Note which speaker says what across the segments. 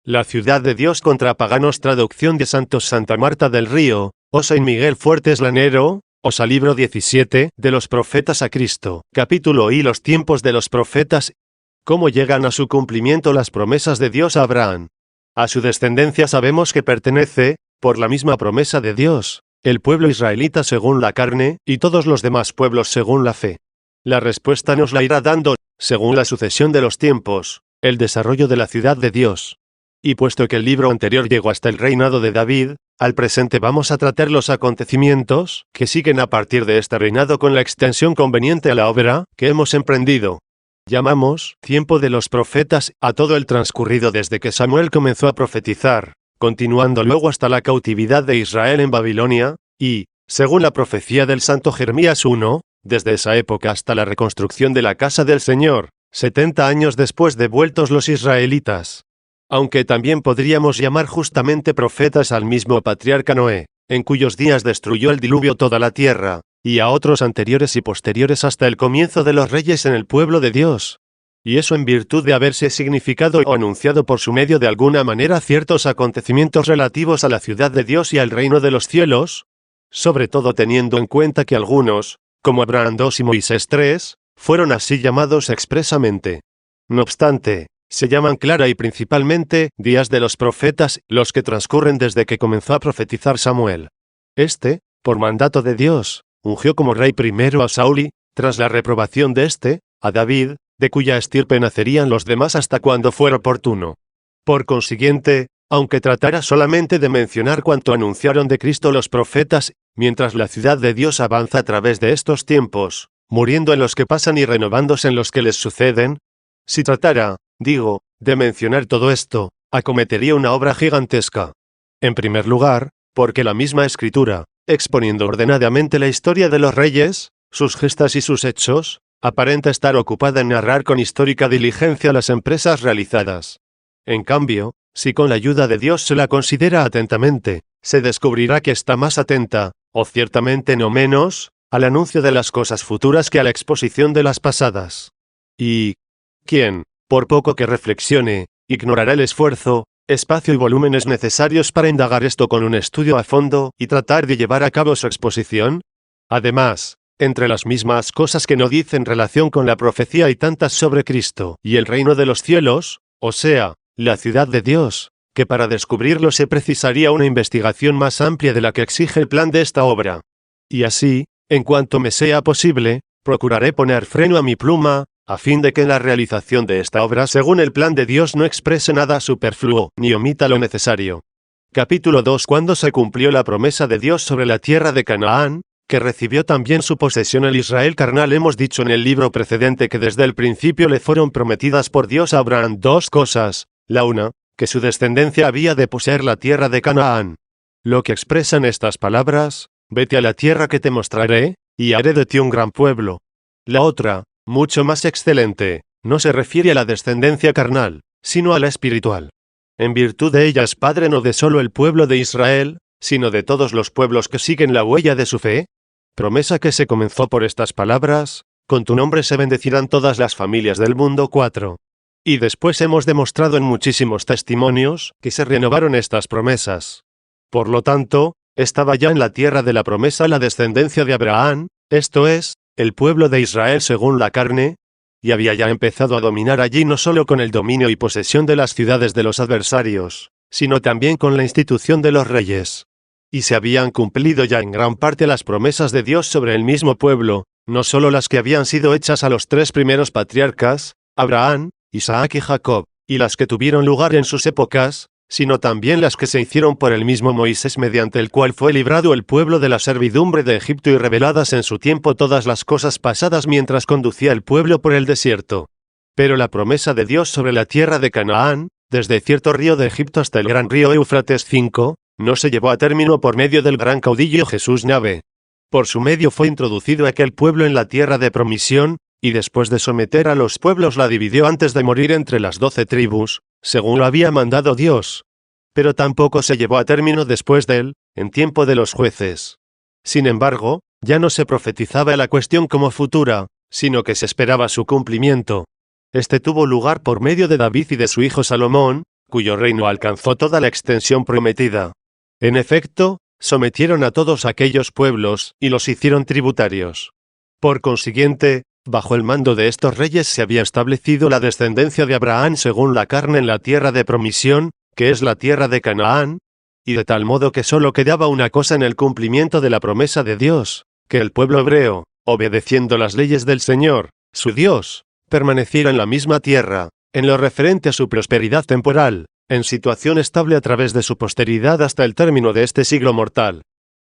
Speaker 1: La ciudad de Dios contra paganos. Traducción de Santos Santa Marta del Río, o San Miguel Fuertes Lanero, o libro 17, de los profetas a Cristo. Capítulo y los tiempos de los profetas. ¿Cómo llegan a su cumplimiento las promesas de Dios a Abraham? A su descendencia sabemos que pertenece, por la misma promesa de Dios, el pueblo israelita según la carne, y todos los demás pueblos según la fe. La respuesta nos la irá dando, según la sucesión de los tiempos, el desarrollo de la ciudad de Dios. Y puesto que el libro anterior llegó hasta el reinado de David, al presente vamos a tratar los acontecimientos que siguen a partir de este reinado con la extensión conveniente a la obra que hemos emprendido. Llamamos tiempo de los profetas a todo el transcurrido desde que Samuel comenzó a profetizar, continuando luego hasta la cautividad de Israel en Babilonia, y, según la profecía del santo Jeremías 1, desde esa época hasta la reconstrucción de la casa del Señor, 70 años después de vueltos los israelitas. Aunque también podríamos llamar justamente profetas al mismo patriarca Noé, en cuyos días destruyó el diluvio toda la tierra, y a otros anteriores y posteriores hasta el comienzo de los reyes en el pueblo de Dios. Y eso en virtud de haberse significado o anunciado por su medio de alguna manera ciertos acontecimientos relativos a la ciudad de Dios y al reino de los cielos, sobre todo teniendo en cuenta que algunos, como Abraham 2 y Moisés 3, fueron así llamados expresamente. No obstante, se llaman clara y principalmente días de los profetas, los que transcurren desde que comenzó a profetizar Samuel. Por mandato de Dios, ungió como rey primero a Saúl y, tras la reprobación de a David, de cuya estirpe nacerían los demás hasta cuando fuera oportuno. Por consiguiente, aunque tratara solamente de mencionar cuanto anunciaron de Cristo los profetas, mientras la ciudad de Dios avanza a través de estos tiempos, muriendo en los que pasan y renovándose en los que les suceden, si tratara, de mencionar todo esto, acometería una obra gigantesca. En primer lugar, porque la misma Escritura, exponiendo ordenadamente la historia de los reyes, sus gestas y sus hechos, aparenta estar ocupada en narrar con histórica diligencia las empresas realizadas. En cambio, si con la ayuda de Dios se la considera atentamente, se descubrirá que está más atenta, o ciertamente no menos, al anuncio de las cosas futuras que a la exposición de las pasadas. Y ¿quién, por poco que reflexione, ignorará el esfuerzo, espacio y volúmenes necesarios para indagar esto con un estudio a fondo y tratar de llevar a cabo su exposición? Además, entre las mismas cosas que no dicen relación con la profecía hay tantas sobre Cristo y el reino de los cielos, o sea, la ciudad de Dios, que para descubrirlo se precisaría una investigación más amplia de la que exige el plan de esta obra. Y así, en cuanto me sea posible, procuraré poner freno a mi pluma, a fin de que en la realización de esta obra según el plan de Dios no exprese nada superfluo, ni omita lo necesario. Capítulo 2. Cuando se cumplió la promesa de Dios sobre la tierra de Canaán, que recibió también su posesión el Israel carnal. Hemos dicho en el libro precedente que desde el principio le fueron prometidas por Dios a Abraham dos cosas. La una, que su descendencia había de poseer la tierra de Canaán. Lo que expresan estas palabras, vete a la tierra que te mostraré, y haré de ti un gran pueblo. La otra, mucho más excelente, no se refiere a la descendencia carnal, sino a la espiritual. En virtud de ella es padre no de solo el pueblo de Israel, sino de todos los pueblos que siguen la huella de su fe. Promesa que se comenzó por estas palabras, con tu nombre se bendecirán todas las familias del mundo. 4. Y después hemos demostrado en muchísimos testimonios que se renovaron estas promesas. Por lo tanto, estaba ya en la tierra de la promesa la descendencia de Abraham, esto es, el pueblo de Israel según la carne, y había ya empezado a dominar allí no solo con el dominio y posesión de las ciudades de los adversarios, sino también con la institución de los reyes. Y se habían cumplido ya en gran parte las promesas de Dios sobre el mismo pueblo, no solo las que habían sido hechas a los tres primeros patriarcas, Abraham, Isaac y Jacob, y las que tuvieron lugar en sus épocas, sino también las que se hicieron por el mismo Moisés mediante el cual fue librado el pueblo de la servidumbre de Egipto y reveladas en su tiempo todas las cosas pasadas mientras conducía el pueblo por el desierto. Pero la promesa de Dios sobre la tierra de Canaán, desde cierto río de Egipto hasta el gran río Éufrates 5, no se llevó a término por medio del gran caudillo Jesús Nave. Por su medio fue introducido aquel pueblo en la tierra de promisión, y después de someter a los pueblos la dividió antes de morir entre las 12 tribus, según lo había mandado Dios. Pero tampoco se llevó a término después de él, en tiempo de los jueces. Sin embargo, ya no se profetizaba la cuestión como futura, sino que se esperaba su cumplimiento. Este tuvo lugar por medio de David y de su hijo Salomón, cuyo reino alcanzó toda la extensión prometida. En efecto, sometieron a todos aquellos pueblos y los hicieron tributarios. Por consiguiente, bajo el mando de estos reyes se había establecido la descendencia de Abraham según la carne en la tierra de promisión, que es la tierra de Canaán, y de tal modo que solo quedaba una cosa en el cumplimiento de la promesa de Dios, que el pueblo hebreo, obedeciendo las leyes del Señor, su Dios, permaneciera en la misma tierra, en lo referente a su prosperidad temporal, en situación estable a través de su posteridad hasta el término de este siglo mortal.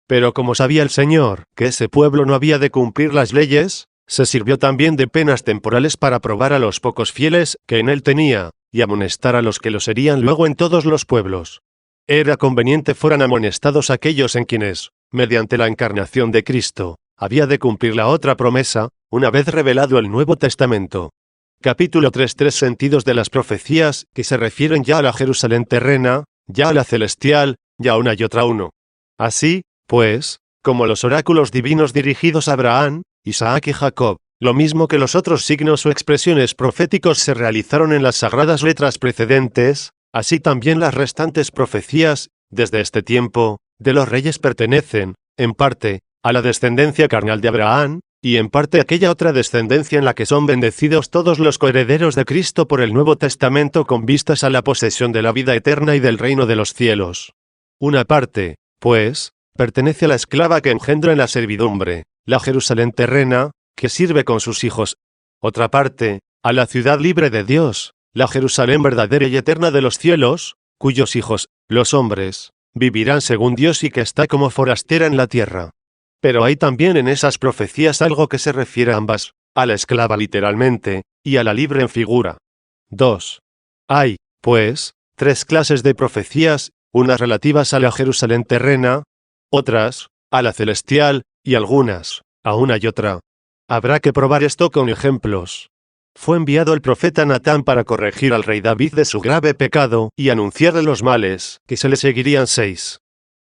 Speaker 1: Pero como sabía el Señor que ese pueblo no había de cumplir las leyes, se sirvió también de penas temporales para probar a los pocos fieles que en él tenía, y amonestar a los que lo serían luego en todos los pueblos. Era conveniente fueran amonestados aquellos en quienes, mediante la encarnación de Cristo, había de cumplir la otra promesa, una vez revelado el Nuevo Testamento. Capítulo 3. Tres sentidos de las profecías, que se refieren ya a la Jerusalén terrena, ya a la celestial, ya una y otra uno. Así, pues, como los oráculos divinos dirigidos a Abraham, Isaac y Jacob, lo mismo que los otros signos o expresiones proféticos se realizaron en las sagradas letras precedentes, así también las restantes profecías, desde este tiempo, de los reyes pertenecen, en parte, a la descendencia carnal de Abraham, y en parte a aquella otra descendencia en la que son bendecidos todos los coherederos de Cristo por el Nuevo Testamento con vistas a la posesión de la vida eterna y del reino de los cielos. Una parte, pues, pertenece a la esclava que engendra en la servidumbre, la Jerusalén terrena, que sirve con sus hijos. Otra parte, a la ciudad libre de Dios, la Jerusalén verdadera y eterna de los cielos, cuyos hijos, los hombres, vivirán según Dios y que está como forastera en la tierra. Pero hay también en esas profecías algo que se refiere a ambas, a la esclava literalmente, y a la libre en figura. 2. Hay, pues, tres clases de profecías, unas relativas a la Jerusalén terrena, otras, a la celestial, y algunas, a una y otra. Habrá que probar esto con ejemplos. Fue enviado el profeta Natán para corregir al rey David de su grave pecado y anunciarle los males que se le seguirían. 6.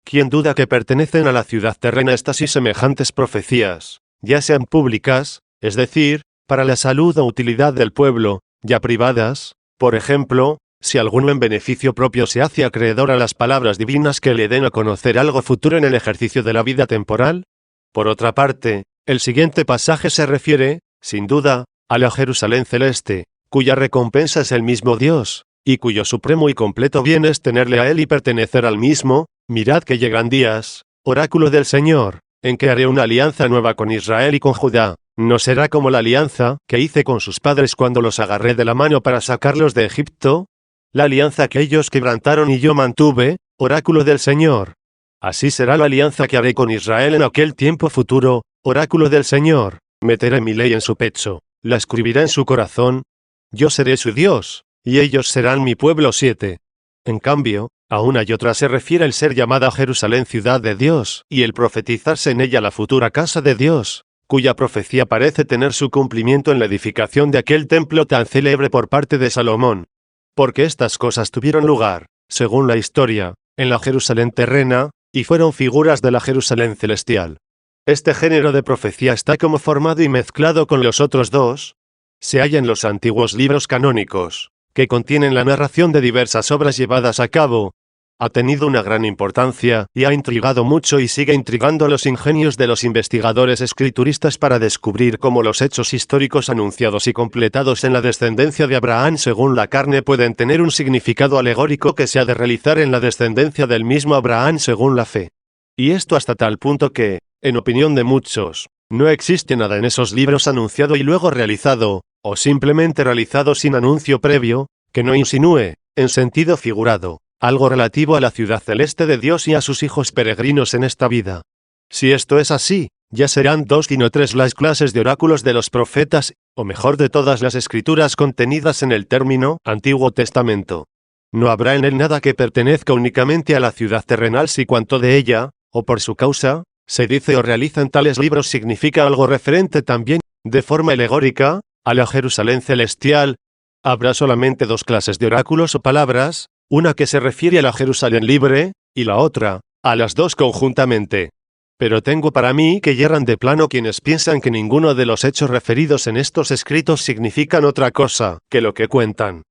Speaker 1: ¿Quién duda que pertenecen a la ciudad terrena estas y semejantes profecías, ya sean públicas, es decir, para la salud o utilidad del pueblo, ya privadas, por ejemplo, si alguno en beneficio propio se hace acreedor a las palabras divinas que le den a conocer algo futuro en el ejercicio de la vida temporal? Por otra parte, el siguiente pasaje se refiere, sin duda, a la Jerusalén celeste, cuya recompensa es el mismo Dios, y cuyo supremo y completo bien es tenerle a él y pertenecer al mismo. Mirad que llegan días, oráculo del Señor, en que haré una alianza nueva con Israel y con Judá. No será como la alianza que hice con sus padres cuando los agarré de la mano para sacarlos de Egipto, la alianza que ellos quebrantaron y yo mantuve, oráculo del Señor. Así será la alianza que haré con Israel en aquel tiempo futuro, oráculo del Señor. Meteré mi ley en su pecho, la escribiré en su corazón. Yo seré su Dios, y ellos serán mi pueblo. 7. En cambio, a una y otra se refiere el ser llamada Jerusalén ciudad de Dios, y el profetizarse en ella la futura casa de Dios, cuya profecía parece tener su cumplimiento en la edificación de aquel templo tan célebre por parte de Salomón. Porque estas cosas tuvieron lugar, según la historia, en la Jerusalén terrena, y fueron figuras de la Jerusalén celestial. Este género de profecía está como formado y mezclado con los otros dos. Se halla en los antiguos libros canónicos, que contienen la narración de diversas obras llevadas a cabo. Ha tenido una gran importancia, y ha intrigado mucho y sigue intrigando los ingenios de los investigadores escrituristas para descubrir cómo los hechos históricos anunciados y completados en la descendencia de Abraham según la carne pueden tener un significado alegórico que se ha de realizar en la descendencia del mismo Abraham según la fe. Y esto hasta tal punto que, en opinión de muchos, no existe nada en esos libros anunciado y luego realizado, o simplemente realizado sin anuncio previo, que no insinúe, en sentido figurado, algo relativo a la ciudad celeste de Dios y a sus hijos peregrinos en esta vida. Si esto es así, ya serán 2 y no 3 las clases de oráculos de los profetas, o mejor de todas las escrituras contenidas en el término Antiguo Testamento. No habrá en él nada que pertenezca únicamente a la ciudad terrenal si cuanto de ella, o por su causa, se dice o realiza en tales libros significa algo referente también, de forma alegórica, a la Jerusalén celestial. Habrá solamente 2 clases de oráculos o palabras, una que se refiere a la Jerusalén libre, y la otra, a las dos conjuntamente. Pero tengo para mí que yerran de plano quienes piensan que ninguno de los hechos referidos en estos escritos significan otra cosa que lo que cuentan.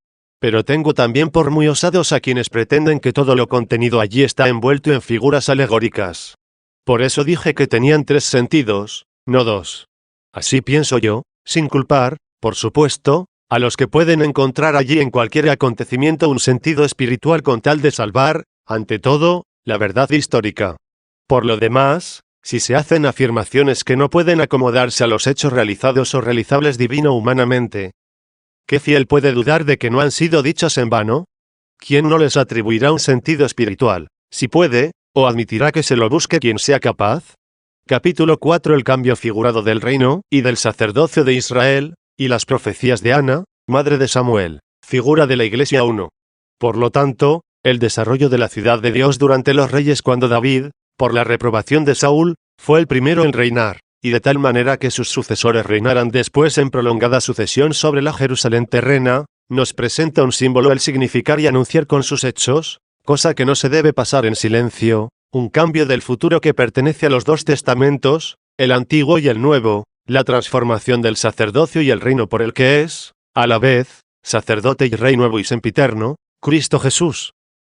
Speaker 1: Pero tengo también por muy osados a quienes pretenden que todo lo contenido allí está envuelto en figuras alegóricas. Por eso dije que tenían 3 sentidos, no 2. Así pienso yo, sin culpar, por supuesto, a los que pueden encontrar allí en cualquier acontecimiento un sentido espiritual con tal de salvar, ante todo, la verdad histórica. Por lo demás, si se hacen afirmaciones que no pueden acomodarse a los hechos realizados o realizables divino-humanamente, ¿qué fiel puede dudar de que no han sido dichas en vano? ¿Quién no les atribuirá un sentido espiritual, si puede, o admitirá que se lo busque quien sea capaz? Capítulo 4. El cambio figurado del reino y del sacerdocio de Israel, y las profecías de Ana, madre de Samuel, figura de la Iglesia 1. Por lo tanto, el desarrollo de la ciudad de Dios durante los reyes cuando David, por la reprobación de Saúl, fue el primero en reinar, y de tal manera que sus sucesores reinaran después en prolongada sucesión sobre la Jerusalén terrena, nos presenta un símbolo el significar y anunciar con sus hechos, cosa que no se debe pasar en silencio, un cambio del futuro que pertenece a los 2 testamentos, el antiguo y el nuevo, la transformación del sacerdocio y el reino por el que es, a la vez, sacerdote y rey nuevo y sempiterno, Cristo Jesús.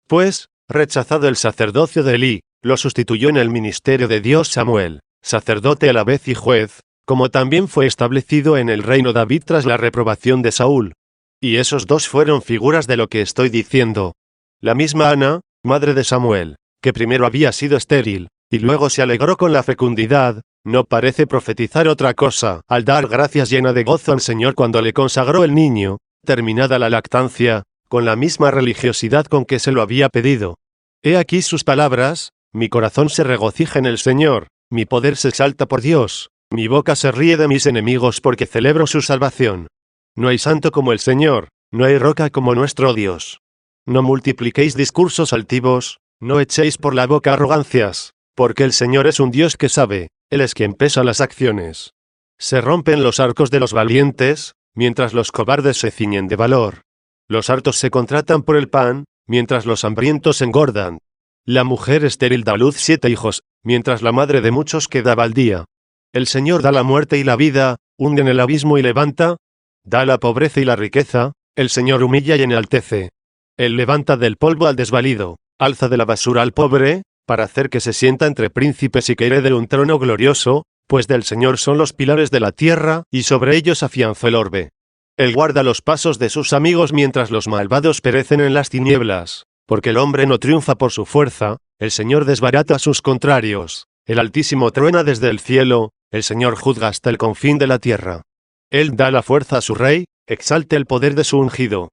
Speaker 1: Pues, rechazado el sacerdocio de Elí, lo sustituyó en el ministerio de Dios Samuel, sacerdote a la vez y juez, como también fue establecido en el reino David tras la reprobación de Saúl. Y esos 2 fueron figuras de lo que estoy diciendo. La misma Ana, madre de Samuel, que primero había sido estéril, y luego se alegró con la fecundidad, no parece profetizar otra cosa, al dar gracias llena de gozo al Señor cuando le consagró el niño, terminada la lactancia, con la misma religiosidad con que se lo había pedido. He aquí sus palabras: mi corazón se regocija en el Señor, mi poder se exalta por Dios, mi boca se ríe de mis enemigos porque celebro su salvación. No hay santo como el Señor, no hay roca como nuestro Dios. No multipliquéis discursos altivos, no echéis por la boca arrogancias, porque el Señor es un Dios que sabe, Él es quien pesa las acciones. Se rompen los arcos de los valientes, mientras los cobardes se ciñen de valor. Los hartos se contratan por el pan, mientras los hambrientos engordan. La mujer estéril da a luz 7 hijos, mientras la madre de muchos queda baldía. El Señor da la muerte y la vida, hunde en el abismo y levanta, da la pobreza y la riqueza, el Señor humilla y enaltece. Él levanta del polvo al desvalido, alza de la basura al pobre, para hacer que se sienta entre príncipes y que herede un trono glorioso, pues del Señor son los pilares de la tierra, y sobre ellos afianzó el orbe. Él guarda los pasos de sus amigos mientras los malvados perecen en las tinieblas, porque el hombre no triunfa por su fuerza, el Señor desbarata a sus contrarios, el Altísimo truena desde el cielo, el Señor juzga hasta el confín de la tierra. Él da la fuerza a su rey, exalte el poder de su ungido.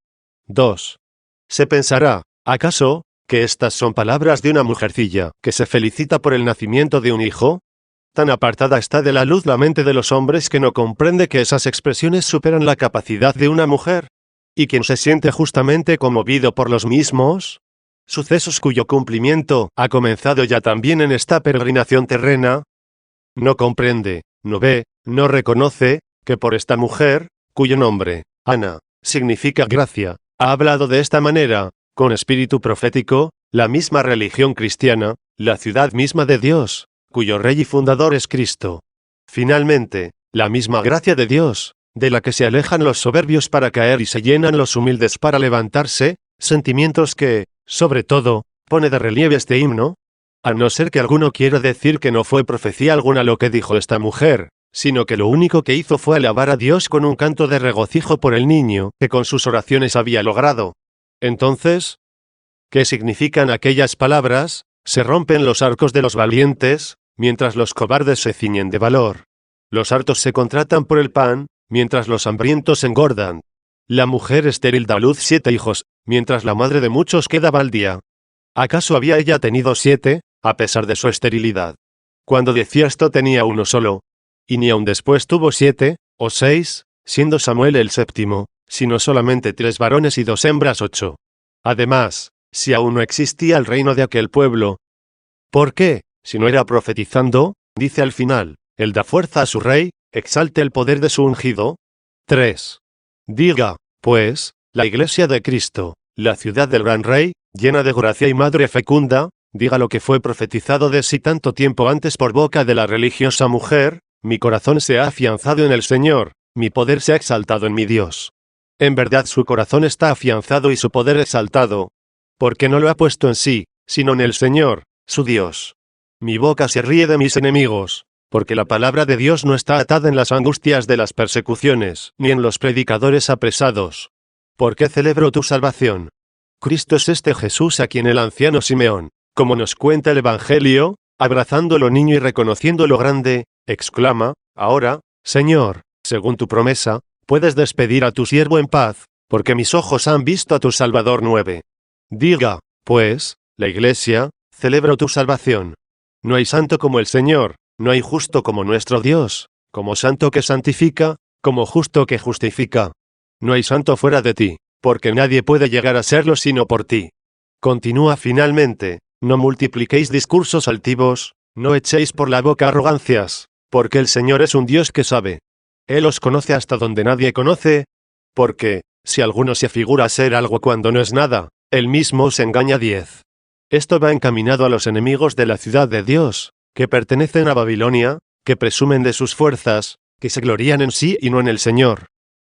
Speaker 1: 2. Se pensará, ¿acaso, que estas son palabras de una mujercilla que se felicita por el nacimiento de un hijo? Tan apartada está de la luz la mente de los hombres que no comprende que esas expresiones superan la capacidad de una mujer. ¿Y quien se siente justamente conmovido por los mismos? Sucesos cuyo cumplimiento ha comenzado ya también en esta peregrinación terrena. No comprende, no ve, no reconoce, que por esta mujer, cuyo nombre, Ana, significa gracia, ha hablado de esta manera, con espíritu profético, la misma religión cristiana, la ciudad misma de Dios, cuyo rey y fundador es Cristo. Finalmente, la misma gracia de Dios, de la que se alejan los soberbios para caer y se llenan los humildes para levantarse, sentimientos que, sobre todo, pone de relieve este himno. A no ser que alguno quiera decir que no fue profecía alguna lo que dijo esta mujer, sino que lo único que hizo fue alabar a Dios con un canto de regocijo por el niño que con sus oraciones había logrado. Entonces, ¿qué significan aquellas palabras? Se rompen los arcos de los valientes, mientras los cobardes se ciñen de valor. Los hartos se contratan por el pan, mientras los hambrientos engordan. La mujer estéril da a luz 7 hijos, mientras la madre de muchos queda baldía. ¿Acaso había ella tenido 7, a pesar de su esterilidad? Cuando decía esto tenía uno solo. Y ni aun después tuvo 7, o 6, siendo Samuel el 7º, sino solamente 3 varones y 2 hembras 8. Además, si aún no existía el reino de aquel pueblo. ¿Por qué, si no era profetizando, dice al final, él da fuerza a su rey, exalte el poder de su ungido? 3. Diga, pues, la iglesia de Cristo, la ciudad del gran rey, llena de gracia y madre fecunda, diga lo que fue profetizado de sí tanto tiempo antes por boca de la religiosa mujer: mi corazón se ha afianzado en el Señor, mi poder se ha exaltado en mi Dios. En verdad su corazón está afianzado y su poder exaltado. Porque no lo ha puesto en sí, sino en el Señor, su Dios. Mi boca se ríe de mis enemigos, porque la palabra de Dios no está atada en las angustias de las persecuciones, ni en los predicadores apresados. ¿Por qué celebro tu salvación? Cristo es este Jesús a quien el anciano Simeón, como nos cuenta el Evangelio, abrazándolo niño y reconociéndolo grande, exclama, ahora, Señor, según tu promesa, puedes despedir a tu siervo en paz, porque mis ojos han visto a tu Salvador 9. Diga, pues, la Iglesia, celebro tu salvación. No hay santo como el Señor, no hay justo como nuestro Dios, como santo que santifica, como justo que justifica. No hay santo fuera de ti, porque nadie puede llegar a serlo sino por ti. Continúa finalmente, no multipliquéis discursos altivos, no echéis por la boca arrogancias, porque el Señor es un Dios que sabe. Él os conoce hasta donde nadie conoce, porque, si alguno se figura ser algo cuando no es nada, él mismo os engaña 10. Esto va encaminado a los enemigos de la ciudad de Dios, que pertenecen a Babilonia, que presumen de sus fuerzas, que se glorían en sí y no en el Señor.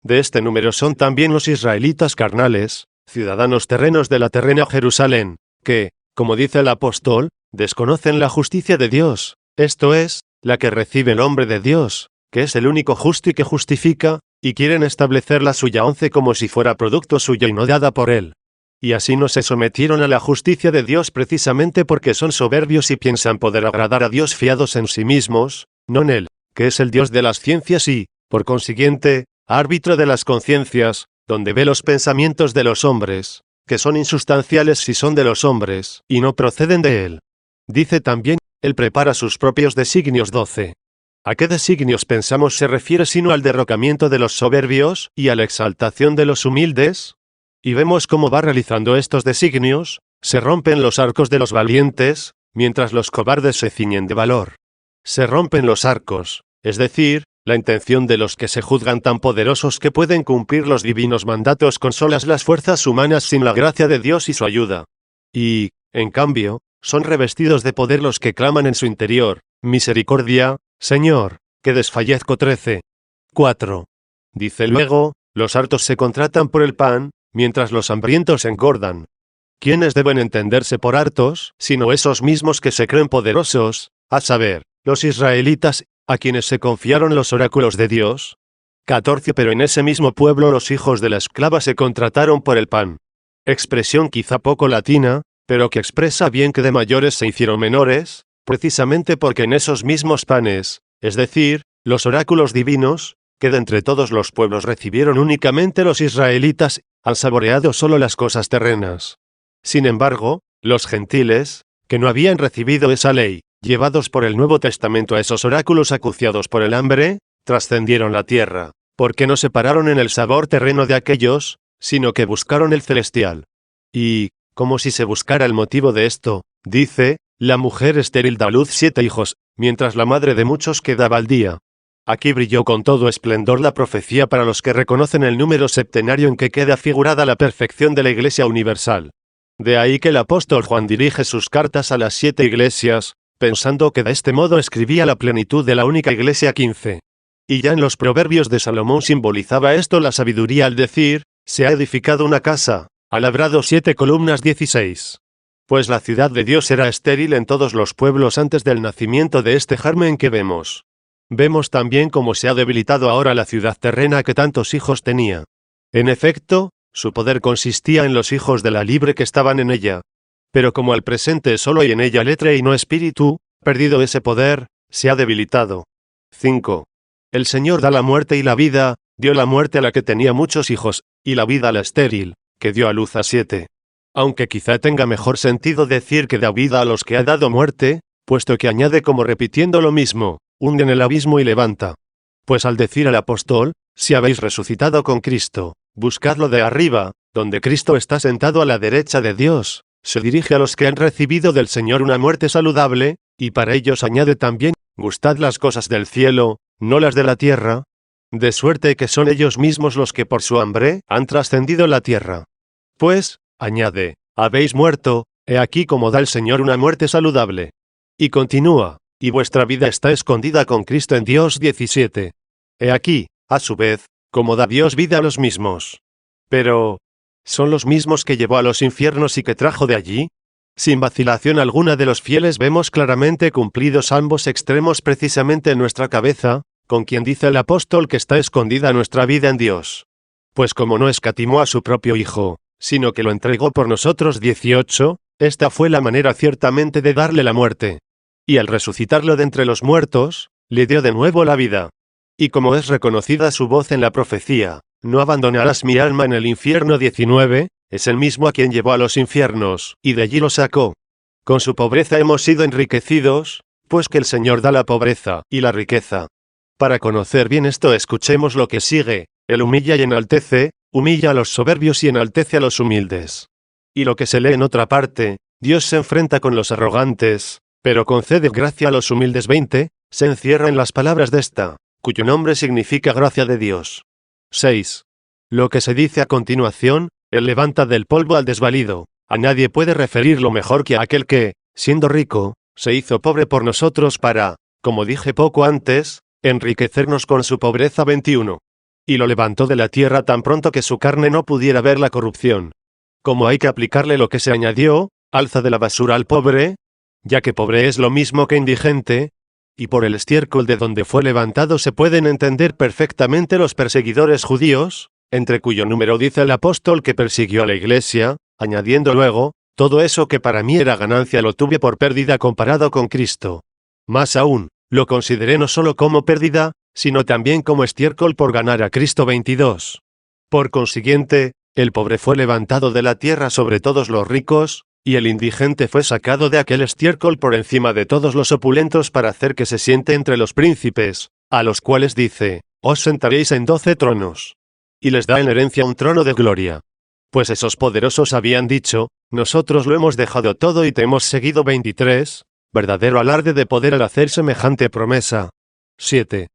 Speaker 1: De este número son también los israelitas carnales, ciudadanos terrenos de la terrena Jerusalén, que, como dice el apóstol, desconocen la justicia de Dios, esto es, la que recibe el hombre de Dios, que es el único justo y que justifica, y quieren establecer la suya 11 como si fuera producto suyo y no dada por él. Y así no se sometieron a la justicia de Dios precisamente porque son soberbios y piensan poder agradar a Dios fiados en sí mismos, no en Él, que es el Dios de las ciencias y, por consiguiente, árbitro de las conciencias, donde ve los pensamientos de los hombres, que son insustanciales si son de los hombres, y no proceden de Él. Dice también, Él prepara sus propios designios 12. ¿A qué designios pensamos se refiere sino al derrocamiento de los soberbios y a la exaltación de los humildes? Y vemos cómo va realizando estos designios, se rompen los arcos de los valientes, mientras los cobardes se ciñen de valor. Se rompen los arcos, es decir, la intención de los que se juzgan tan poderosos que pueden cumplir los divinos mandatos con solas las fuerzas humanas sin la gracia de Dios y su ayuda. Y, en cambio, son revestidos de poder los que claman en su interior, misericordia, Señor, que desfallezco 13. 4. Dice luego, los hartos se contratan por el pan, mientras los hambrientos engordan. ¿Quiénes deben entenderse por hartos, sino esos mismos que se creen poderosos, a saber, los israelitas, a quienes se confiaron los oráculos de Dios? 14. Pero en ese mismo pueblo los hijos de la esclava se contrataron por el pan. Expresión quizá poco latina, pero que expresa bien que de mayores se hicieron menores, precisamente porque en esos mismos panes, es decir, los oráculos divinos, que de entre todos los pueblos recibieron únicamente los israelitas, han saboreado solo las cosas terrenas. Sin embargo, los gentiles, que no habían recibido esa ley, llevados por el Nuevo Testamento a esos oráculos acuciados por el hambre, trascendieron la tierra, porque no se pararon en el sabor terreno de aquellos, sino que buscaron el celestial. Y, como si se buscara el motivo de esto, dice, la mujer estéril da a luz 7 hijos, mientras la madre de muchos quedaba al día. Aquí brilló con todo esplendor la profecía para los que reconocen el número septenario en que queda figurada la perfección de la Iglesia universal. De ahí que el apóstol Juan dirige sus cartas a las 7 iglesias, pensando que de este modo escribía la plenitud de la única Iglesia 15. Y ya en los proverbios de Salomón simbolizaba esto la sabiduría al decir, se ha edificado una casa, ha labrado 7 columnas 16. Pues la ciudad de Dios era estéril en todos los pueblos antes del nacimiento de este germen que vemos. Vemos también cómo se ha debilitado ahora la ciudad terrena que tantos hijos tenía. En efecto, su poder consistía en los hijos de la libre que estaban en ella. Pero como al presente solo hay en ella letra y no espíritu, perdido ese poder, se ha debilitado. 5. El Señor da la muerte y la vida, dio la muerte a la que tenía muchos hijos, y la vida a la estéril, que dio a luz a 7. Aunque quizá tenga mejor sentido decir que da vida a los que ha dado muerte, puesto que añade como repitiendo lo mismo, hunde en el abismo y levanta. Pues al decir al apóstol, si habéis resucitado con Cristo, buscadlo de arriba, donde Cristo está sentado a la derecha de Dios, se dirige a los que han recibido del Señor una muerte saludable, y para ellos añade también, gustad las cosas del cielo, no las de la tierra, de suerte que son ellos mismos los que por su hambre han trascendido la tierra. Pues, añade, habéis muerto, he aquí como da el Señor una muerte saludable. Y continúa, y vuestra vida está escondida con Cristo en Dios 17. He aquí, a su vez, como da Dios vida a los mismos. Pero, ¿son los mismos que llevó a los infiernos y que trajo de allí? Sin vacilación alguna de los fieles vemos claramente cumplidos ambos extremos precisamente en nuestra cabeza, con quien dice el apóstol que está escondida nuestra vida en Dios. Pues como no escatimó a su propio Hijo, sino que lo entregó por nosotros 18, esta fue la manera ciertamente de darle la muerte. Y al resucitarlo de entre los muertos, le dio de nuevo la vida. Y como es reconocida su voz en la profecía, no abandonarás mi alma en el infierno 19, es el mismo a quien llevó a los infiernos, y de allí lo sacó. Con su pobreza hemos sido enriquecidos, pues que el Señor da la pobreza y la riqueza. Para conocer bien esto escuchemos lo que sigue: Él humilla y enaltece, humilla a los soberbios y enaltece a los humildes. Y lo que se lee en otra parte: Dios se enfrenta con los arrogantes, pero concede gracia a los humildes. 20, se encierra en las palabras de esta, cuyo nombre significa gracia de Dios. 6. Lo que se dice a continuación: Él levanta del polvo al desvalido. A nadie puede referirlo mejor que a aquel que, siendo rico, se hizo pobre por nosotros para, como dije poco antes, enriquecernos con su pobreza. 21. Y lo levantó de la tierra tan pronto que su carne no pudiera ver la corrupción. Como hay que aplicarle lo que se añadió: alza de la basura al pobre, ya que pobre es lo mismo que indigente, y por el estiércol de donde fue levantado se pueden entender perfectamente los perseguidores judíos, entre cuyo número dice el apóstol que persiguió a la iglesia, añadiendo luego: todo eso que para mí era ganancia lo tuve por pérdida comparado con Cristo. Más aún, lo consideré no solo como pérdida, sino también como estiércol por ganar a Cristo. 22. Por consiguiente, el pobre fue levantado de la tierra sobre todos los ricos, y el indigente fue sacado de aquel estiércol por encima de todos los opulentos para hacer que se siente entre los príncipes, a los cuales dice: os sentaréis en 12 tronos. Y les da en herencia un trono de gloria. Pues esos poderosos habían dicho: nosotros lo hemos dejado todo y te hemos seguido. 23. Verdadero alarde de poder al hacer semejante promesa. 7.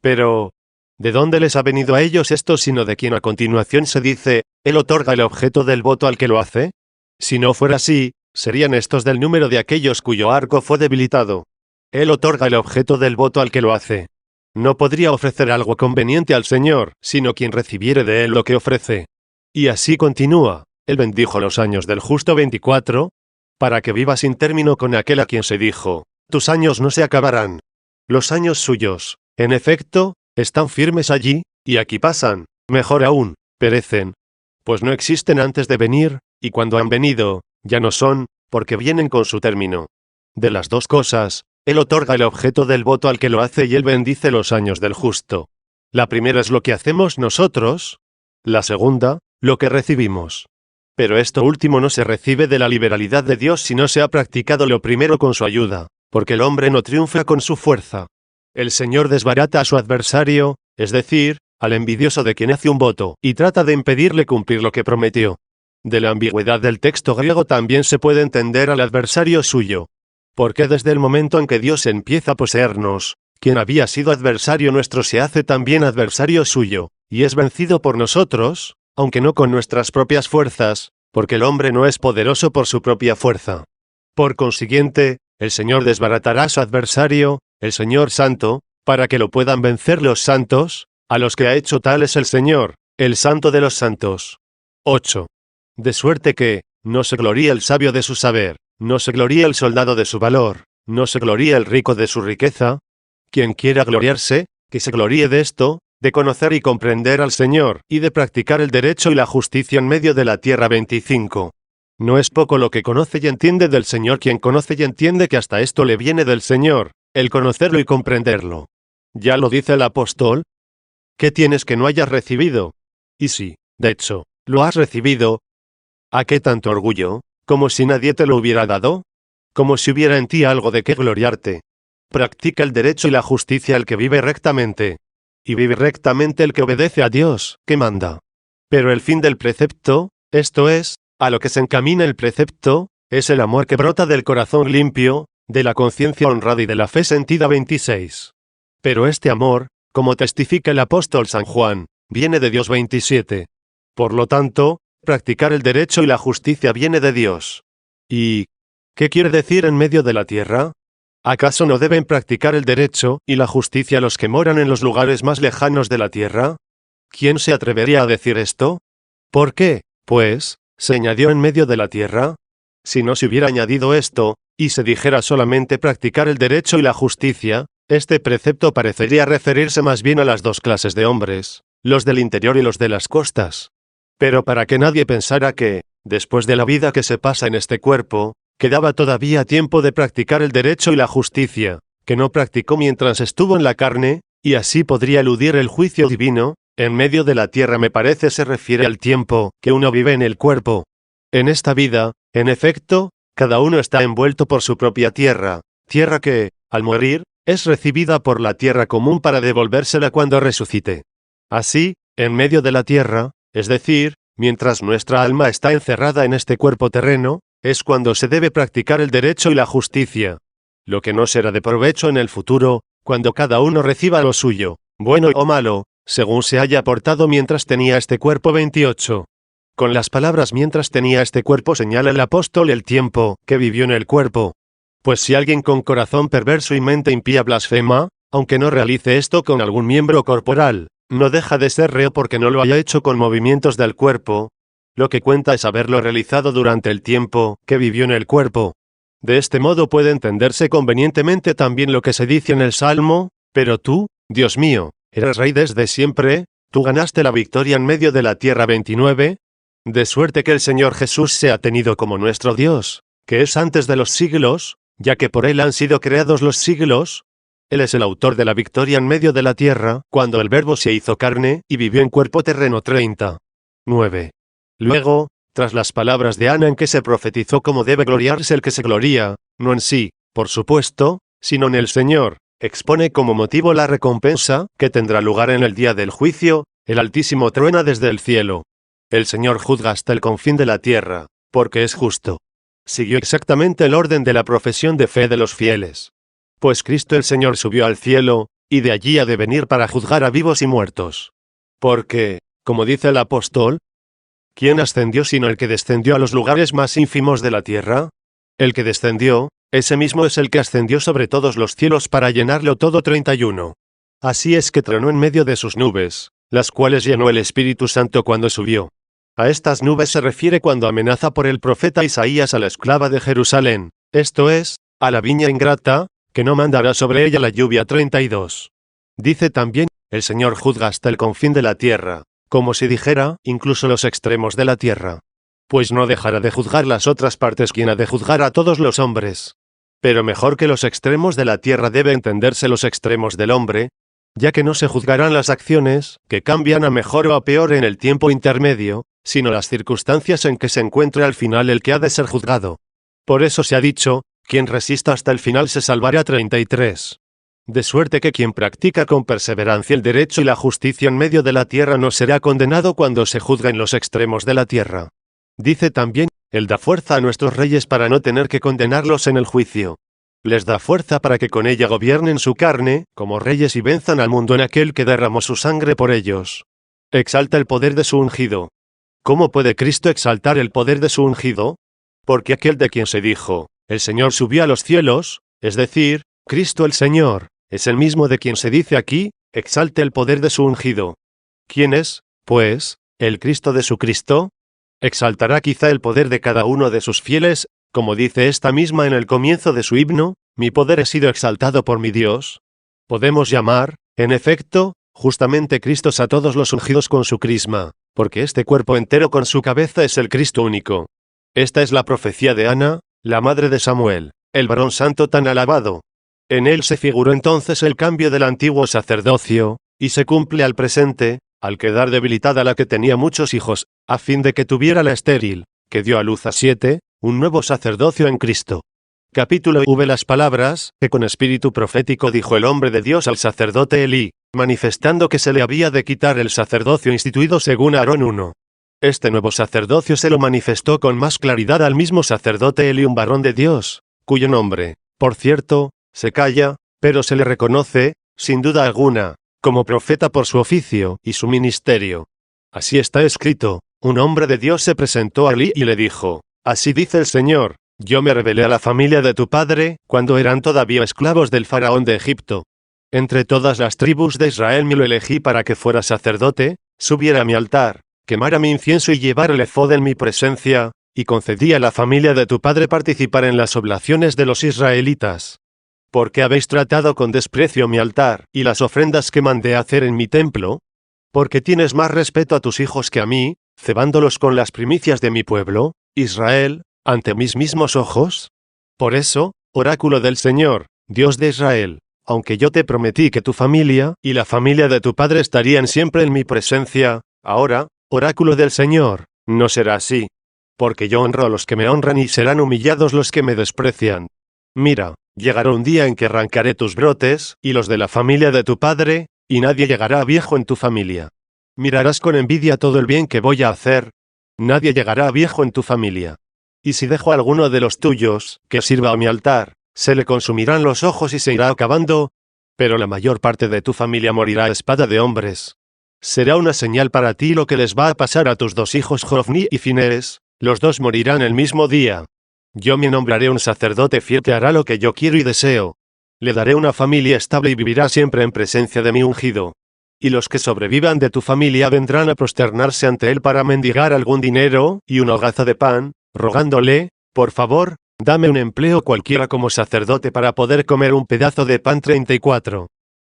Speaker 1: Pero, ¿de dónde les ha venido a ellos esto sino de quien a continuación se dice: Él otorga el objeto del voto al que lo hace? Si no fuera así, serían estos del número de aquellos cuyo arco fue debilitado. Él otorga el objeto del voto al que lo hace. No podría ofrecer algo conveniente al Señor, sino quien recibiere de Él lo que ofrece. Y así continúa: Él bendijo los años del justo. 24, para que viva sin término con aquel a quien se dijo: tus años no se acabarán. Los años suyos, en efecto, están firmes allí, y aquí pasan, mejor aún, perecen. Pues no existen antes de venir, y cuando han venido, ya no son, porque vienen con su término. De las dos cosas, Él otorga el objeto del voto al que lo hace y Él bendice los años del justo. La primera es lo que hacemos nosotros, la segunda, lo que recibimos. Pero esto último no se recibe de la liberalidad de Dios si no se ha practicado lo primero con su ayuda, porque el hombre no triunfa con su fuerza. El Señor desbarata a su adversario, es decir, al envidioso de quien hace un voto, y trata de impedirle cumplir lo que prometió. De la ambigüedad del texto griego también se puede entender al adversario suyo. Porque desde el momento en que Dios empieza a poseernos, quien había sido adversario nuestro se hace también adversario suyo, y es vencido por nosotros, aunque no con nuestras propias fuerzas, porque el hombre no es poderoso por su propia fuerza. Por consiguiente, el Señor desbaratará a su adversario, el Señor Santo, para que lo puedan vencer los santos, a los que ha hecho tal es el Señor, el Santo de los santos. 8. De suerte que, no se gloríe el sabio de su saber, no se gloríe el soldado de su valor, no se gloríe el rico de su riqueza. Quien quiera gloriarse, que se gloríe de esto, de conocer y comprender al Señor, y de practicar el derecho y la justicia en medio de la tierra. 25. No es poco lo que conoce y entiende del Señor quien conoce y entiende que hasta esto le viene del Señor, el conocerlo y comprenderlo. Ya lo dice el apóstol. ¿Qué tienes que no hayas recibido? Y si, de hecho, lo has recibido, ¿a qué tanto orgullo? ¿Como si nadie te lo hubiera dado? ¿Como si hubiera en ti algo de qué gloriarte? Practica el derecho y la justicia el que vive rectamente. Y vive rectamente el que obedece a Dios, que manda. Pero el fin del precepto, esto es, a lo que se encamina el precepto, es el amor que brota del corazón limpio, de la conciencia honrada y de la fe sentida. 26. Pero este amor, como testifica el apóstol San Juan, viene de Dios. 27. Por lo tanto, practicar el derecho y la justicia viene de Dios. ¿Y qué quiere decir en medio de la tierra? ¿Acaso no deben practicar el derecho y la justicia los que moran en los lugares más lejanos de la tierra? ¿Quién se atrevería a decir esto? ¿Por qué, pues, se añadió en medio de la tierra? Si no se hubiera añadido esto, y se dijera solamente practicar el derecho y la justicia, este precepto parecería referirse más bien a las dos clases de hombres, los del interior y los de las costas. Pero para que nadie pensara que, después de la vida que se pasa en este cuerpo, quedaba todavía tiempo de practicar el derecho y la justicia, que no practicó mientras estuvo en la carne, y así podría eludir el juicio divino, en medio de la tierra me parece se refiere al tiempo que uno vive en el cuerpo. En esta vida, en efecto, cada uno está envuelto por su propia tierra, tierra que, al morir, es recibida por la tierra común para devolvérsela cuando resucite. Así, en medio de la tierra, es decir, mientras nuestra alma está encerrada en este cuerpo terreno, es cuando se debe practicar el derecho y la justicia. Lo que no será de provecho en el futuro, cuando cada uno reciba lo suyo, bueno o malo, según se haya portado mientras tenía este cuerpo. 28. Con las palabras mientras tenía este cuerpo señala el apóstol el tiempo que vivió en el cuerpo. Pues si alguien con corazón perverso y mente impía blasfema, aunque no realice esto con algún miembro corporal, no deja de ser reo porque no lo haya hecho con movimientos del cuerpo. Lo que cuenta es haberlo realizado durante el tiempo que vivió en el cuerpo. De este modo puede entenderse convenientemente también lo que se dice en el Salmo, pero tú, Dios mío, eres rey desde siempre, tú ganaste la victoria en medio de la tierra. 29. De suerte que el Señor Jesús sea tenido como nuestro Dios, que es antes de los siglos, ya que por Él han sido creados los siglos. Él es el autor de la victoria en medio de la tierra, cuando el Verbo se hizo carne y vivió en cuerpo terreno. 39. Luego, tras las palabras de Ana en que se profetizó cómo debe gloriarse el que se gloría, no en sí, por supuesto, sino en el Señor, expone como motivo la recompensa que tendrá lugar en el día del juicio. El Altísimo truena desde el cielo. El Señor juzga hasta el confín de la tierra, porque es justo. Siguió exactamente el orden de la profesión de fe de los fieles. Pues Cristo el Señor subió al cielo, y de allí ha de venir para juzgar a vivos y muertos. Porque, como dice el apóstol, ¿quién ascendió sino el que descendió a los lugares más ínfimos de la tierra? El que descendió, ese mismo es el que ascendió sobre todos los cielos para llenarlo todo. 31. Así es que tronó en medio de sus nubes, las cuales llenó el Espíritu Santo cuando subió. A estas nubes se refiere cuando amenaza por el profeta Isaías a la esclava de Jerusalén, esto es, a la viña ingrata, que no mandará sobre ella la lluvia. 32. Dice también, el Señor juzga hasta el confín de la tierra, como si dijera, incluso los extremos de la tierra. Pues no dejará de juzgar las otras partes, quien ha de juzgar a todos los hombres. Pero mejor que los extremos de la tierra debe entenderse los extremos del hombre, ya que no se juzgarán las acciones, que cambian a mejor o a peor en el tiempo intermedio, sino las circunstancias en que se encuentre al final el que ha de ser juzgado. Por eso se ha dicho, quien resista hasta el final se salvará. 33. De suerte que quien practica con perseverancia el derecho y la justicia en medio de la tierra no será condenado cuando se juzga en los extremos de la tierra. Dice también, Él da fuerza a nuestros reyes para no tener que condenarlos en el juicio. Les da fuerza para que con ella gobiernen su carne, como reyes, y venzan al mundo en aquel que derramó su sangre por ellos. Exalta el poder de su ungido. ¿Cómo puede Cristo exaltar el poder de su ungido? Porque aquel de quien se dijo, el Señor subió a los cielos, es decir, Cristo el Señor, es el mismo de quien se dice aquí, exalte el poder de su ungido. ¿Quién es, pues, el Cristo de su Cristo? Exaltará quizá el poder de cada uno de sus fieles, como dice esta misma en el comienzo de su himno, mi poder he sido exaltado por mi Dios. Podemos llamar, en efecto, justamente Cristos a todos los ungidos con su crisma, porque este cuerpo entero con su cabeza es el Cristo único. Esta es la profecía de Ana, la madre de Samuel, el varón santo tan alabado. En él se figuró entonces el cambio del antiguo sacerdocio, y se cumple al presente, al quedar debilitada la que tenía muchos hijos, a fin de que tuviera la estéril, que dio a luz a 7, un nuevo sacerdocio en Cristo. Capítulo V. Las palabras que con espíritu profético dijo el hombre de Dios al sacerdote Elí, manifestando que se le había de quitar el sacerdocio instituido según Aarón 1. Este nuevo sacerdocio se lo manifestó con más claridad al mismo sacerdote Elí, un varón de Dios, cuyo nombre, por cierto, se calla, pero se le reconoce, sin duda alguna, como profeta por su oficio y su ministerio. Así está escrito, un hombre de Dios se presentó a Elí y le dijo, así dice el Señor, yo me rebelé a la familia de tu padre, cuando eran todavía esclavos del faraón de Egipto. Entre todas las tribus de Israel me lo elegí para que fuera sacerdote, subiera a mi altar, quemara mi incienso y llevara el efod en mi presencia, y concedí a la familia de tu padre participar en las oblaciones de los israelitas. ¿Por qué habéis tratado con desprecio mi altar y las ofrendas que mandé hacer en mi templo? Porque tienes más respeto a tus hijos que a mí, cebándolos con las primicias de mi pueblo, Israel, ante mis mismos ojos. Por eso, oráculo del Señor, Dios de Israel, aunque yo te prometí que tu familia y la familia de tu padre estarían siempre en mi presencia, ahora, oráculo del Señor, no será así. Porque yo honro a los que me honran y serán humillados los que me desprecian. Mira, llegará un día en que arrancaré tus brotes y los de la familia de tu padre, y nadie llegará a viejo en tu familia. Mirarás con envidia todo el bien que voy a hacer. Nadie llegará a viejo en tu familia. Y si dejo a alguno de los tuyos, que sirva a mi altar, se le consumirán los ojos y se irá acabando, pero la mayor parte de tu familia morirá a espada de hombres. Será una señal para ti lo que les va a pasar a tus dos hijos Jofni y Finees, los dos morirán el mismo día. Yo me nombraré un sacerdote fiel que hará lo que yo quiero y deseo. Le daré una familia estable y vivirá siempre en presencia de mi ungido. Y los que sobrevivan de tu familia vendrán a prosternarse ante él para mendigar algún dinero y una hogaza de pan, rogándole, por favor, dame un empleo cualquiera como sacerdote para poder comer un pedazo de pan. 34.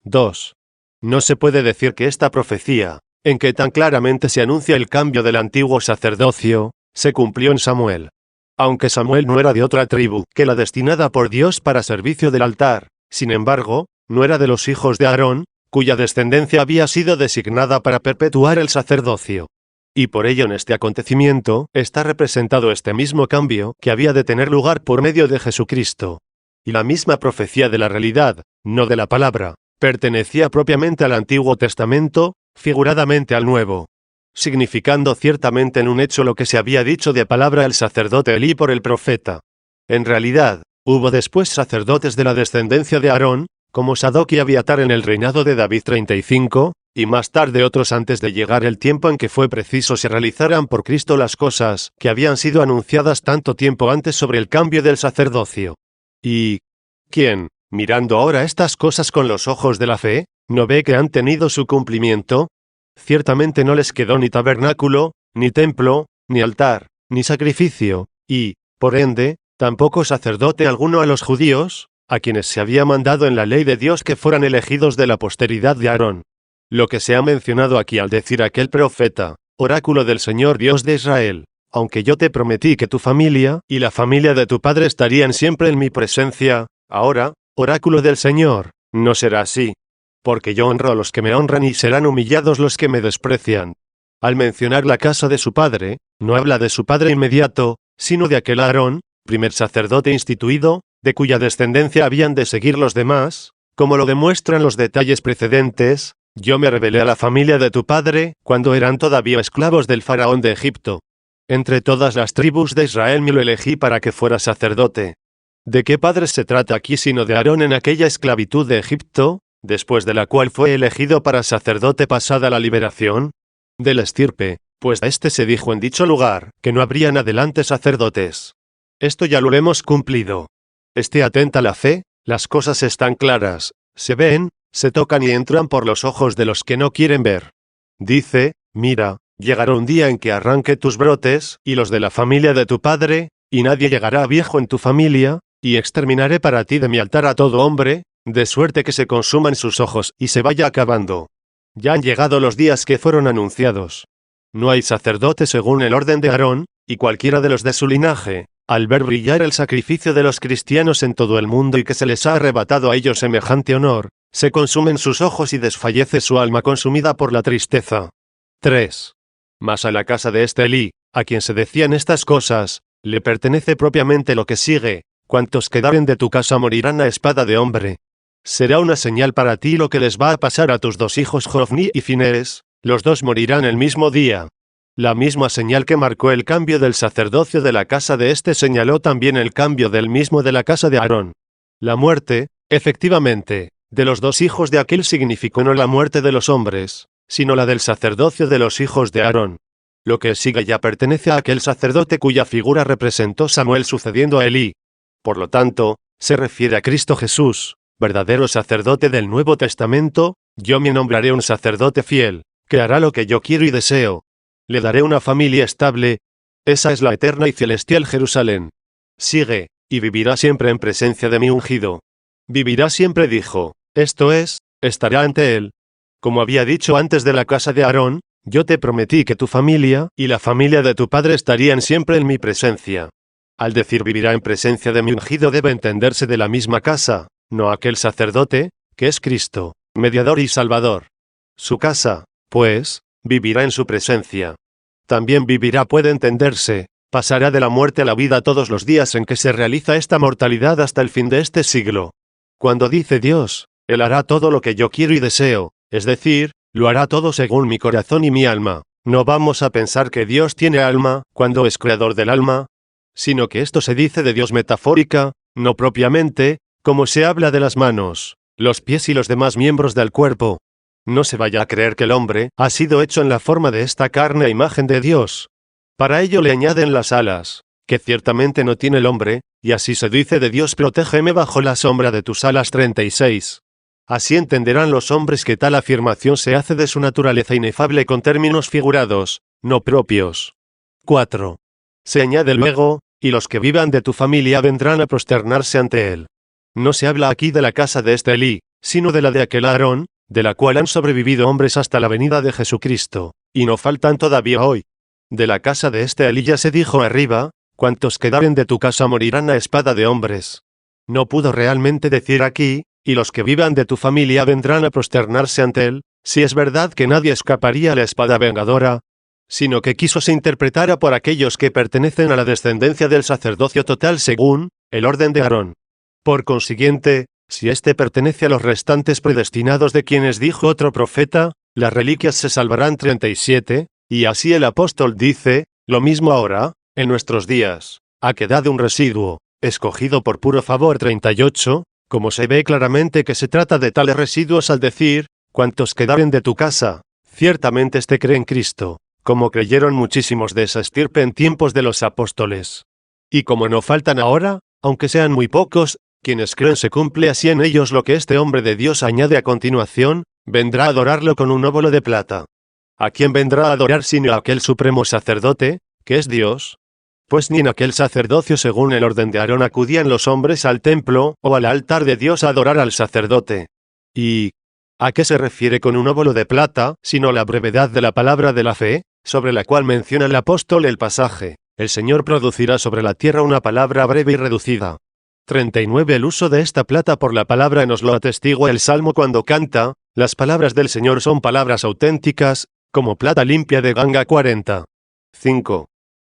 Speaker 1: 2. No se puede decir que esta profecía, en que tan claramente se anuncia el cambio del antiguo sacerdocio, se cumplió en Samuel. Aunque Samuel no era de otra tribu que la destinada por Dios para servicio del altar, sin embargo, no era de los hijos de Aarón, cuya descendencia había sido designada para perpetuar el sacerdocio. Y por ello en este acontecimiento está representado este mismo cambio que había de tener lugar por medio de Jesucristo. Y la misma profecía de la realidad, no de la palabra, pertenecía propiamente al Antiguo Testamento, figuradamente al Nuevo, significando ciertamente en un hecho lo que se había dicho de palabra el sacerdote Elí por el profeta. En realidad, hubo después sacerdotes de la descendencia de Aarón, como Sadoc y Abiatar en el reinado de David 35, y más tarde otros antes de llegar el tiempo en que fue preciso se realizaran por Cristo las cosas que habían sido anunciadas tanto tiempo antes sobre el cambio del sacerdocio. ¿Y quién, mirando ahora estas cosas con los ojos de la fe, no ve que han tenido su cumplimiento? Ciertamente no les quedó ni tabernáculo, ni templo, ni altar, ni sacrificio, y, por ende, tampoco sacerdote alguno a los judíos, a quienes se había mandado en la ley de Dios que fueran elegidos de la posteridad de Aarón. Lo que se ha mencionado aquí al decir aquel profeta, oráculo del Señor Dios de Israel, aunque yo te prometí que tu familia y la familia de tu padre estarían siempre en mi presencia, ahora, oráculo del Señor, no será así. Porque yo honro a los que me honran y serán humillados los que me desprecian. Al mencionar la casa de su padre, no habla de su padre inmediato, sino de aquel Aarón, primer sacerdote instituido, de cuya descendencia habían de seguir los demás, como lo demuestran los detalles precedentes. Yo me revelé a la familia de tu padre, cuando eran todavía esclavos del faraón de Egipto. Entre todas las tribus de Israel me lo elegí para que fuera sacerdote. ¿De qué padre se trata aquí sino de Aarón en aquella esclavitud de Egipto, después de la cual fue elegido para sacerdote pasada la liberación? De la estirpe, pues a este se dijo en dicho lugar, que no habrían adelante sacerdotes. Esto ya lo hemos cumplido. Esté atenta la fe, las cosas están claras, se ven, se tocan y entran por los ojos de los que no quieren ver. Dice, mira, llegará un día en que arranque tus brotes y los de la familia de tu padre, y nadie llegará a viejo en tu familia, y exterminaré para ti de mi altar a todo hombre, de suerte que se consuman sus ojos y se vaya acabando. Ya han llegado los días que fueron anunciados. No hay sacerdote según el orden de Aarón, y cualquiera de los de su linaje, al ver brillar el sacrificio de los cristianos en todo el mundo y que se les ha arrebatado a ellos semejante honor, se consumen sus ojos y desfallece su alma consumida por la tristeza. 3. Mas a la casa de este Elí, a quien se decían estas cosas, le pertenece propiamente lo que sigue: cuantos quedaren de tu casa morirán a espada de hombre. Será una señal para ti lo que les va a pasar a tus dos hijos Jofni y Finees, los dos morirán el mismo día. La misma señal que marcó el cambio del sacerdocio de la casa de este señaló también el cambio del mismo de la casa de Aarón. La muerte, efectivamente, de los dos hijos de aquel significó no la muerte de los hombres, sino la del sacerdocio de los hijos de Aarón. Lo que sigue ya pertenece a aquel sacerdote cuya figura representó Samuel sucediendo a Elí. Por lo tanto, se refiere a Cristo Jesús, verdadero sacerdote del Nuevo Testamento. Yo me nombraré un sacerdote fiel, que hará lo que yo quiero y deseo. Le daré una familia estable. Esa es la eterna y celestial Jerusalén. Sigue, y vivirá siempre en presencia de mi ungido. Vivirá siempre, dijo, esto es, estará ante él. Como había dicho antes de la casa de Aarón, yo te prometí que tu familia y la familia de tu padre estarían siempre en mi presencia. Al decir vivirá en presencia de mi ungido debe entenderse de la misma casa, no aquel sacerdote, que es Cristo, mediador y salvador. Su casa, pues, vivirá en su presencia. También vivirá puede entenderse, pasará de la muerte a la vida todos los días en que se realiza esta mortalidad hasta el fin de este siglo. Cuando dice Dios, Él hará todo lo que yo quiero y deseo, es decir, lo hará todo según mi corazón y mi alma. No vamos a pensar que Dios tiene alma, cuando es creador del alma, sino que esto se dice de Dios metafórica, no propiamente, como se habla de las manos, los pies y los demás miembros del cuerpo. No se vaya a creer que el hombre ha sido hecho en la forma de esta carne a imagen de Dios. Para ello le añaden las alas, que ciertamente no tiene el hombre, y así se dice de Dios: protégeme bajo la sombra de tus alas. 36. Así entenderán los hombres que tal afirmación se hace de su naturaleza inefable con términos figurados, no propios. 4. Se añade luego, y los que vivan de tu familia vendrán a prosternarse ante él. No se habla aquí de la casa de este Elí, sino de la de aquel Aarón, de la cual han sobrevivido hombres hasta la venida de Jesucristo, y no faltan todavía hoy. De la casa de este Elí ya se dijo arriba, cuantos quedaren de tu casa morirán a espada de hombres. No pudo realmente decir aquí, y los que vivan de tu familia vendrán a prosternarse ante él, si es verdad que nadie escaparía a la espada vengadora, sino que quiso se interpretara por aquellos que pertenecen a la descendencia del sacerdocio total según el orden de Aarón. Por consiguiente, si éste pertenece a los restantes predestinados de quienes dijo otro profeta, las reliquias se salvarán. 37, y así el apóstol dice, lo mismo ahora, en nuestros días, ha quedado un residuo, escogido por puro favor. 38, como se ve claramente que se trata de tales residuos al decir, cuantos quedaren de tu casa, ciertamente este cree en Cristo, como creyeron muchísimos de esa estirpe en tiempos de los apóstoles. Y como no faltan ahora, aunque sean muy pocos, quienes creen se cumple así en ellos lo que este hombre de Dios añade a continuación, vendrá a adorarlo con un óbolo de plata. ¿A quién vendrá a adorar sino a aquel supremo sacerdote, que es Dios? Pues ni en aquel sacerdocio según el orden de Aarón acudían los hombres al templo o al altar de Dios a adorar al sacerdote. ¿Y a qué se refiere con un óbolo de plata, sino la brevedad de la palabra de la fe, sobre la cual menciona el apóstol el pasaje? El Señor producirá sobre la tierra una palabra breve y reducida. 39. El uso de esta plata por la palabra nos lo atestigua el Salmo cuando canta, las palabras del Señor son palabras auténticas, como plata limpia de ganga. 40. 5.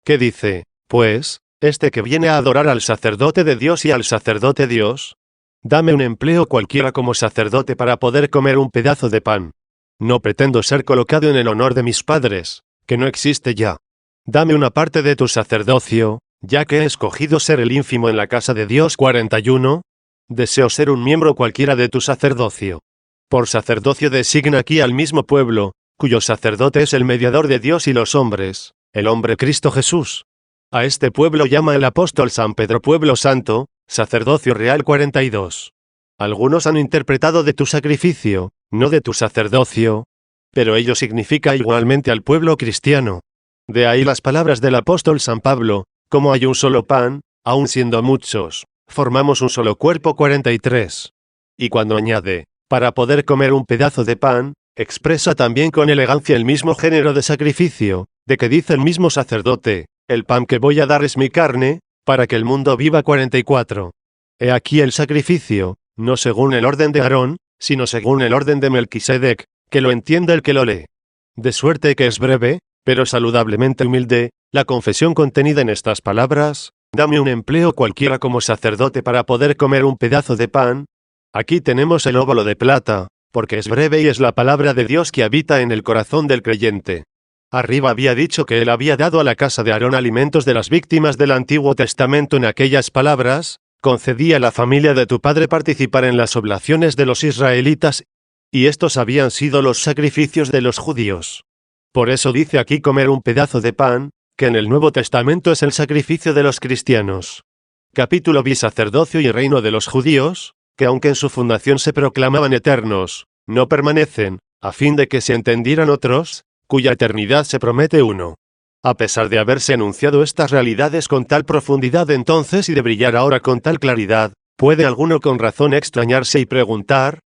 Speaker 1: ¿Qué dice? Pues, este que viene a adorar al sacerdote de Dios y al sacerdote Dios, dame un empleo cualquiera como sacerdote para poder comer un pedazo de pan. No pretendo ser colocado en el honor de mis padres, que no existe ya. Dame una parte de tu sacerdocio, ya que he escogido ser el ínfimo en la casa de Dios. 41. Deseo ser un miembro cualquiera de tu sacerdocio. Por sacerdocio designa aquí al mismo pueblo, cuyo sacerdote es el mediador de Dios y los hombres, el hombre Cristo Jesús. A este pueblo llama el apóstol San Pedro pueblo santo, sacerdocio real. 42. Algunos han interpretado de tu sacrificio, no de tu sacerdocio, pero ello significa igualmente al pueblo cristiano. De ahí las palabras del apóstol San Pablo, como hay un solo pan, aun siendo muchos, formamos un solo cuerpo. 43. Y cuando añade, para poder comer un pedazo de pan, expresa también con elegancia el mismo género de sacrificio, de que dice el mismo sacerdote, el pan que voy a dar es mi carne, para que el mundo viva. 44. He aquí el sacrificio, no según el orden de Aarón, sino según el orden de Melquisedec, que lo entienda el que lo lee. De suerte que es breve, pero saludablemente humilde, la confesión contenida en estas palabras, dame un empleo cualquiera como sacerdote para poder comer un pedazo de pan. Aquí tenemos el óbolo de plata, porque es breve y es la palabra de Dios que habita en el corazón del creyente. Arriba había dicho que él había dado a la casa de Aarón alimentos de las víctimas del Antiguo Testamento. En aquellas palabras, concedí a la familia de tu padre participar en las oblaciones de los israelitas, y estos habían sido los sacrificios de los judíos. Por eso dice aquí comer un pedazo de pan, que en el Nuevo Testamento es el sacrificio de los cristianos. Capítulo B. Sacerdocio y reino de los judíos, que aunque en su fundación se proclamaban eternos, no permanecen, a fin de que se entendieran otros, cuya eternidad se promete uno. A pesar de haberse anunciado estas realidades con tal profundidad entonces y de brillar ahora con tal claridad, ¿puede alguno con razón extrañarse y preguntar?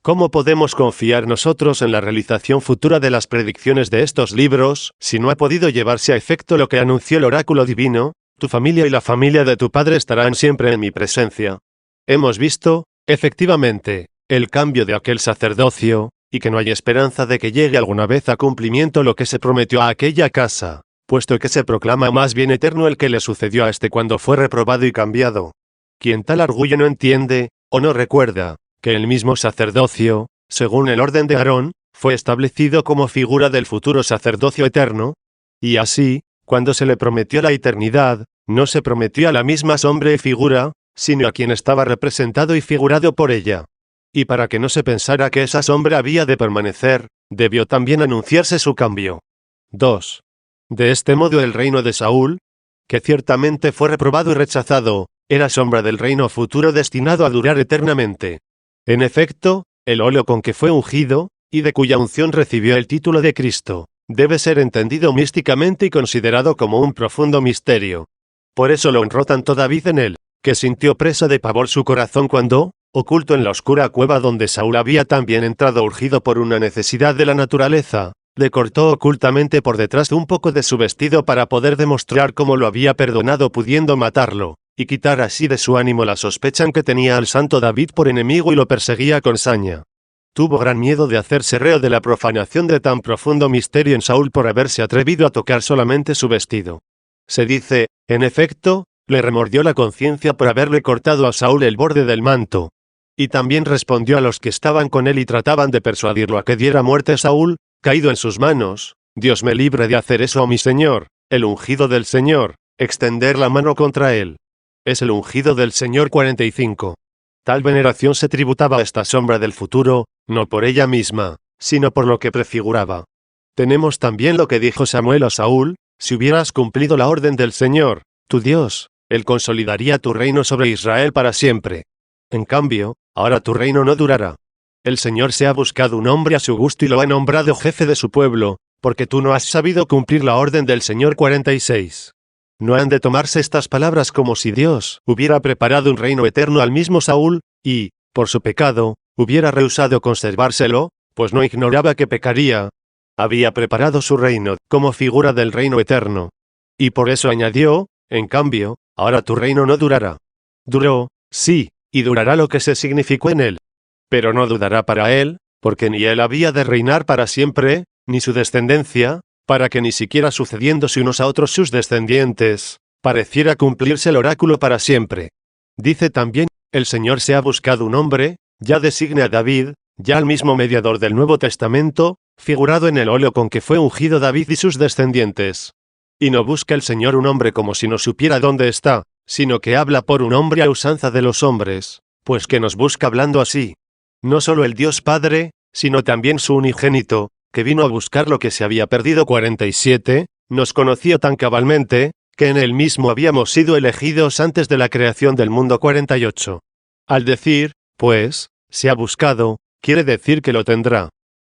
Speaker 1: ¿Cómo podemos confiar nosotros en la realización futura de las predicciones de estos libros, si no ha podido llevarse a efecto lo que anunció el oráculo divino? Tu familia y la familia de tu padre estarán siempre en mi presencia. Hemos visto, efectivamente, el cambio de aquel sacerdocio, y que no hay esperanza de que llegue alguna vez a cumplimiento lo que se prometió a aquella casa, puesto que se proclama más bien eterno el que le sucedió a este cuando fue reprobado y cambiado. Quien tal orgullo no entiende, o no recuerda, que el mismo sacerdocio, según el orden de Aarón, fue establecido como figura del futuro sacerdocio eterno, y así, cuando se le prometió la eternidad, no se prometió a la misma sombra y figura, sino a quien estaba representado y figurado por ella. Y para que no se pensara que esa sombra había de permanecer, debió también anunciarse su cambio. 2. De este modo el reino de Saúl, que ciertamente fue reprobado y rechazado, era sombra del reino futuro destinado a durar eternamente. En efecto, el óleo con que fue ungido, y de cuya unción recibió el título de Cristo, debe ser entendido místicamente y considerado como un profundo misterio. Por eso lo honró tanto David en él, que sintió presa de pavor su corazón cuando, oculto en la oscura cueva donde Saúl había también entrado urgido por una necesidad de la naturaleza, le cortó ocultamente por detrás un poco de su vestido para poder demostrar cómo lo había perdonado pudiendo matarlo, y quitar así de su ánimo la sospecha en que tenía al santo David por enemigo y lo perseguía con saña. Tuvo gran miedo de hacerse reo de la profanación de tan profundo misterio en Saúl por haberse atrevido a tocar solamente su vestido. Se dice, en efecto, le remordió la conciencia por haberle cortado a Saúl el borde del manto. Y también respondió a los que estaban con él y trataban de persuadirlo a que diera muerte a Saúl, caído en sus manos: Dios me libre de hacer eso a mi Señor, el ungido del Señor, extender la mano contra él. Es el ungido del Señor 45. Tal veneración se tributaba a esta sombra del futuro, no por ella misma, sino por lo que prefiguraba. Tenemos también lo que dijo Samuel a Saúl: si hubieras cumplido la orden del Señor, tu Dios, Él consolidaría tu reino sobre Israel para siempre. En cambio, ahora tu reino no durará. El Señor se ha buscado un hombre a su gusto y lo ha nombrado jefe de su pueblo, porque tú no has sabido cumplir la orden del Señor 46. No han de tomarse estas palabras como si Dios hubiera preparado un reino eterno al mismo Saúl, y, por su pecado, hubiera rehusado conservárselo, pues no ignoraba que pecaría. Había preparado su reino como figura del reino eterno. Y por eso añadió, en cambio, ahora tu reino no durará. Duró, sí, y durará lo que se significó en él. Pero no durará para él, porque ni él había de reinar para siempre, ni su descendencia, para que ni siquiera sucediéndose unos a otros sus descendientes, pareciera cumplirse el oráculo para siempre. Dice también, el Señor se ha buscado un hombre, ya designa a David, ya el mismo mediador del Nuevo Testamento, figurado en el óleo con que fue ungido David y sus descendientes. Y no busca el Señor un hombre como si no supiera dónde está, sino que habla por un hombre a usanza de los hombres, pues que nos busca hablando así. No solo el Dios Padre, sino también su unigénito, que vino a buscar lo que se había perdido 47, nos conoció tan cabalmente, que en él mismo habíamos sido elegidos antes de la creación del mundo 48. Al decir, pues, se ha buscado, quiere decir que lo tendrá.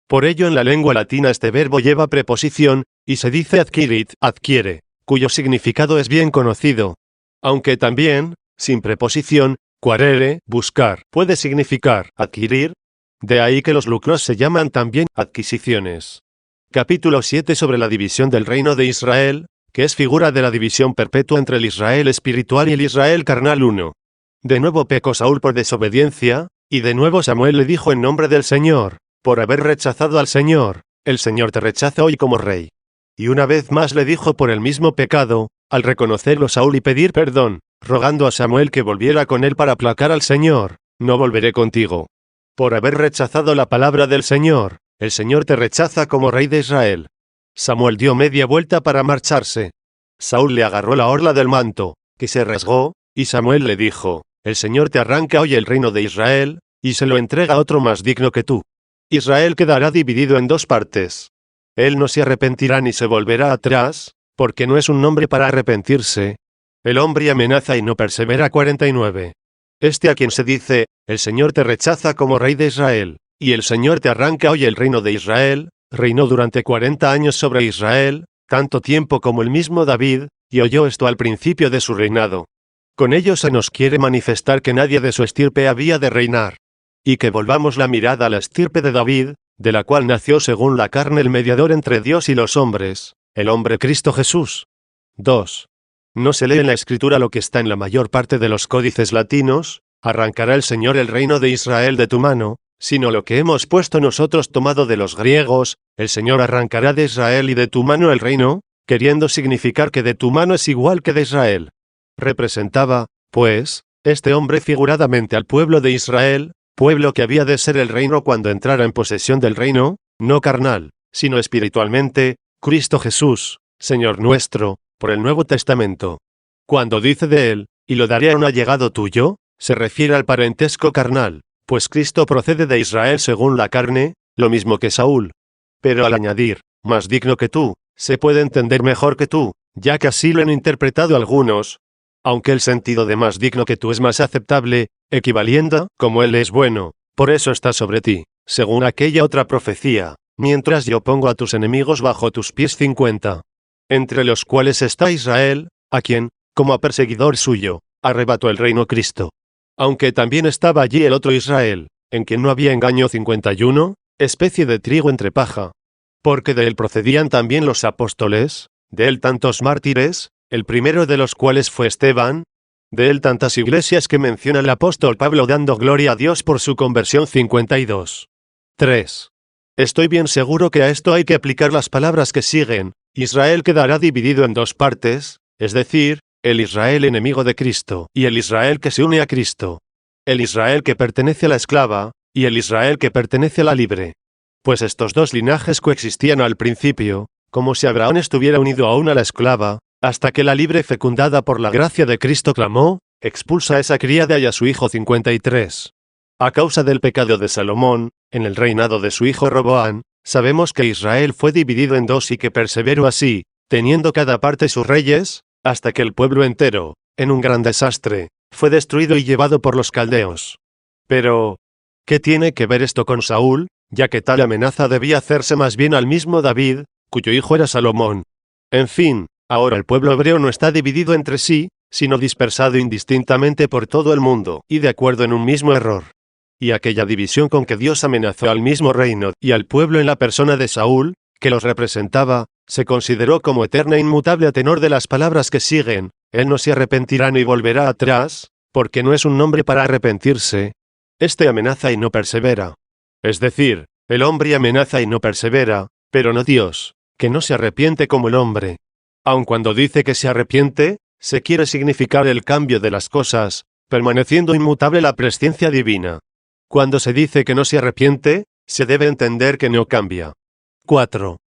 Speaker 1: Por ello en la lengua latina este verbo lleva preposición, y se dice adquirit, adquiere, cuyo significado es bien conocido. Aunque también, sin preposición, quarere, buscar, puede significar adquirir. De ahí que los lucros se llaman también adquisiciones. Capítulo 7 sobre la división del reino de Israel, que es figura de la división perpetua entre el Israel espiritual y el Israel carnal 1. De nuevo pecó Saúl por desobediencia, y de nuevo Samuel le dijo en nombre del Señor, por haber rechazado al Señor, el Señor te rechaza hoy como rey. Y una vez más le dijo por el mismo pecado, al reconocerlo Saúl y pedir perdón, rogando a Samuel que volviera con él para aplacar al Señor: no volveré contigo. Por haber rechazado la palabra del Señor, el Señor te rechaza como rey de Israel. Samuel dio media vuelta para marcharse. Saúl le agarró la orla del manto, que se rasgó, y Samuel le dijo: el Señor te arranca hoy el reino de Israel, y se lo entrega a otro más digno que tú. Israel quedará dividido en dos partes. Él no se arrepentirá ni se volverá atrás, porque no es un hombre para arrepentirse. El hombre amenaza y no persevera 49. Este a quien se dice: el Señor te rechaza como rey de Israel, y el Señor te arranca hoy el reino de Israel, reinó durante 40 años sobre Israel, tanto tiempo como el mismo David, y oyó esto al principio de su reinado. Con ello se nos quiere manifestar que nadie de su estirpe había de reinar. Y que volvamos la mirada a la estirpe de David, de la cual nació según la carne el mediador entre Dios y los hombres, el hombre Cristo Jesús. 2. No se lee en la Escritura lo que está en la mayor parte de los códices latinos: arrancará el Señor el reino de Israel de tu mano, sino lo que hemos puesto nosotros tomado de los griegos: el Señor arrancará de Israel y de tu mano el reino, queriendo significar que de tu mano es igual que de Israel. Representaba, pues, este hombre figuradamente al pueblo de Israel, pueblo que había de ser el reino cuando entrara en posesión del reino, no carnal, sino espiritualmente, Cristo Jesús, Señor nuestro, por el Nuevo Testamento. Cuando dice de él, y lo daré a un allegado tuyo, se refiere al parentesco carnal, pues Cristo procede de Israel según la carne, lo mismo que Saúl. Pero al añadir, más digno que tú, se puede entender mejor que tú, ya que así lo han interpretado algunos, aunque el sentido de más digno que tú es más aceptable, equivaliendo, como él es bueno, por eso está sobre ti, según aquella otra profecía, mientras yo pongo a tus enemigos bajo tus pies 50. Entre los cuales está Israel, a quien, como a perseguidor suyo, arrebató el reino Cristo. Aunque también estaba allí el otro Israel, en quien no había engaño 51, especie de trigo entre paja. Porque de él procedían también los apóstoles, de él tantos mártires, el primero de los cuales fue Esteban, de él tantas iglesias que menciona el apóstol Pablo dando gloria a Dios por su conversión 52. 3. Estoy bien seguro que a esto hay que aplicar las palabras que siguen: Israel quedará dividido en dos partes, es decir, el Israel enemigo de Cristo y el Israel que se une a Cristo. El Israel que pertenece a la esclava, y el Israel que pertenece a la libre. Pues estos dos linajes coexistían al principio, como si Abraham estuviera unido aún a la esclava, hasta que la libre fecundada por la gracia de Cristo clamó: expulsa a esa criada y a su hijo 53. A causa del pecado de Salomón, en el reinado de su hijo Roboam, sabemos que Israel fue dividido en dos y que perseveró así, teniendo cada parte sus reyes, hasta que el pueblo entero, en un gran desastre, fue destruido y llevado por los caldeos. Pero, ¿qué tiene que ver esto con Saúl, ya que tal amenaza debía hacerse más bien al mismo David, cuyo hijo era Salomón? En fin, ahora el pueblo hebreo no está dividido entre sí, sino dispersado indistintamente por todo el mundo, y de acuerdo en un mismo error. Y aquella división con que Dios amenazó al mismo reino y al pueblo en la persona de Saúl, que los representaba, se consideró como eterna e inmutable a tenor de las palabras que siguen: él no se arrepentirá ni volverá atrás, porque no es un hombre para arrepentirse. Este amenaza y no persevera. Es decir, el hombre amenaza y no persevera, pero no Dios, que no se arrepiente como el hombre. Aun cuando dice que se arrepiente, se quiere significar el cambio de las cosas, permaneciendo inmutable la presciencia divina. Cuando se dice que no se arrepiente, se debe entender que no cambia. 4.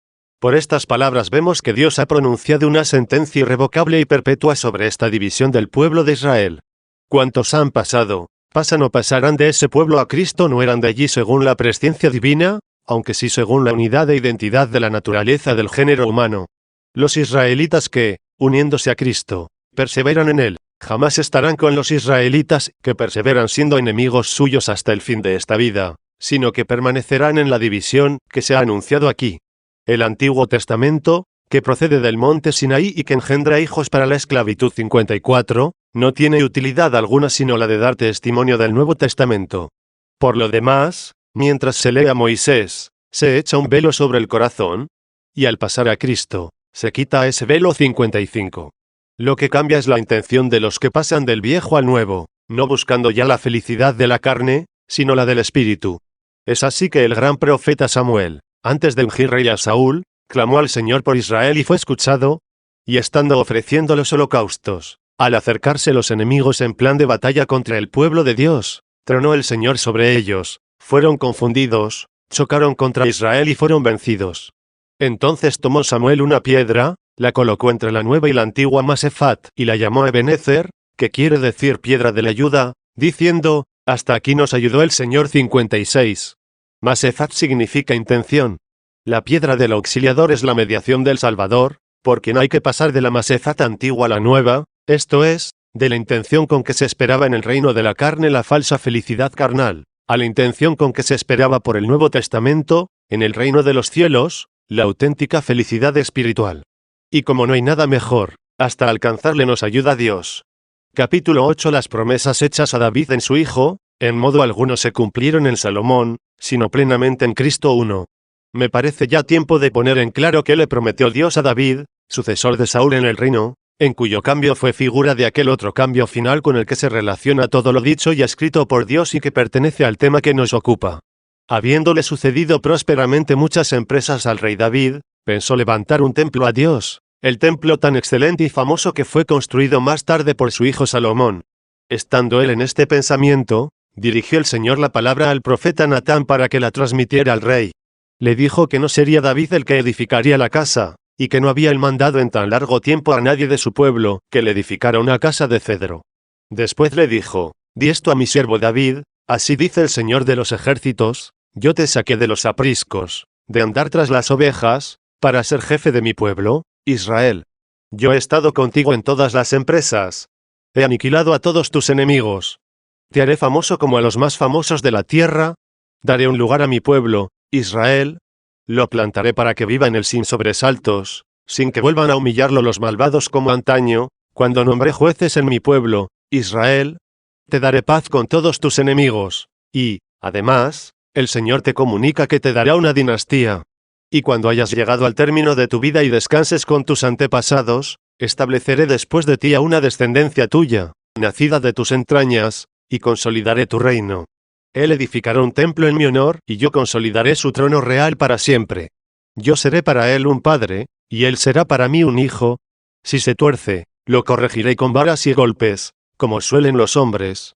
Speaker 1: Por estas palabras vemos que Dios ha pronunciado una sentencia irrevocable y perpetua sobre esta división del pueblo de Israel. ¿Cuántos han pasado, pasan o pasarán de ese pueblo a Cristo no eran de allí según la presciencia divina, aunque sí según la unidad e identidad de la naturaleza del género humano? Los israelitas que, uniéndose a Cristo, perseveran en él, jamás estarán con los israelitas que perseveran siendo enemigos suyos hasta el fin de esta vida, sino que permanecerán en la división que se ha anunciado aquí. El Antiguo Testamento, que procede del monte Sinaí y que engendra hijos para la esclavitud 54, no tiene utilidad alguna sino la de dar testimonio del Nuevo Testamento. Por lo demás, mientras se lee a Moisés, se echa un velo sobre el corazón, y al pasar a Cristo, se quita ese velo 55. Lo que cambia es la intención de los que pasan del viejo al nuevo, no buscando ya la felicidad de la carne, sino la del espíritu. Es así que el gran profeta Samuel, antes de ungir rey a Saúl, clamó al Señor por Israel y fue escuchado, y estando ofreciendo los holocaustos, al acercarse los enemigos en plan de batalla contra el pueblo de Dios, tronó el Señor sobre ellos, fueron confundidos, chocaron contra Israel y fueron vencidos. Entonces tomó Samuel una piedra, la colocó entre la nueva y la antigua Masefat, y la llamó Ebenezer, que quiere decir piedra de la ayuda, diciendo: hasta aquí nos ayudó el Señor 56. Masefat significa intención. La piedra del auxiliador es la mediación del Salvador, por quien hay que pasar de la Masefat antigua a la nueva, esto es, de la intención con que se esperaba en el reino de la carne la falsa felicidad carnal, a la intención con que se esperaba por el Nuevo Testamento, en el reino de los cielos, la auténtica felicidad espiritual. Y como no hay nada mejor, hasta alcanzarle nos ayuda Dios. Capítulo 8. Las promesas hechas a David en su hijo, en modo alguno se cumplieron en Salomón, sino plenamente en Cristo 1. Me parece ya tiempo de poner en claro que le prometió Dios a David, sucesor de Saúl en el reino, en cuyo cambio fue figura de aquel otro cambio final con el que se relaciona todo lo dicho y escrito por Dios y que pertenece al tema que nos ocupa. Habiéndole sucedido prósperamente muchas empresas al rey David, pensó levantar un templo a Dios, el templo tan excelente y famoso que fue construido más tarde por su hijo Salomón. Estando él en este pensamiento, dirigió el Señor la palabra al profeta Natán para que la transmitiera al rey. Le dijo que no sería David el que edificaría la casa, y que no había él mandado en tan largo tiempo a nadie de su pueblo que le edificara una casa de cedro. Después le dijo: «Di esto a mi siervo David, así dice el Señor de los ejércitos, yo te saqué de los apriscos, de andar tras las ovejas, para ser jefe de mi pueblo, Israel. Yo he estado contigo en todas las empresas. He aniquilado a todos tus enemigos. Te haré famoso como a los más famosos de la tierra. Daré un lugar a mi pueblo, Israel. Lo plantaré para que viva en él sin sobresaltos, sin que vuelvan a humillarlo los malvados como antaño, cuando nombré jueces en mi pueblo, Israel. Te daré paz con todos tus enemigos. Y, además, el Señor te comunica que te dará una dinastía. Y cuando hayas llegado al término de tu vida y descanses con tus antepasados, estableceré después de ti a una descendencia tuya, nacida de tus entrañas, y consolidaré tu reino. Él edificará un templo en mi honor, y yo consolidaré su trono real para siempre. Yo seré para él un padre, y él será para mí un hijo. Si se tuerce, lo corregiré con varas y golpes, como suelen los hombres.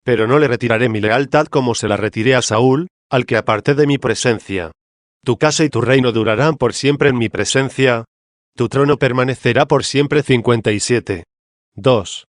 Speaker 1: Pero no le retiraré mi lealtad como se la retiré a Saúl, al que aparté de mi presencia. Tu casa y tu reino durarán por siempre en mi presencia. Tu trono permanecerá por siempre. 57. 2.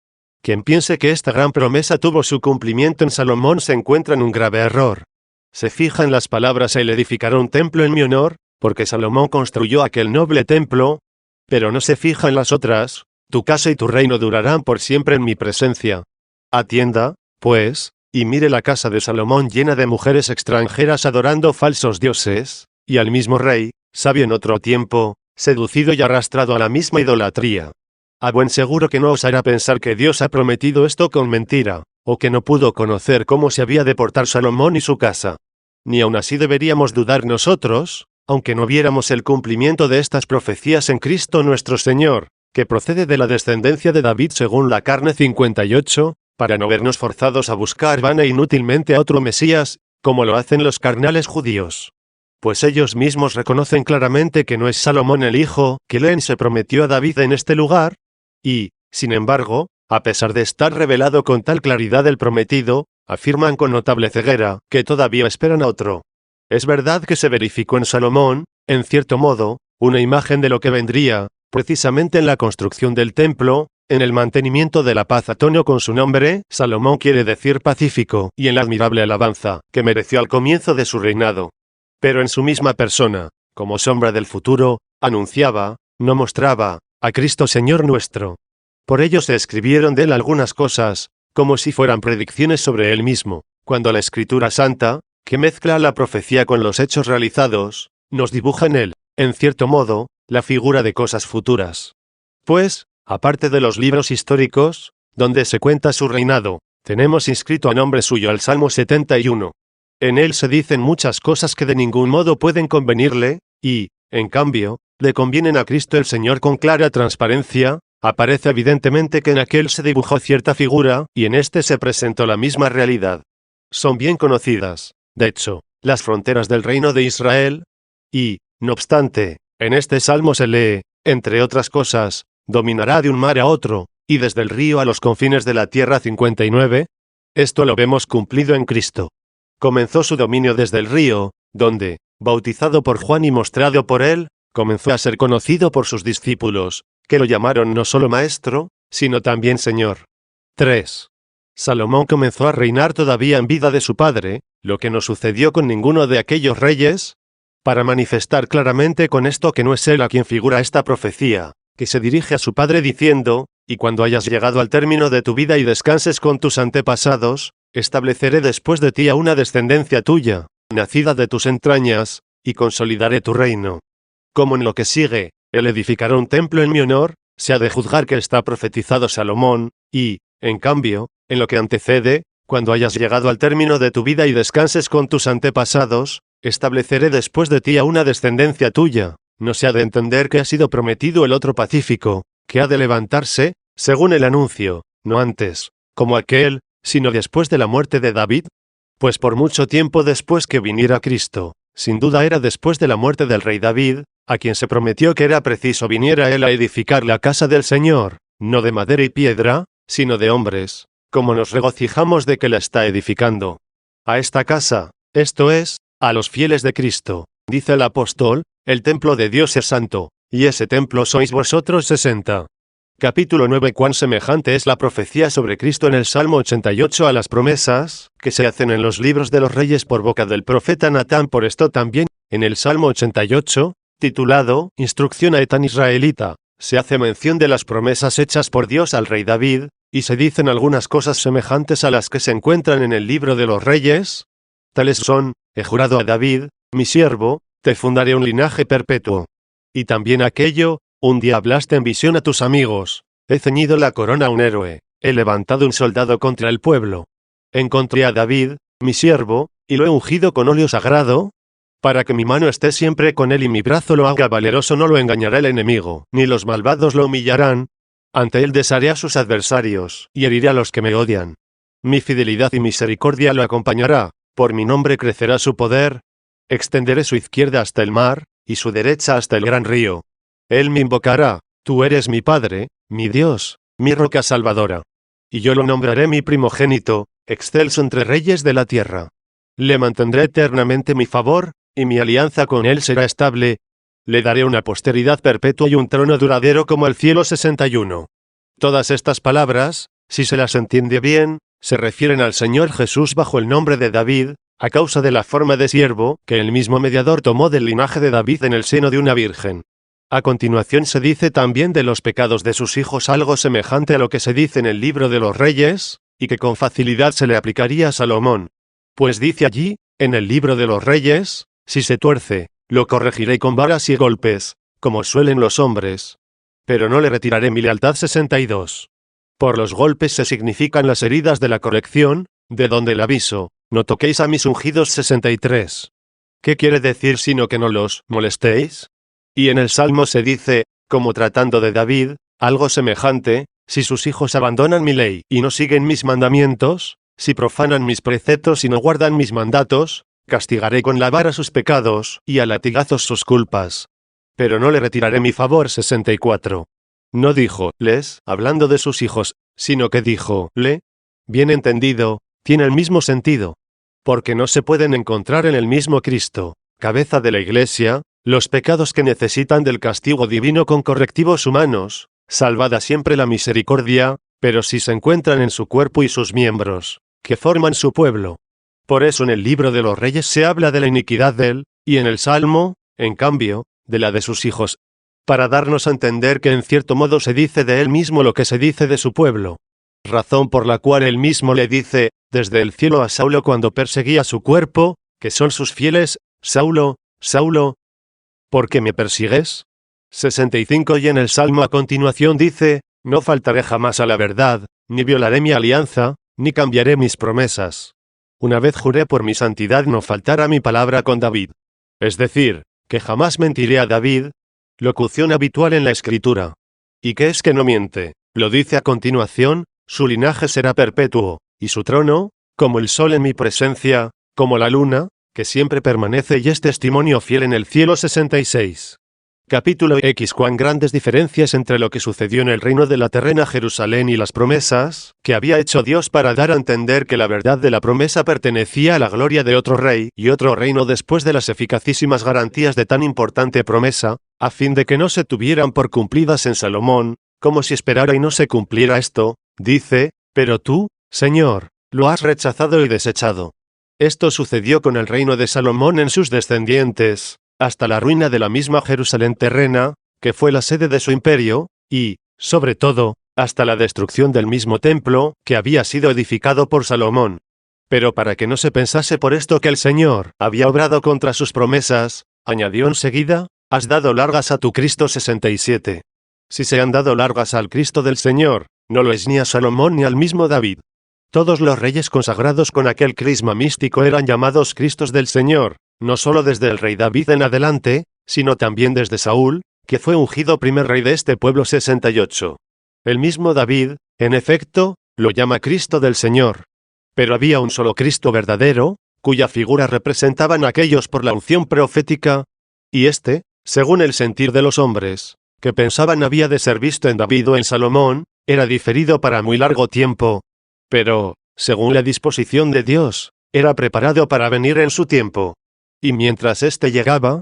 Speaker 1: Quien piense que esta gran promesa tuvo su cumplimiento en Salomón se encuentra en un grave error. Se fija en las palabras «Él edificará un templo en mi honor», porque Salomón construyó aquel noble templo, pero no se fija en las otras: «Tu casa y tu reino durarán por siempre en mi presencia». Atienda, pues, y mire la casa de Salomón llena de mujeres extranjeras adorando falsos dioses, y al mismo rey, sabio en otro tiempo, seducido y arrastrado a la misma idolatría. A buen seguro que no os hará pensar que Dios ha prometido esto con mentira, o que no pudo conocer cómo se había de portar Salomón y su casa. Ni aun así deberíamos dudar nosotros, aunque no viéramos el cumplimiento de estas profecías en Cristo nuestro Señor, que procede de la descendencia de David según la carne. 58, para no vernos forzados a buscar vana e inútilmente a otro Mesías, como lo hacen los carnales judíos. Pues ellos mismos reconocen claramente que no es Salomón el hijo que Len se prometió a David en este lugar. Y, sin embargo, a pesar de estar revelado con tal claridad el prometido, afirman con notable ceguera que todavía esperan a otro. Es verdad que se verificó en Salomón, en cierto modo, una imagen de lo que vendría, precisamente en la construcción del templo, en el mantenimiento de la paz a tono con su nombre. Salomón quiere decir pacífico, y en la admirable alabanza que mereció al comienzo de su reinado. Pero en su misma persona, como sombra del futuro, anunciaba, no mostraba, a Cristo Señor nuestro. Por ello se escribieron de él algunas cosas, como si fueran predicciones sobre él mismo, cuando la Escritura Santa, que mezcla la profecía con los hechos realizados, nos dibuja en él, en cierto modo, la figura de cosas futuras. Pues, aparte de los libros históricos, donde se cuenta su reinado, tenemos inscrito a nombre suyo el Salmo 71. En él se dicen muchas cosas que de ningún modo pueden convenirle, y, en cambio, le convienen a Cristo el Señor con clara transparencia. Aparece evidentemente que en aquel se dibujó cierta figura, y en este se presentó la misma realidad. Son bien conocidas, de hecho, las fronteras del reino de Israel, y, no obstante, en este salmo se lee, entre otras cosas, dominará de un mar a otro, y desde el río a los confines de la tierra. 59. Esto lo vemos cumplido en Cristo. Comenzó su dominio desde el río, donde, bautizado por Juan y mostrado por él, comenzó a ser conocido por sus discípulos, que lo llamaron no solo Maestro, sino también Señor. 3. Salomón comenzó a reinar todavía en vida de su padre, lo que no sucedió con ninguno de aquellos reyes, para manifestar claramente con esto que no es él a quien figura esta profecía, que se dirige a su padre diciendo: «Y cuando hayas llegado al término de tu vida y descanses con tus antepasados, estableceré después de ti a una descendencia tuya, nacida de tus entrañas, y consolidaré tu reino. Como en lo que sigue, él edificará un templo en mi honor, se ha de juzgar que está profetizado Salomón, y, en cambio, en lo que antecede, cuando hayas llegado al término de tu vida y descanses con tus antepasados, estableceré después de ti a una descendencia tuya. No se ha de entender que ha sido prometido el otro pacífico, que ha de levantarse, según el anuncio, no antes, como aquel, sino después de la muerte de David. Pues por mucho tiempo después que viniera Cristo, sin duda era después de la muerte del rey David, a quien se prometió que era preciso viniera él a edificar la casa del Señor, no de madera y piedra, sino de hombres, como nos regocijamos de que la está edificando. A esta casa, esto es, a los fieles de Cristo, dice el apóstol, el templo de Dios es santo, y ese templo sois vosotros 60. Capítulo 9. Cuán semejante es la profecía sobre Cristo en el Salmo 88 a las promesas que se hacen en los libros de los reyes por boca del profeta Natán. Por esto también, en el Salmo 88, titulado Instrucción a Etán israelita, se hace mención de las promesas hechas por Dios al rey David, y se dicen algunas cosas semejantes a las que se encuentran en el libro de los reyes. Tales son: he jurado a David, mi siervo, te fundaré un linaje perpetuo. Y también aquello: un día hablaste en visión a tus amigos, he ceñido la corona a un héroe, he levantado un soldado contra el pueblo. Encontré a David, mi siervo, y lo he ungido con óleo sagrado, para que mi mano esté siempre con él y mi brazo lo haga valeroso. No lo engañará el enemigo, ni los malvados lo humillarán. Ante él desharé a sus adversarios, y heriré a los que me odian. Mi fidelidad y misericordia lo acompañará, por mi nombre crecerá su poder. Extenderé su izquierda hasta el mar, y su derecha hasta el gran río. Él me invocará: tú eres mi Padre, mi Dios, mi roca salvadora. Y yo lo nombraré mi primogénito, excelso entre reyes de la tierra. Le mantendré eternamente mi favor, y mi alianza con él será estable. Le daré una posteridad perpetua y un trono duradero como el cielo. 61. Todas estas palabras, si se las entiende bien, se refieren al Señor Jesús bajo el nombre de David, a causa de la forma de siervo que el mismo mediador tomó del linaje de David en el seno de una virgen. A continuación se dice también de los pecados de sus hijos algo semejante a lo que se dice en el libro de los reyes, y que con facilidad se le aplicaría a Salomón. Pues dice allí, en el libro de los reyes: si se tuerce, lo corregiré con varas y golpes, como suelen los hombres. Pero no le retiraré mi lealtad. 62. Por los golpes se significan las heridas de la corrección, de donde el aviso: no toquéis a mis ungidos. 63. ¿Qué quiere decir sino que no los molestéis? Y en el Salmo se dice, como tratando de David, algo semejante: si sus hijos abandonan mi ley y no siguen mis mandamientos, si profanan mis preceptos y no guardan mis mandatos, castigaré con la vara sus pecados y a latigazos sus culpas. Pero no le retiraré mi favor. 64. No dijo les, hablando de sus hijos, sino que dijo le. Bien entendido, tiene el mismo sentido. Porque no se pueden encontrar en el mismo Cristo, cabeza de la Iglesia, los pecados que necesitan del castigo divino con correctivos humanos, salvada siempre la misericordia, pero si se encuentran en su cuerpo y sus miembros, que forman su pueblo. Por eso en el libro de los reyes se habla de la iniquidad de él, y en el Salmo, en cambio, de la de sus hijos, para darnos a entender que en cierto modo se dice de él mismo lo que se dice de su pueblo. Razón por la cual él mismo le dice, desde el cielo a Saulo cuando perseguía su cuerpo, que son sus fieles: Saulo, Saulo, ¿por qué me persigues? 65. Y en el Salmo a continuación dice: no faltaré jamás a la verdad, ni violaré mi alianza, ni cambiaré mis promesas. Una vez juré por mi santidad no faltar a mi palabra con David. Es decir, que jamás mentiré a David. Locución habitual en la Escritura. ¿Y qué es que no miente? Lo dice a continuación: su linaje será perpetuo, y su trono, como el sol en mi presencia, como la luna, que siempre permanece y es testimonio fiel en el cielo. 66. Capítulo X. Cuán grandes diferencias entre lo que sucedió en el reino de la terrena Jerusalén y las promesas que había hecho Dios para dar a entender que la verdad de la promesa pertenecía a la gloria de otro rey y otro reino después de las eficacísimas garantías de tan importante promesa, a fin de que no se tuvieran por cumplidas en Salomón, como si esperara y no se cumpliera esto. Dice: pero tú, Señor, lo has rechazado y desechado. Esto sucedió con el reino de Salomón en sus descendientes, hasta la ruina de la misma Jerusalén terrena, que fue la sede de su imperio, y, sobre todo, hasta la destrucción del mismo templo, que había sido edificado por Salomón. Pero para que no se pensase por esto que el Señor había obrado contra sus promesas, Añadió enseguida, has dado largas a tu Cristo 67. Si se han dado largas al Cristo del Señor, no lo es ni a Salomón ni al mismo David. Todos los reyes consagrados con aquel crisma místico eran llamados Cristos del Señor, no solo desde el rey David en adelante, sino también desde Saúl, que fue ungido primer rey de este pueblo 68. El mismo David, en efecto, lo llama Cristo del Señor. Pero había un solo Cristo verdadero, cuya figura representaban aquellos por la unción profética, y este, según el sentir de los hombres, que pensaban había de ser visto en David o en Salomón, era diferido para muy largo tiempo. Pero, según la disposición de Dios, era preparado para venir en su tiempo. Y mientras éste llegaba,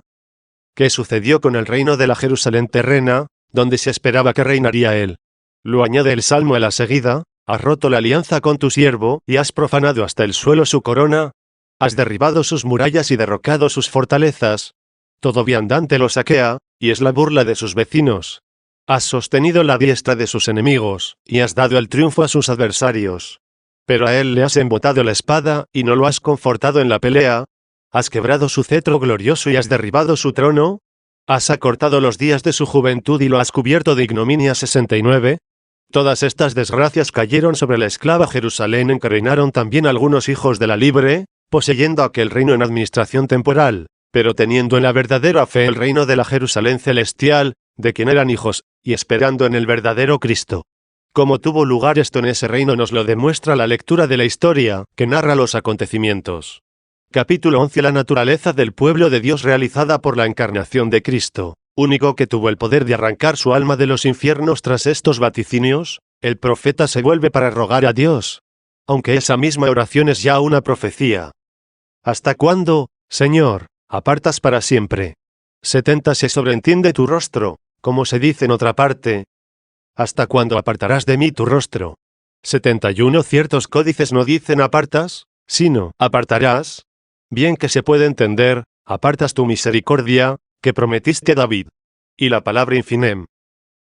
Speaker 1: ¿qué sucedió con el reino de la Jerusalén terrena, donde se esperaba que reinaría él? Lo añade el Salmo a la seguida, has roto la alianza con tu siervo, y has profanado hasta el suelo su corona, has derribado sus murallas y derrocado sus fortalezas. Todo viandante lo saquea, y es la burla de sus vecinos. Has sostenido la diestra de sus enemigos, y has dado el triunfo a sus adversarios. Pero a él le has embotado la espada, y no lo has confortado en la pelea. Has quebrado su cetro glorioso y has derribado su trono. Has acortado los días de su juventud y lo has cubierto de ignominia 69. Todas estas desgracias cayeron sobre la esclava Jerusalén, en que reinaron también algunos hijos de la libre, poseyendo aquel reino en administración temporal, pero teniendo en la verdadera fe el reino de la Jerusalén celestial, de quien eran hijos, y esperando en el verdadero Cristo. Cómo tuvo lugar esto en ese reino nos lo demuestra la lectura de la historia, que narra los acontecimientos. Capítulo 11. La naturaleza del pueblo de Dios realizada por la encarnación de Cristo, único que tuvo el poder de arrancar su alma de los infiernos tras estos vaticinios, el profeta se vuelve para rogar a Dios. Aunque esa misma oración es ya una profecía. ¿Hasta cuándo, Señor, apartas para siempre? 70. Se sobreentiende tu rostro, como se dice en otra parte. ¿Hasta cuándo apartarás de mí tu rostro? 71. Ciertos códices no dicen apartas, sino apartarás. Bien que se puede entender, apartas tu misericordia, que prometiste a David. Y la palabra infinem.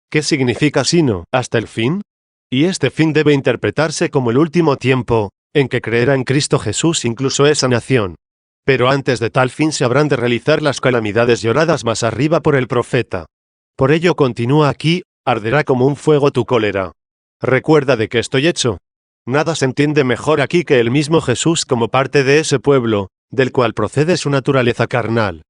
Speaker 1: ¿Qué significa sino, hasta el fin? Y este fin debe interpretarse como el último tiempo, en que creerá en Cristo Jesús incluso esa nación. Pero antes de tal fin se habrán de realizar las calamidades lloradas más arriba por el profeta. Por ello continúa aquí, arderá como un fuego tu cólera. Recuerda de qué estoy hecho. Nada se entiende mejor aquí que el mismo Jesús como parte de ese pueblo, del cual procede su naturaleza carnal.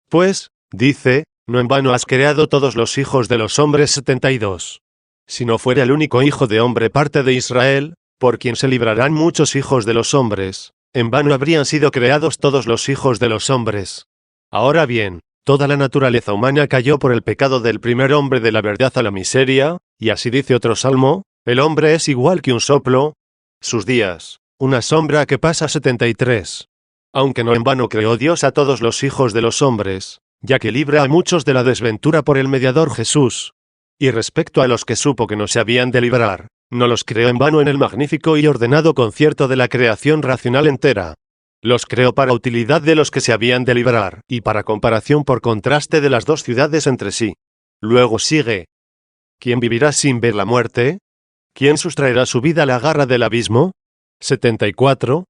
Speaker 1: Pues, dice, no en vano has creado todos los hijos de los hombres 72. Si no fuera el único hijo de hombre parte de Israel, por quien se librarán muchos hijos de los hombres, en vano habrían sido creados todos los hijos de los hombres. Ahora bien, toda la naturaleza humana cayó por el pecado del primer hombre de la verdad a la miseria, y así dice otro salmo, el hombre es igual que un soplo, sus días, una sombra que pasa 73. Aunque no en vano creó Dios a todos los hijos de los hombres, ya que libra a muchos de la desventura por el mediador Jesús. Y respecto a los que supo que no se habían de librar, no los creó en vano en el magnífico y ordenado concierto de la creación racional entera. Los creó para utilidad de los que se habían de librar, y para comparación por contraste de las dos ciudades entre sí. Luego sigue. ¿Quién vivirá sin ver la muerte? ¿Quién sustraerá su vida a la garra del abismo? 74.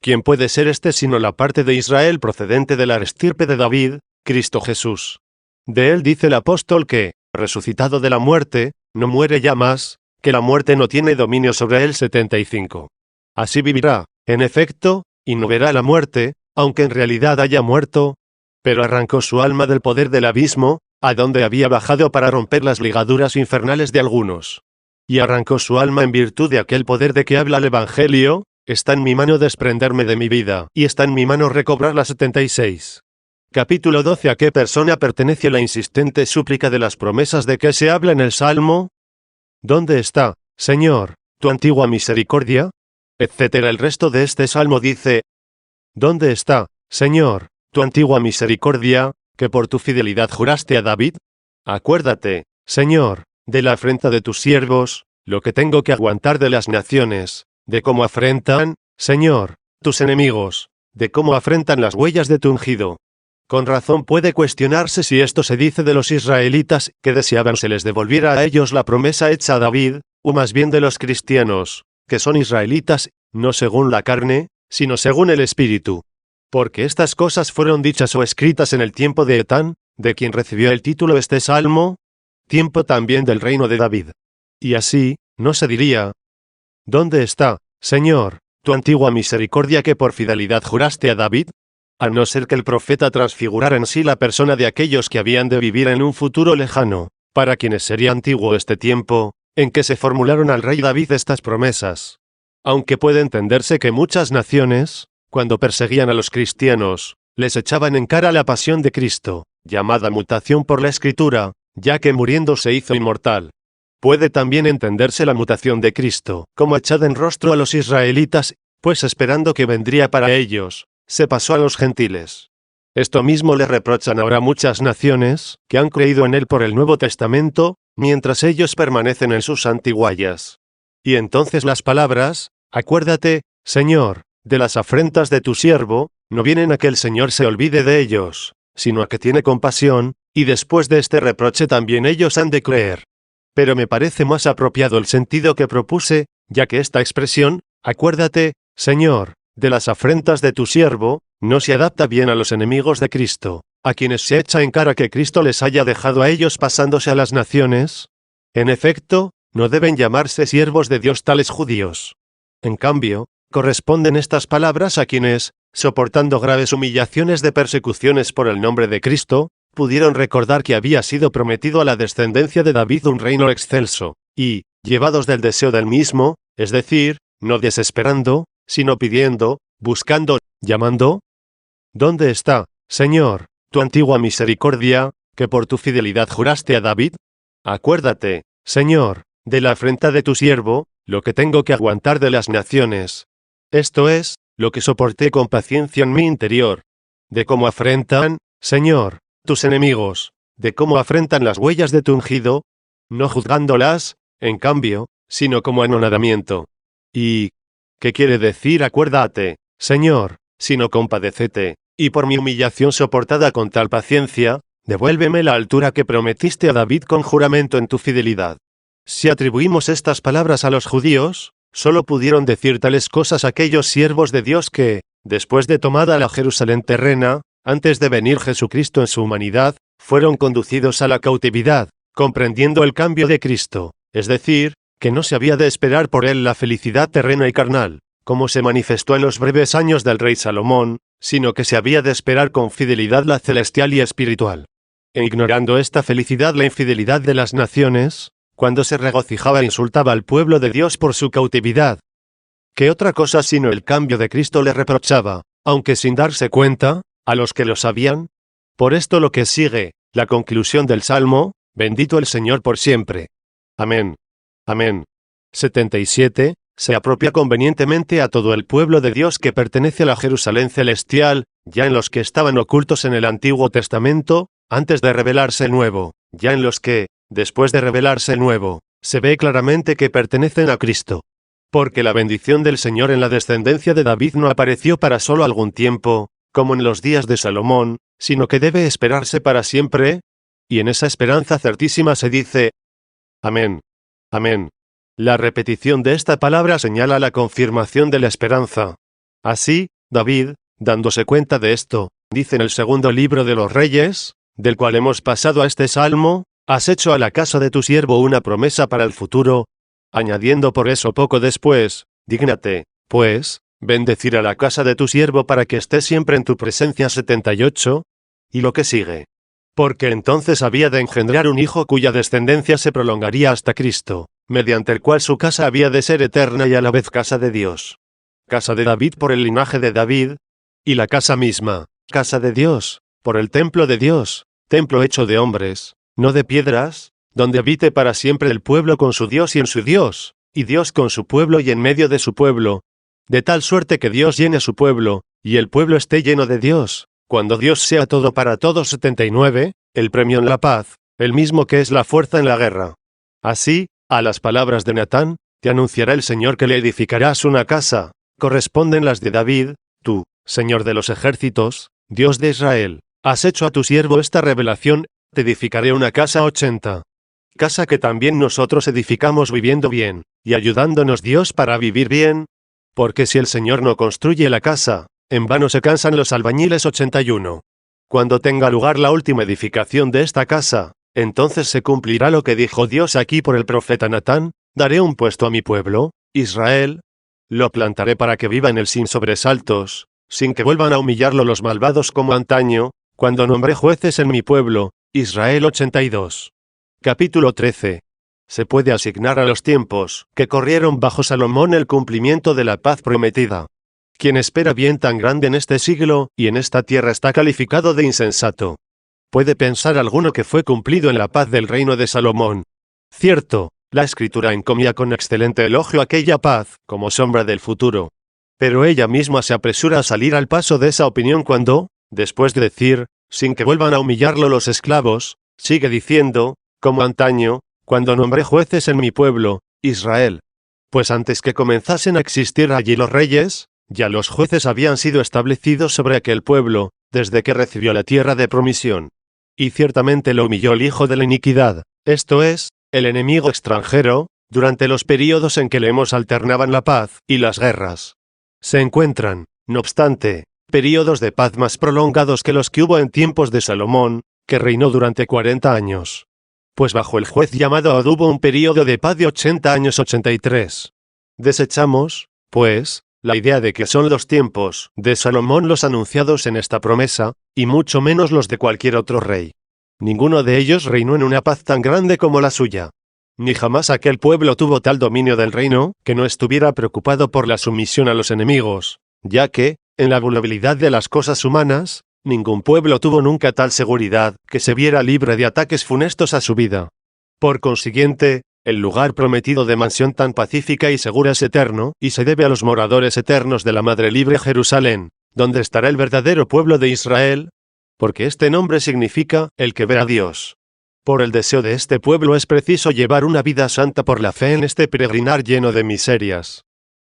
Speaker 1: ¿Quién puede ser este sino la parte de Israel procedente de la estirpe de David, Cristo Jesús? De él dice el apóstol que, resucitado de la muerte, no muere ya más, que la muerte no tiene dominio sobre él. 75. Así vivirá, en efecto, y no verá la muerte, aunque en realidad haya muerto, pero arrancó su alma del poder del abismo, a donde había bajado para romper las ligaduras infernales de algunos. Y arrancó su alma en virtud de aquel poder de que habla el Evangelio, está en mi mano desprenderme de mi vida, y está en mi mano recobrar la 76. Capítulo 12. ¿A qué persona pertenece la insistente súplica de las promesas de que se habla en el Salmo? ¿Dónde está, Señor, tu antigua misericordia? Etcétera. El resto de este Salmo dice, ¿dónde está, Señor, tu antigua misericordia, que por tu fidelidad juraste a David? Acuérdate, Señor, de la afrenta de tus siervos, lo que tengo que aguantar de las naciones, de cómo afrentan, Señor, tus enemigos, de cómo afrentan las huellas de tu ungido. Con razón puede cuestionarse si esto se dice de los israelitas, que deseaban se les devolviera a ellos la promesa hecha a David, o más bien de los cristianos, que son israelitas, no según la carne, sino según el Espíritu. Porque estas cosas fueron dichas o escritas en el tiempo de Etán, de quien recibió el título este salmo, tiempo también del reino de David. Y así, no se diría: ¿Dónde está, Señor, tu antigua misericordia que por fidelidad juraste a David? A no ser que el profeta transfigurara en sí la persona de aquellos que habían de vivir en un futuro lejano, para quienes sería antiguo este tiempo, en que se formularon al rey David estas promesas. Aunque puede entenderse que muchas naciones, cuando perseguían a los cristianos, les echaban en cara la pasión de Cristo, llamada mutación por la Escritura, ya que muriendo se hizo inmortal. Puede también entenderse la mutación de Cristo, como echada en rostro a los israelitas, pues esperando que vendría para ellos, se pasó a los gentiles. Esto mismo le reprochan ahora muchas naciones, que han creído en él por el Nuevo Testamento, mientras ellos permanecen en sus antiguallas. Y entonces las palabras: acuérdate, Señor, de las afrentas de tu siervo, no vienen a que el Señor se olvide de ellos, sino a que tiene compasión, y después de este reproche también ellos han de creer. Pero me parece más apropiado el sentido que propuse, ya que esta expresión, acuérdate, Señor, de las afrentas de tu siervo, no se adapta bien a los enemigos de Cristo, a quienes se echa en cara que Cristo les haya dejado a ellos pasándose a las naciones. En efecto, no deben llamarse siervos de Dios tales judíos. En cambio, corresponden estas palabras a quienes, soportando graves humillaciones de persecuciones por el nombre de Cristo, pudieron recordar que había sido prometido a la descendencia de David un reino excelso, y, llevados del deseo del mismo, es decir, no desesperando, sino pidiendo, buscando, llamando: ¿Dónde está, Señor, tu antigua misericordia, que por tu fidelidad juraste a David? Acuérdate, Señor, de la afrenta de tu siervo, lo que tengo que aguantar de las naciones. Esto es, lo que soporté con paciencia en mi interior. De cómo afrentan, Señor, tus enemigos, de cómo afrentan las huellas de tu ungido, no juzgándolas, en cambio, sino como anonadamiento. Y, ¿qué quiere decir acuérdate, Señor, sino compadécete, y por mi humillación soportada con tal paciencia, devuélveme la altura que prometiste a David con juramento en tu fidelidad? Si atribuimos estas palabras a los judíos, solo pudieron decir tales cosas aquellos siervos de Dios que, después de tomada la Jerusalén terrena, antes de venir Jesucristo en su humanidad, fueron conducidos a la cautividad, comprendiendo el cambio de Cristo, es decir, que no se había de esperar por él la felicidad terrena y carnal, como se manifestó en los breves años del rey Salomón, sino que se había de esperar con fidelidad la celestial y espiritual. E ignorando esta felicidad la infidelidad de las naciones, cuando se regocijaba e insultaba al pueblo de Dios por su cautividad. ¿Qué otra cosa sino el cambio de Cristo le reprochaba, aunque sin darse cuenta, a los que lo sabían? Por esto lo que sigue, la conclusión del Salmo: bendito el Señor por siempre. Amén. Amén. 77. Se apropia convenientemente a todo el pueblo de Dios que pertenece a la Jerusalén celestial, ya en los que estaban ocultos en el Antiguo Testamento, antes de revelarse el Nuevo, ya en los que, después de revelarse el Nuevo, se ve claramente que pertenecen a Cristo. Porque la bendición del Señor en la descendencia de David no apareció para solo algún tiempo, como en los días de Salomón, sino que debe esperarse para siempre, y en esa esperanza certísima se dice: Amén. Amén. La repetición de esta palabra señala la confirmación de la esperanza. Así, David, dándose cuenta de esto, dice en el segundo libro de los Reyes, del cual hemos pasado a este salmo: has hecho a la casa de tu siervo una promesa para el futuro, añadiendo por eso poco después: dígnate, pues, bendecir a la casa de tu siervo para que esté siempre en tu presencia. 78. Y lo que sigue: porque entonces había de engendrar un hijo cuya descendencia se prolongaría hasta Cristo, mediante el cual su casa había de ser eterna y a la vez casa de Dios. Casa de David por el linaje de David, y la casa misma, casa de Dios, por el templo de Dios, templo hecho de hombres, no de piedras, donde habite para siempre el pueblo con su Dios y en su Dios, y Dios con su pueblo y en medio de su pueblo, de tal suerte que Dios llene a su pueblo, y el pueblo esté lleno de Dios, cuando Dios sea todo para todos. 79, el premio en la paz, el mismo que es la fuerza en la guerra. Así, a las palabras de Natán: te anunciará el Señor que le edificarás una casa, corresponden las de David: tú, Señor de los ejércitos, Dios de Israel, has hecho a tu siervo esta revelación: te edificaré una casa. 80. Casa que también nosotros edificamos viviendo bien, y ayudándonos Dios para vivir bien. Porque si el Señor no construye la casa, en vano se cansan los albañiles. 81. Cuando tenga lugar la última edificación de esta casa, entonces se cumplirá lo que dijo Dios aquí por el profeta Natán: daré un puesto a mi pueblo, Israel. Lo plantaré para que viva en él sin sobresaltos, sin que vuelvan a humillarlo los malvados como antaño, cuando nombré jueces en mi pueblo, Israel. 82. Capítulo 13. Se puede asignar a los tiempos que corrieron bajo Salomón el cumplimiento de la paz prometida. Quien espera bien tan grande en este siglo y en esta tierra está calificado de insensato. Puede pensar alguno que fue cumplido en la paz del reino de Salomón. Cierto, la Escritura encomia con excelente elogio aquella paz, como sombra del futuro. Pero ella misma se apresura a salir al paso de esa opinión cuando, después de decir, sin que vuelvan a humillarlo los esclavos, sigue diciendo, como antaño, cuando nombré jueces en mi pueblo, Israel. Pues antes que comenzasen a existir allí los reyes, ya los jueces habían sido establecidos sobre aquel pueblo, desde que recibió la tierra de promisión. Y ciertamente lo humilló el hijo de la iniquidad, esto es, el enemigo extranjero, durante los períodos en que leemos alternaban la paz y las guerras. Se encuentran, no obstante, períodos de paz más prolongados que los que hubo en tiempos de Salomón, que reinó durante 40 años. Pues bajo el juez llamado Ahud hubo un período de paz de 80 años. 83. Desechamos, pues, la idea de que son los tiempos de Salomón los anunciados en esta promesa, y mucho menos los de cualquier otro rey. Ninguno de ellos reinó en una paz tan grande como la suya. Ni jamás aquel pueblo tuvo tal dominio del reino, que no estuviera preocupado por la sumisión a los enemigos, ya que, en la vulnerabilidad de las cosas humanas, ningún pueblo tuvo nunca tal seguridad, que se viera libre de ataques funestos a su vida. Por consiguiente, el lugar prometido de mansión tan pacífica y segura es eterno, y se debe a los moradores eternos de la Madre Libre Jerusalén, donde estará el verdadero pueblo de Israel, porque este nombre significa, el que ve a Dios. Por el deseo de este pueblo es preciso llevar una vida santa por la fe en este peregrinar lleno de miserias.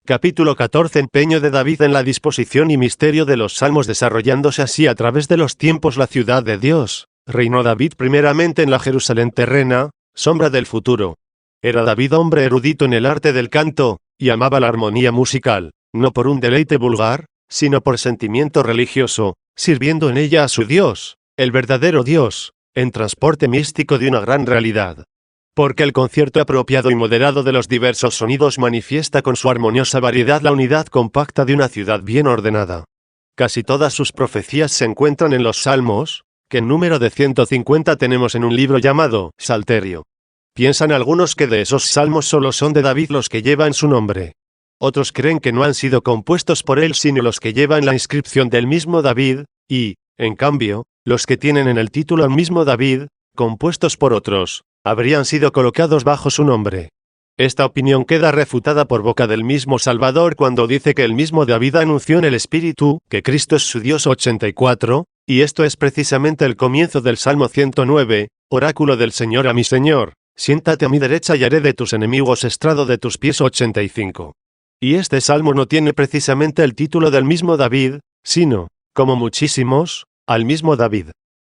Speaker 1: Capítulo 14. Empeño de David en la disposición y misterio de los salmos, desarrollándose así a través de los tiempos la ciudad de Dios. Reinó David primeramente en la Jerusalén terrena, sombra del futuro. Era David hombre erudito en el arte del canto, y amaba la armonía musical, no por un deleite vulgar, sino por sentimiento religioso, sirviendo en ella a su Dios, el verdadero Dios, en transporte místico de una gran realidad. Porque el concierto apropiado y moderado de los diversos sonidos manifiesta con su armoniosa variedad la unidad compacta de una ciudad bien ordenada. Casi todas sus profecías se encuentran en los Salmos, que en número de 150 tenemos en un libro llamado Salterio. Piensan algunos que de esos salmos solo son de David los que llevan su nombre. Otros creen que no han sido compuestos por él sino los que llevan la inscripción del mismo David, y, en cambio, los que tienen en el título al mismo David, compuestos por otros, habrían sido colocados bajo su nombre. Esta opinión queda refutada por boca del mismo Salvador cuando dice que el mismo David anunció en el Espíritu que Cristo es su Dios. 84, y esto es precisamente el comienzo del Salmo 109, oráculo del Señor a mi Señor, siéntate a mi derecha y haré de tus enemigos estrado de tus pies. 85. Y este salmo no tiene precisamente el título del mismo David, sino, como muchísimos, al mismo David.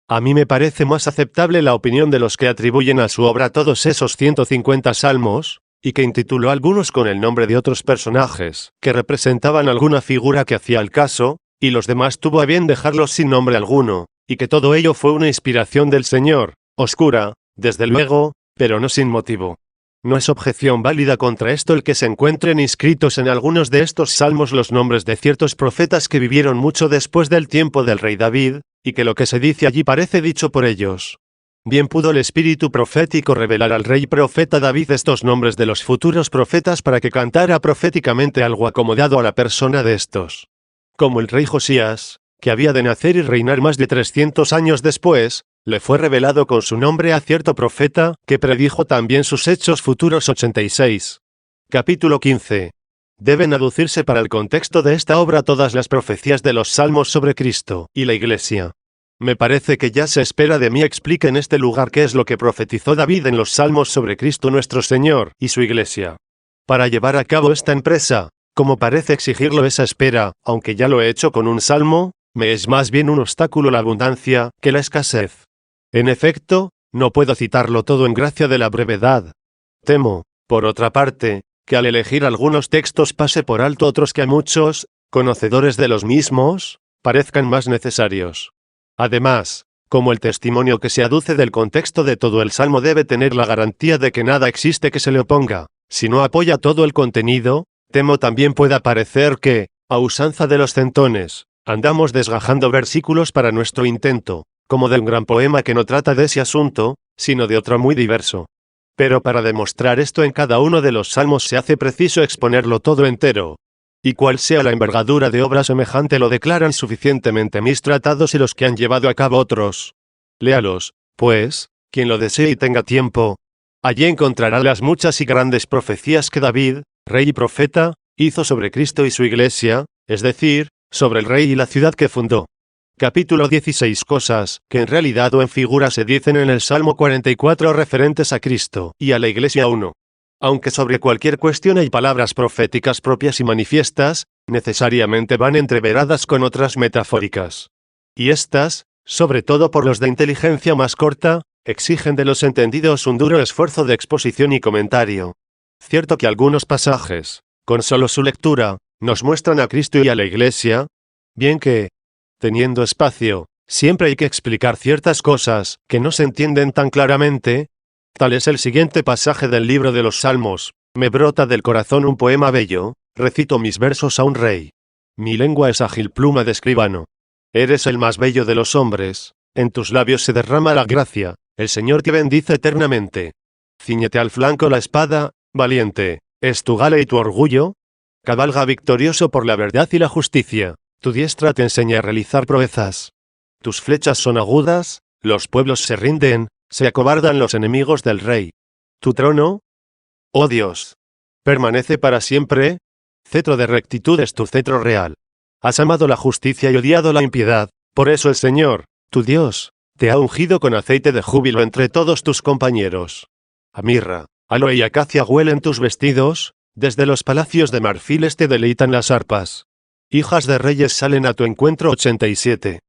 Speaker 1: A mí me parece más aceptable la opinión de los que atribuyen a su obra todos esos 150 salmos, y que intituló algunos con el nombre de otros personajes, que representaban alguna figura que hacía el caso, y los demás tuvo a bien dejarlos sin nombre alguno, y que todo ello fue una inspiración del Señor, oscura, desde luego, pero no sin motivo. No es objeción válida contra esto el que se encuentren inscritos en algunos de estos salmos los nombres de ciertos profetas que vivieron mucho después del tiempo del rey David, y que lo que se dice allí parece dicho por ellos. Bien pudo el espíritu profético revelar al rey profeta David estos nombres de los futuros profetas para que cantara proféticamente algo acomodado a la persona de estos. Como el rey Josías, que había de nacer y reinar más de 300 años después, le fue revelado con su nombre a cierto profeta, que predijo también sus hechos futuros. 86. Capítulo 15. Deben aducirse para el contexto de esta obra todas las profecías de los salmos sobre Cristo y la Iglesia. Me parece que ya se espera de mí explique en este lugar qué es lo que profetizó David en los salmos sobre Cristo nuestro Señor y su Iglesia. Para llevar a cabo esta empresa, como parece exigirlo esa espera, aunque ya lo he hecho con un salmo, me es más bien un obstáculo la abundancia que la escasez. En efecto, no puedo citarlo todo en gracia de la brevedad. Temo, por otra parte, que al elegir algunos textos pase por alto otros que a muchos, conocedores de los mismos, parezcan más necesarios. Además, como el testimonio que se aduce del contexto de todo el Salmo debe tener la garantía de que nada existe que se le oponga, si no apoya todo el contenido, temo también pueda parecer que, a usanza de los centones, andamos desgajando versículos para nuestro intento, como de un gran poema que no trata de ese asunto, sino de otro muy diverso. Pero para demostrar esto en cada uno de los salmos se hace preciso exponerlo todo entero. Y cual sea la envergadura de obra semejante lo declaran suficientemente mis tratados y los que han llevado a cabo otros. Léalos, pues, quien lo desee y tenga tiempo. Allí encontrará las muchas y grandes profecías que David, rey y profeta, hizo sobre Cristo y su iglesia, es decir, sobre el rey y la ciudad que fundó. Capítulo 16. Cosas que en realidad o en figura se dicen en el Salmo 44 referentes a Cristo y a la iglesia 1. Aunque sobre cualquier cuestión hay palabras proféticas propias y manifiestas, necesariamente van entreveradas con otras metafóricas. Y estas, sobre todo por los de inteligencia más corta, exigen de los entendidos un duro esfuerzo de exposición y comentario. Cierto que algunos pasajes, con solo su lectura, nos muestran a Cristo y a la iglesia, bien que, teniendo espacio, siempre hay que explicar ciertas cosas que no se entienden tan claramente. Tal es el siguiente pasaje del libro de los Salmos: me brota del corazón un poema bello, recito mis versos a un rey. Mi lengua es ágil pluma de escribano. Eres el más bello de los hombres, en tus labios se derrama la gracia, el Señor te bendice eternamente. Cíñete al flanco la espada, valiente, es tu gala y tu orgullo. Cabalga victorioso por la verdad y la justicia, tu diestra te enseña a realizar proezas. Tus flechas son agudas, los pueblos se rinden, se acobardan los enemigos del rey. Tu trono, oh Dios, permanece para siempre, cetro de rectitud es tu cetro real. Has amado la justicia y odiado la impiedad, por eso el Señor, tu Dios, te ha ungido con aceite de júbilo entre todos tus compañeros. A mirra, aloe y acacia huelen tus vestidos, desde los palacios de marfiles te deleitan las arpas. Hijas de reyes salen a tu encuentro 87.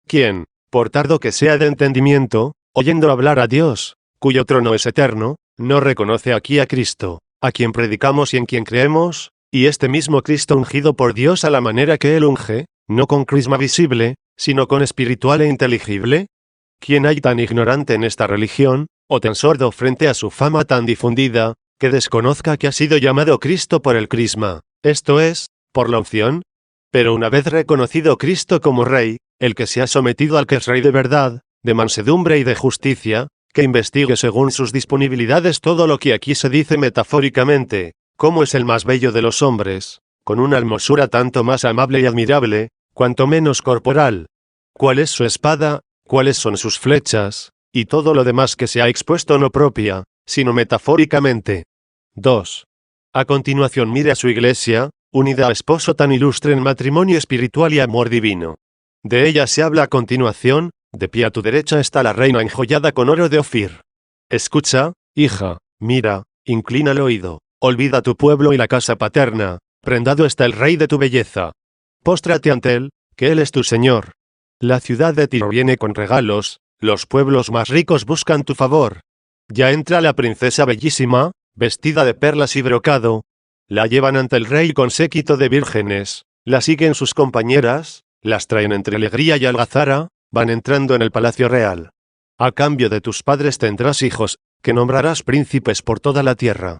Speaker 1: ¿Quién, por tardo que sea de entendimiento, oyendo hablar a Dios, cuyo trono es eterno, no reconoce aquí a Cristo, a quien predicamos y en quien creemos, y este mismo Cristo ungido por Dios a la manera que Él unge, no con crisma visible, sino con espiritual e inteligible? ¿Quién hay tan ignorante en esta religión, o tan sordo frente a su fama tan difundida, que desconozca que ha sido llamado Cristo por el crisma, esto es, por la unción? Pero una vez reconocido Cristo como Rey, el que se ha sometido al que es Rey de verdad, de mansedumbre y de justicia, que investigue según sus disponibilidades todo lo que aquí se dice metafóricamente, cómo es el más bello de los hombres, con una hermosura tanto más amable y admirable, cuanto menos corporal. ¿Cuál es su espada? ¿Cuáles son sus flechas? Y todo lo demás que se ha expuesto no propia, sino metafóricamente. 2. A continuación mire a su iglesia, unida a esposo tan ilustre en matrimonio espiritual y amor divino. De ella se habla a continuación: de pie a tu derecha está la reina enjollada con oro de Ofir. Escucha, hija, mira, inclina el oído, olvida tu pueblo y la casa paterna, prendado está el rey de tu belleza. Póstrate ante él, que él es tu señor. La ciudad de Tiro viene con regalos, los pueblos más ricos buscan tu favor. Ya entra la princesa bellísima, vestida de perlas y brocado. La llevan ante el rey con séquito de vírgenes, la siguen sus compañeras, las traen entre alegría y algazara, van entrando en el palacio real. A cambio de tus padres tendrás hijos, que nombrarás príncipes por toda la tierra.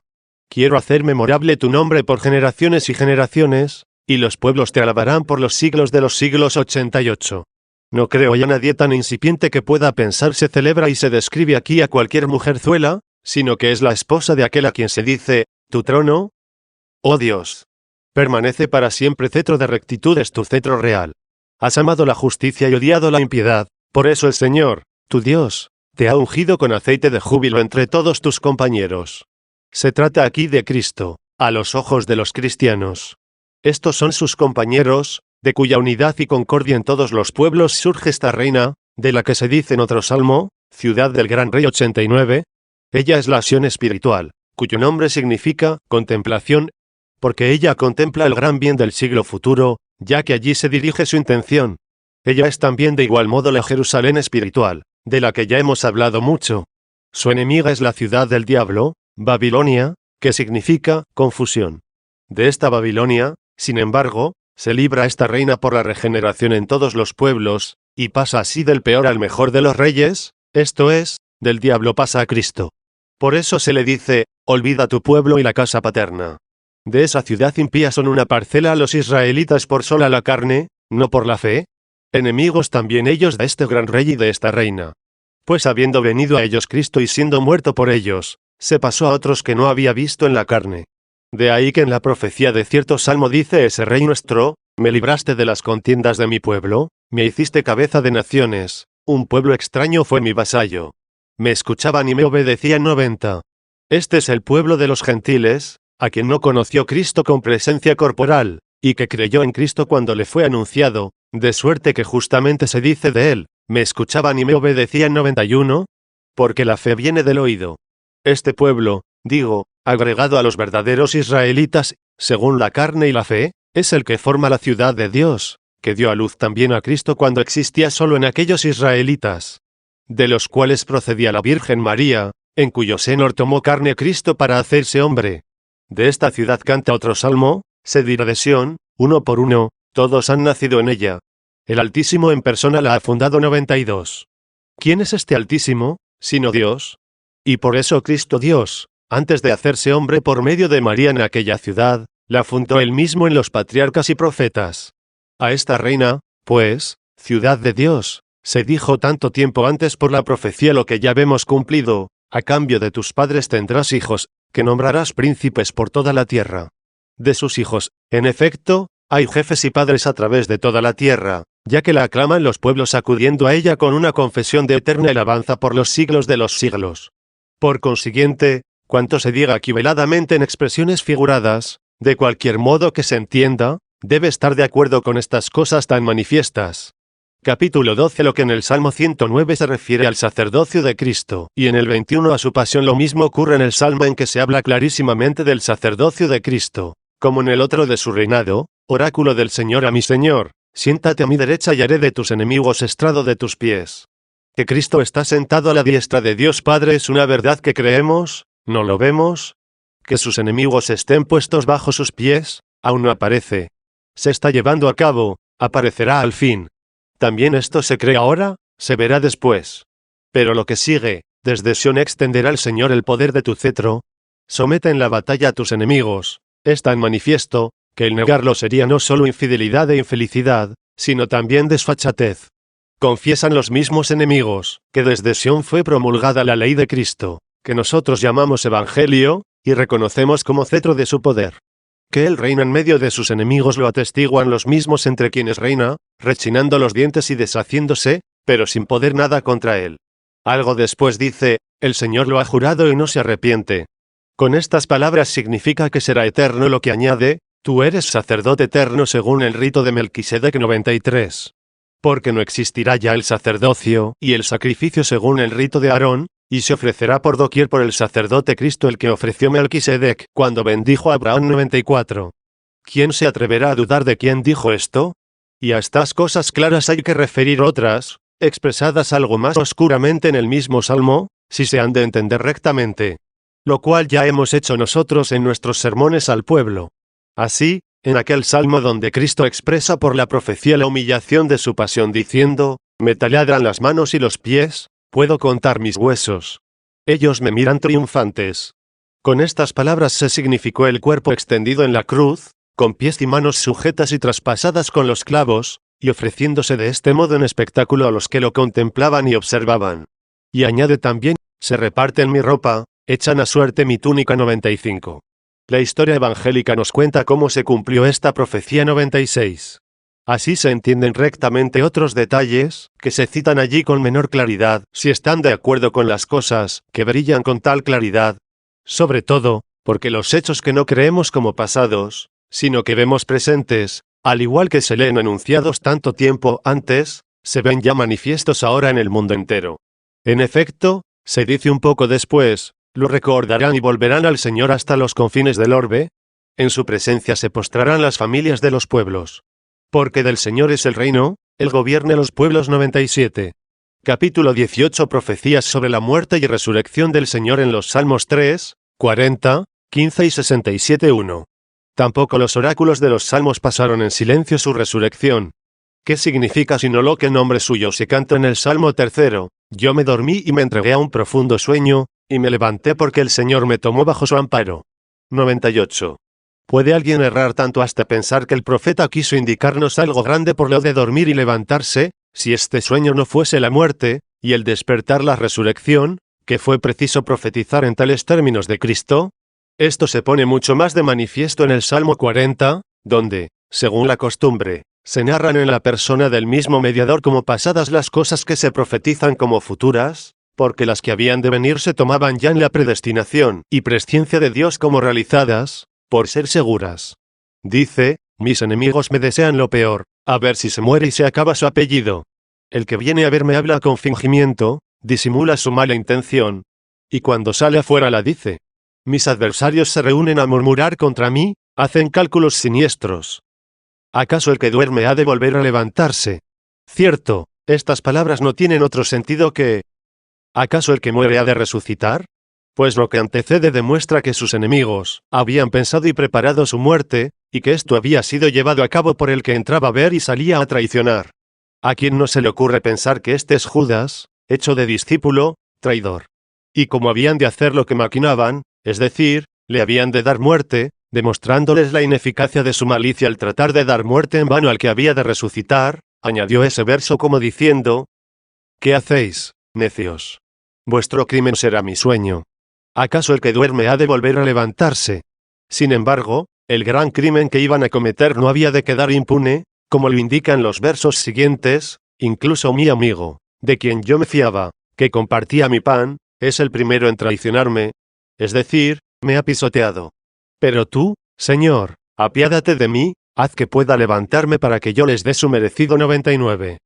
Speaker 1: Quiero hacer memorable tu nombre por generaciones y generaciones, y los pueblos te alabarán por los siglos de los siglos. 88. No creo haya nadie tan incipiente que pueda pensar se celebra y se describe aquí a cualquier mujerzuela, sino que es la esposa de aquel a quien se dice, tu trono, oh Dios, permanece para siempre, cetro de rectitud es tu cetro real. Has amado la justicia y odiado la impiedad, por eso el Señor, tu Dios, te ha ungido con aceite de júbilo entre todos tus compañeros. Se trata aquí de Cristo, a los ojos de los cristianos. Estos son sus compañeros, de cuya unidad y concordia en todos los pueblos surge esta reina, de la que se dice en otro salmo, ciudad del gran rey. 89. Ella es la acción espiritual, cuyo nombre significa contemplación, porque ella contempla el gran bien del siglo futuro, ya que allí se dirige su intención. Ella es también de igual modo la Jerusalén espiritual, de la que ya hemos hablado mucho. Su enemiga es la ciudad del diablo, Babilonia, que significa confusión. De esta Babilonia, sin embargo, Se libra esta reina por la regeneración en todos los pueblos, y pasa así del peor al mejor de los reyes, esto es, del diablo pasa a Cristo. Por eso se le dice, olvida tu pueblo y la casa paterna. De esa ciudad impía son una parcela a los israelitas por sola la carne, no por la fe. Enemigos también ellos de este gran rey y de esta reina. Pues habiendo venido a ellos Cristo y siendo muerto por ellos, se pasó a otros que no había visto en la carne. De ahí que en la profecía de cierto salmo dice ese rey nuestro, me libraste de las contiendas de mi pueblo, me hiciste cabeza de naciones, un pueblo extraño fue mi vasallo. Me escuchaban y me obedecían 90. Este es el pueblo de los gentiles, a quien no conoció Cristo con presencia corporal, y que creyó en Cristo cuando le fue anunciado, de suerte que justamente se dice de él, me escuchaban y me obedecían 91, porque la fe viene del oído. Este pueblo, digo, agregado a los verdaderos israelitas, según la carne y la fe, es el que forma la ciudad de Dios, que dio a luz también a Cristo cuando existía solo en aquellos israelitas, de los cuales procedía la Virgen María, en cuyo seno tomó carne Cristo para hacerse hombre. De esta ciudad canta otro salmo, se dirá de Sión, uno por uno, todos han nacido en ella. El Altísimo en persona la ha fundado 92. ¿Quién es este Altísimo, sino Dios? Y por eso Cristo Dios, antes de hacerse hombre por medio de María en aquella ciudad, la fundó él mismo en los patriarcas y profetas. A esta reina, pues, ciudad de Dios, se dijo tanto tiempo antes por la profecía lo que ya vemos cumplido, a cambio de tus padres tendrás hijos, que nombrarás príncipes por toda la tierra. De sus hijos, en efecto, hay jefes y padres a través de toda la tierra, ya que la aclaman los pueblos acudiendo a ella con una confesión de eterna alabanza por los siglos de los siglos. Por consiguiente, cuanto se diga aquí veladamente en expresiones figuradas, de cualquier modo que se entienda, debe estar de acuerdo con estas cosas tan manifiestas. Capítulo 12. Lo que en el Salmo 109 se refiere al sacerdocio de Cristo, y en el 21 a su pasión. Lo mismo ocurre en el Salmo en que se habla clarísimamente del sacerdocio de Cristo, como en el otro de su reinado, oráculo del Señor a mi Señor, siéntate a mi derecha y haré de tus enemigos estrado de tus pies. Que Cristo está sentado a la diestra de Dios Padre es una verdad que creemos, no lo vemos. Que sus enemigos estén puestos bajo sus pies, aún no aparece. Se está llevando a cabo, aparecerá al fin. También esto se cree ahora, se verá después. Pero lo que sigue, desde Sión extenderá el Señor el poder de tu cetro. Somete en la batalla a tus enemigos, es tan manifiesto, que el negarlo sería no solo infidelidad e infelicidad, sino también desfachatez. Confiesan los mismos enemigos, que desde Sión fue promulgada la ley de Cristo, que nosotros llamamos Evangelio, y reconocemos como cetro de su poder. Que él reina en medio de sus enemigos lo atestiguan los mismos entre quienes reina, rechinando los dientes y deshaciéndose, pero sin poder nada contra él. Algo después dice, el Señor lo ha jurado y no se arrepiente. Con estas palabras significa que será eterno, lo que añade, tú eres sacerdote eterno según el rito de Melquisedec 93. Porque no existirá ya el sacerdocio y el sacrificio según el rito de Aarón, y se ofrecerá por doquier por el sacerdote Cristo el que ofreció Melquisedec cuando bendijo a Abraham 94. ¿Quién se atreverá a dudar de quién dijo esto? Y a estas cosas claras hay que referir otras, expresadas algo más oscuramente en el mismo Salmo, si se han de entender rectamente. Lo cual ya hemos hecho nosotros en nuestros sermones al pueblo. Así, en aquel Salmo donde Cristo expresa por la profecía la humillación de su pasión diciendo, me taladran las manos y los pies, puedo contar mis huesos. Ellos me miran triunfantes. Con estas palabras se significó el cuerpo extendido en la cruz, con pies y manos sujetas y traspasadas con los clavos, y ofreciéndose de este modo en espectáculo a los que lo contemplaban y observaban. Y añade también, se reparten mi ropa, echan a suerte mi túnica 95. La historia evangélica nos cuenta cómo se cumplió esta profecía 96. Así se entienden rectamente otros detalles, que se citan allí con menor claridad, si están de acuerdo con las cosas, que brillan con tal claridad. Sobre todo, porque los hechos que no creemos como pasados, sino que vemos presentes, al igual que se leen enunciados tanto tiempo antes, se ven ya manifiestos ahora en el mundo entero. En efecto, se dice un poco después, lo recordarán y volverán al Señor hasta los confines del orbe. En su presencia se postrarán las familias de los pueblos. Porque del Señor es el reino, Él gobierna los pueblos 97. Capítulo 18. Profecías sobre la muerte y resurrección del Señor en los Salmos 3, 40, 15 y 67. 1. Tampoco los oráculos de los salmos pasaron en silencio su resurrección. ¿Qué significa sino lo que en nombre suyo se canta en el Salmo 3? Yo me dormí y me entregué a un profundo sueño, y me levanté porque el Señor me tomó bajo su amparo. 98. ¿Puede alguien errar tanto hasta pensar que el profeta quiso indicarnos algo grande por lo de dormir y levantarse, si este sueño no fuese la muerte, y el despertar la resurrección, que fue preciso profetizar en tales términos de Cristo? Esto se pone mucho más de manifiesto en el Salmo 40, donde, según la costumbre, se narran en la persona del mismo mediador como pasadas las cosas que se profetizan como futuras, porque las que habían de venir se tomaban ya en la predestinación y presciencia de Dios como realizadas, por ser seguras. Dice, mis enemigos me desean lo peor, a ver si se muere y se acaba su apellido. El que viene a verme habla con fingimiento, disimula su mala intención, y cuando sale afuera la dice. Mis adversarios se reúnen a murmurar contra mí, hacen cálculos siniestros. ¿Acaso el que duerme ha de volver a levantarse? Cierto, estas palabras no tienen otro sentido que... ¿acaso el que muere ha de resucitar? Pues lo que antecede demuestra que sus enemigos habían pensado y preparado su muerte, y que esto había sido llevado a cabo por el que entraba a ver y salía a traicionar. ¿A quién no se le ocurre pensar que este es Judas, hecho de discípulo, traidor? Y como habían de hacer lo que maquinaban, es decir, le habían de dar muerte, demostrándoles la ineficacia de su malicia al tratar de dar muerte en vano al que había de resucitar, añadió ese verso como diciendo, ¿qué hacéis, necios? Vuestro crimen será mi sueño. ¿Acaso el que duerme ha de volver a levantarse? Sin embargo, el gran crimen que iban a cometer no había de quedar impune, como lo indican los versos siguientes, incluso mi amigo, de quien yo me fiaba, que compartía mi pan, es el primero en traicionarme, es decir, me ha pisoteado. Pero tú, Señor, apiádate de mí, haz que pueda levantarme para que yo les dé su merecido. 99.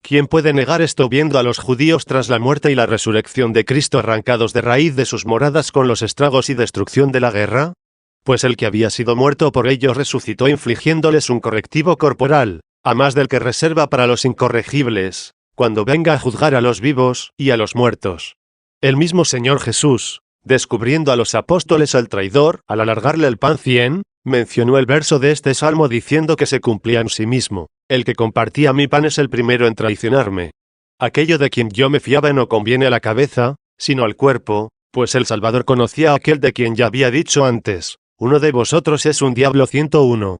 Speaker 1: ¿Quién puede negar esto viendo a los judíos tras la muerte y la resurrección de Cristo arrancados de raíz de sus moradas con los estragos y destrucción de la guerra? Pues el que había sido muerto por ellos resucitó infligiéndoles un correctivo corporal, a más del que reserva para los incorregibles, cuando venga a juzgar a los vivos y a los muertos. El mismo Señor Jesús, descubriendo a los apóstoles al traidor, al alargarle el pan 100, mencionó el verso de este salmo diciendo que se cumplía en sí mismo. El que compartía mi pan es el primero en traicionarme. Aquello de quien yo me fiaba no conviene a la cabeza, sino al cuerpo, pues el Salvador conocía a aquel de quien ya había dicho antes, uno de vosotros es un diablo. 101.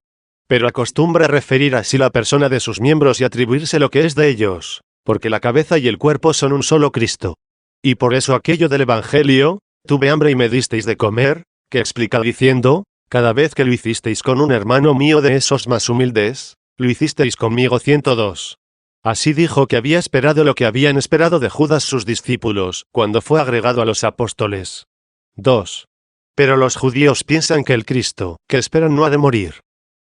Speaker 1: Pero acostumbra referir así la persona de sus miembros y atribuirse lo que es de ellos, porque la cabeza y el cuerpo son un solo Cristo. Y por eso aquello del Evangelio, tuve hambre y me disteis de comer, que explica diciendo, cada vez que lo hicisteis con un hermano mío de esos más humildes, lo hicisteis conmigo. 102. Así dijo que había esperado lo que habían esperado de Judas sus discípulos, cuando fue agregado a los apóstoles. 2. Pero los judíos piensan que el Cristo, que esperan no ha de morir.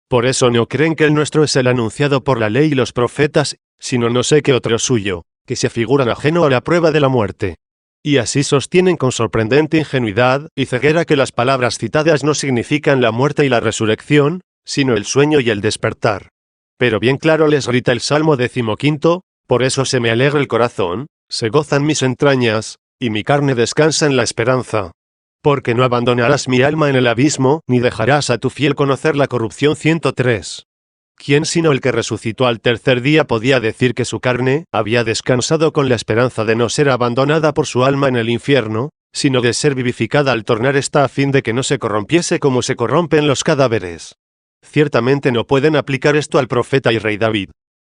Speaker 1: Por eso no creen que el nuestro es el anunciado por la ley y los profetas, sino no sé qué otro suyo, que se figuran ajeno a la prueba de la muerte. Y así sostienen con sorprendente ingenuidad y ceguera que las palabras citadas no significan la muerte y la resurrección, sino el sueño y el despertar. Pero bien claro les grita el Salmo 15, por eso se me alegra el corazón, se gozan mis entrañas, y mi carne descansa en la esperanza. Porque no abandonarás mi alma en el abismo, ni dejarás a tu fiel conocer la corrupción. 103. ¿Quién sino el que resucitó al tercer día podía decir que su carne había descansado con la esperanza de no ser abandonada por su alma en el infierno, sino de ser vivificada al tornar esta a fin de que no se corrompiese como se corrompen los cadáveres? Ciertamente no pueden aplicar esto al profeta y rey David.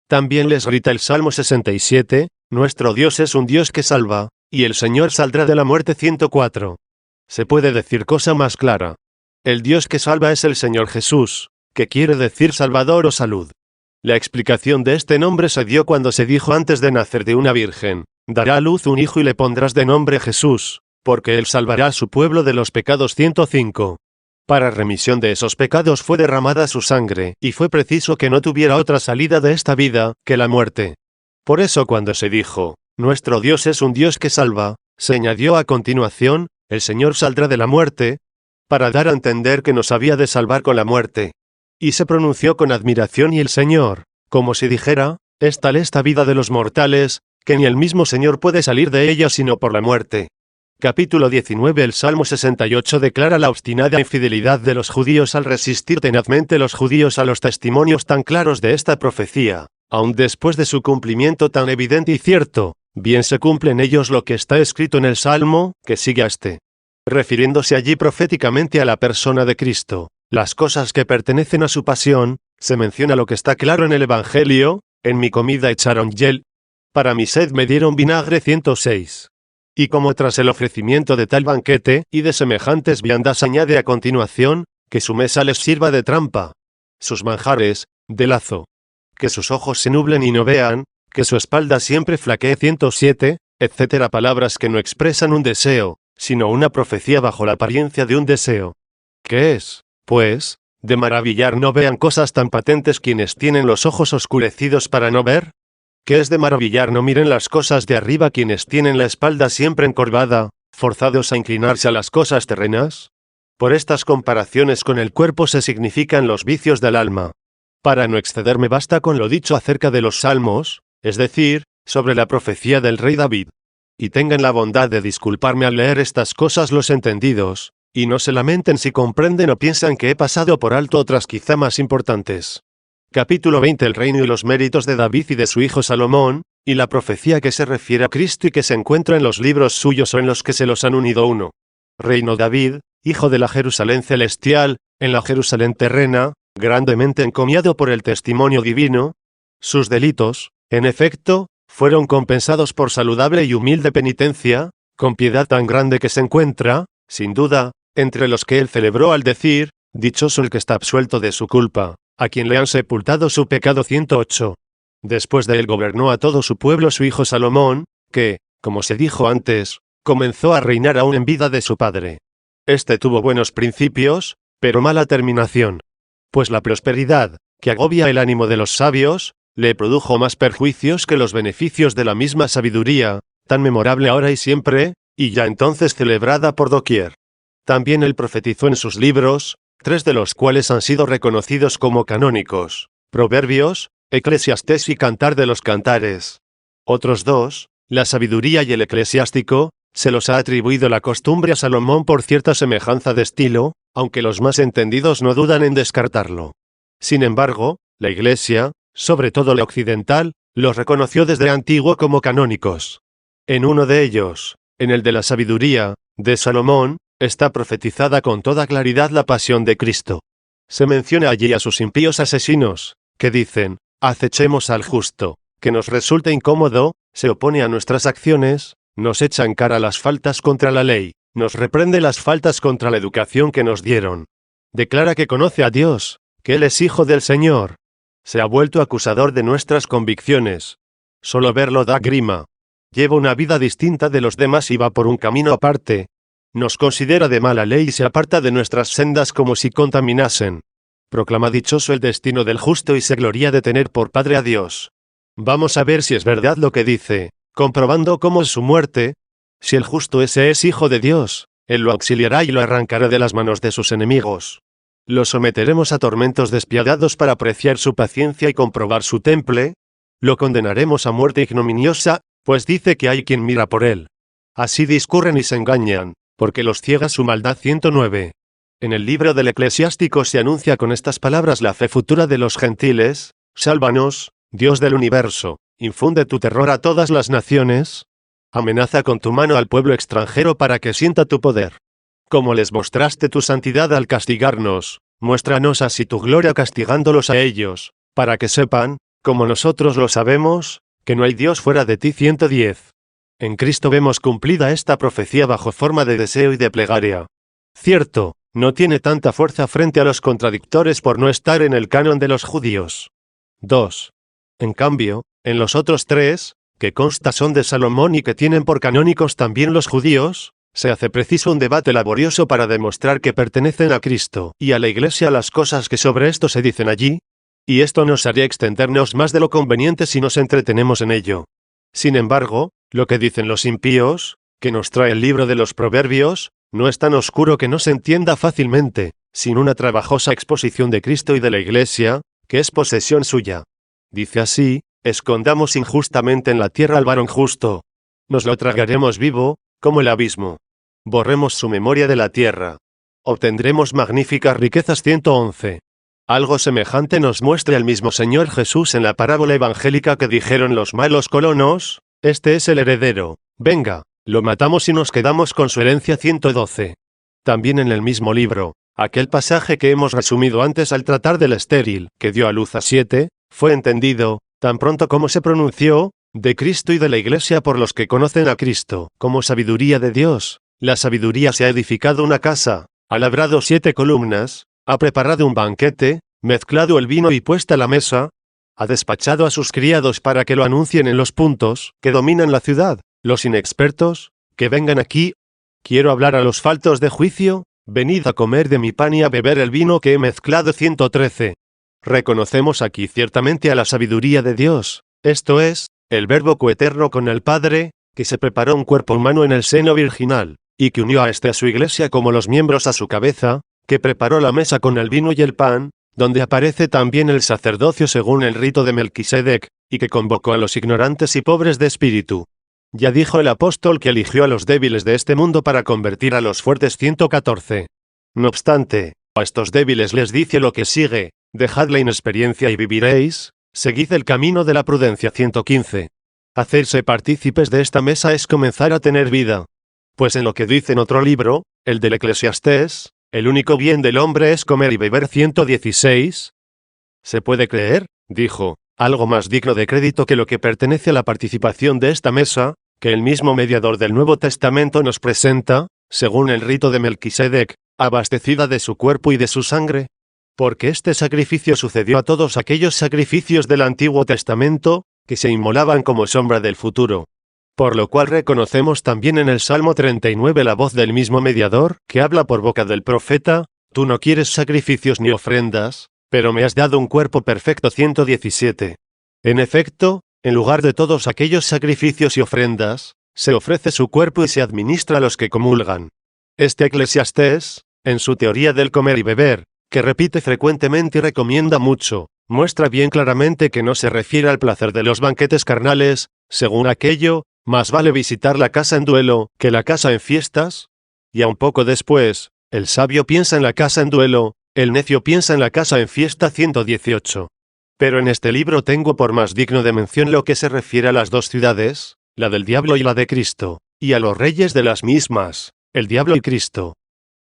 Speaker 1: También les grita el Salmo 67, nuestro Dios es un Dios que salva, y el Señor saldrá de la muerte. 104. Se puede decir cosa más clara. El Dios que salva es el Señor Jesús, que quiere decir Salvador o salud. La explicación de este nombre se dio cuando se dijo antes de nacer de una virgen, dará a luz un hijo y le pondrás de nombre Jesús, porque él salvará a su pueblo de los pecados. 105. Para remisión de esos pecados fue derramada su sangre, y fue preciso que no tuviera otra salida de esta vida que la muerte. Por eso cuando se dijo, nuestro Dios es un Dios que salva, se añadió a continuación, el Señor saldrá de la muerte, para dar a entender que nos había de salvar con la muerte. Y se pronunció con admiración y el Señor, como si dijera, es tal esta vida de los mortales, que ni el mismo Señor puede salir de ella sino por la muerte. Capítulo 19. El Salmo 68 declara la obstinada infidelidad de los judíos al resistir tenazmente los judíos a los testimonios tan claros de esta profecía, aun después de su cumplimiento tan evidente y cierto. Bien se cumple en ellos lo que está escrito en el Salmo, que sigue a este. Refiriéndose allí proféticamente a la persona de Cristo, las cosas que pertenecen a su pasión, se menciona lo que está claro en el Evangelio: en mi comida echaron hiel, para mi sed me dieron vinagre. 106. Y como tras el ofrecimiento de tal banquete y de semejantes viandas añade a continuación, que su mesa les sirva de trampa, sus manjares, de lazo, que sus ojos se nublen y no vean, que su espalda siempre flaquee. 107, etc. Palabras que no expresan un deseo, sino una profecía bajo la apariencia de un deseo. ¿Qué es, pues, de maravillar no vean cosas tan patentes quienes tienen los ojos oscurecidos para no ver? ¿Qué es de maravillar no miren las cosas de arriba quienes tienen la espalda siempre encorvada, forzados a inclinarse a las cosas terrenas? Por estas comparaciones con el cuerpo se significan los vicios del alma. Para no excederme basta con lo dicho acerca de los salmos, es decir, sobre la profecía del rey David. Y tengan la bondad de disculparme al leer estas cosas los entendidos, y no se lamenten si comprenden o piensan que he pasado por alto otras quizá más importantes. Capítulo 20. El reino y los méritos de David y de su hijo Salomón, y la profecía que se refiere a Cristo y que se encuentra en los libros suyos o en los que se los han unido uno. Reino David, hijo de la Jerusalén celestial, en la Jerusalén terrena, grandemente encomiado por el testimonio divino. Sus delitos, en efecto, fueron compensados por saludable y humilde penitencia, con piedad tan grande que se encuentra, sin duda, entre los que él celebró al decir: dichoso el que está absuelto de su culpa, a quien le han sepultado su pecado. 108. Después de él gobernó a todo su pueblo su hijo Salomón, que, como se dijo antes, comenzó a reinar aún en vida de su padre. Este tuvo buenos principios, pero mala terminación. Pues la prosperidad, que agobia el ánimo de los sabios, le produjo más perjuicios que los beneficios de la misma sabiduría, tan memorable ahora y siempre, y ya entonces celebrada por doquier. También él profetizó en sus libros, 3 de los cuales han sido reconocidos como canónicos: Proverbios, Eclesiastés y Cantar de los Cantares. Otros 2, la sabiduría y el eclesiástico, se los ha atribuido la costumbre a Salomón por cierta semejanza de estilo, aunque los más entendidos no dudan en descartarlo. Sin embargo, la Iglesia, sobre todo la occidental, los reconoció desde antiguo como canónicos. En uno de ellos, en el de la sabiduría, de Salomón, está profetizada con toda claridad la pasión de Cristo. Se menciona allí a sus impíos asesinos, que dicen: acechemos al justo, que nos resulta incómodo, se opone a nuestras acciones, nos echa en cara las faltas contra la ley, nos reprende las faltas contra la educación que nos dieron. Declara que conoce a Dios, que Él es hijo del Señor. Se ha vuelto acusador de nuestras convicciones. Solo verlo da grima. Lleva una vida distinta de los demás y va por un camino aparte. Nos considera de mala ley y se aparta de nuestras sendas como si contaminasen. Proclama dichoso el destino del justo y se gloria de tener por padre a Dios. Vamos a ver si es verdad lo que dice, comprobando cómo es su muerte. Si el justo ese es hijo de Dios, Él lo auxiliará y lo arrancará de las manos de sus enemigos. Lo someteremos a tormentos despiadados para apreciar su paciencia y comprobar su temple. Lo condenaremos a muerte ignominiosa, pues dice que hay quien mira por él. Así discurren y se engañan, porque los ciega su maldad. 109. En el libro del Eclesiástico se anuncia con estas palabras la fe futura de los gentiles: sálvanos, Dios del universo, infunde tu terror a todas las naciones. Amenaza con tu mano al pueblo extranjero para que sienta tu poder. Como les mostraste tu santidad al castigarnos, muéstranos así tu gloria castigándolos a ellos, para que sepan, como nosotros lo sabemos, que no hay Dios fuera de ti. 110. En Cristo vemos cumplida esta profecía bajo forma de deseo y de plegaria. Cierto, no tiene tanta fuerza frente a los contradictores por no estar en el canon de los judíos. 2. En cambio, en los otros 3, que consta son de Salomón y que tienen por canónicos también los judíos, se hace preciso un debate laborioso para demostrar que pertenecen a Cristo y a la Iglesia las cosas que sobre esto se dicen allí, y esto nos haría extendernos más de lo conveniente si nos entretenemos en ello. Sin embargo, lo que dicen los impíos, que nos trae el libro de los Proverbios, no es tan oscuro que no se entienda fácilmente, sin una trabajosa exposición de Cristo y de la Iglesia, que es posesión suya. Dice así: escondamos injustamente en la tierra al varón justo. Nos lo tragaremos vivo, como el abismo. borremos su memoria de la tierra. Obtendremos magníficas riquezas. 111. Algo semejante nos muestra el mismo Señor Jesús en la parábola evangélica que dijeron los malos colonos: este es el heredero, venga, lo matamos y nos quedamos con su herencia. 112. También en el mismo libro, aquel pasaje que hemos resumido antes al tratar del estéril, que dio a luz a 7, fue entendido, tan pronto como se pronunció, de Cristo y de la Iglesia por los que conocen a Cristo, como sabiduría de Dios. La sabiduría se ha edificado una casa, ha labrado 7 columnas, ha preparado un banquete, mezclado el vino y puesta la mesa, ha despachado a sus criados para que lo anuncien en los puntos que dominan la ciudad, los inexpertos, que vengan aquí. Quiero hablar a los faltos de juicio, venid a comer de mi pan y a beber el vino que he mezclado. 113. Reconocemos aquí ciertamente a la sabiduría de Dios, esto es, el Verbo coeterno con el Padre, que se preparó un cuerpo humano en el seno virginal, y que unió a a su iglesia como los miembros a su cabeza, que preparó la mesa con el vino y el pan, donde aparece también el sacerdocio según el rito de Melquisedec, y que convocó a los ignorantes y pobres de espíritu. Ya dijo el apóstol que eligió a los débiles de este mundo para convertir a los fuertes. 114. No obstante, a estos débiles les dice lo que sigue: dejad la inexperiencia y viviréis, seguid el camino de la prudencia. 115. Hacerse partícipes de esta mesa es comenzar a tener vida. Pues en lo que dice en otro libro, el del Eclesiastés, el único bien del hombre es comer y beber. 116. ¿Se puede creer, dijo, algo más digno de crédito que lo que pertenece a la participación de esta mesa, que el mismo mediador del Nuevo Testamento nos presenta, según el rito de Melquisedec, abastecida de su cuerpo y de su sangre? Porque este sacrificio sucedió a todos aquellos sacrificios del Antiguo Testamento, que se inmolaban como sombra del futuro. Por lo cual reconocemos también en el Salmo 39 la voz del mismo mediador, que habla por boca del profeta: tú no quieres sacrificios ni ofrendas, pero me has dado un cuerpo perfecto. 117. En efecto, en lugar de todos aquellos sacrificios y ofrendas, se ofrece su cuerpo y se administra a los que comulgan. Este Eclesiastés, en su teoría del comer y beber, que repite frecuentemente y recomienda mucho, muestra bien claramente que no se refiere al placer de los banquetes carnales, según aquello: más vale visitar la casa en duelo que la casa en fiestas. Y aun poco después, el sabio piensa en la casa en duelo, el necio piensa en la casa en fiesta. 118. Pero en este libro tengo por más digno de mención lo que se refiere a las dos ciudades, la del diablo y la de Cristo, y a los reyes de las mismas, el diablo y Cristo.